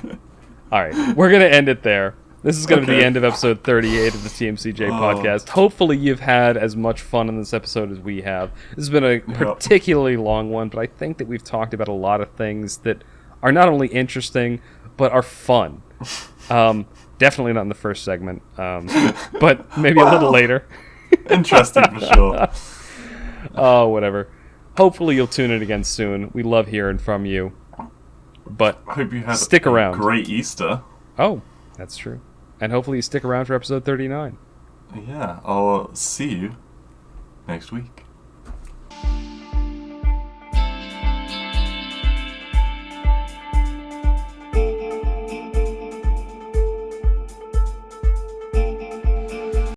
Alright, we're going to end it there. This is going to be the end of episode 38 of the TMCJ podcast. Hopefully you've had as much fun in this episode as we have. This has been a particularly long one, but I think that we've talked about a lot of things that are not only interesting, but are fun. Definitely not in the first segment, but maybe a little later. Interesting for sure. Oh, whatever. Hopefully you'll tune in again soon. We love hearing from you. But I hope you had stick around. Great Easter. Oh, that's true. And hopefully you stick around for episode 39. Yeah, I'll see you next week.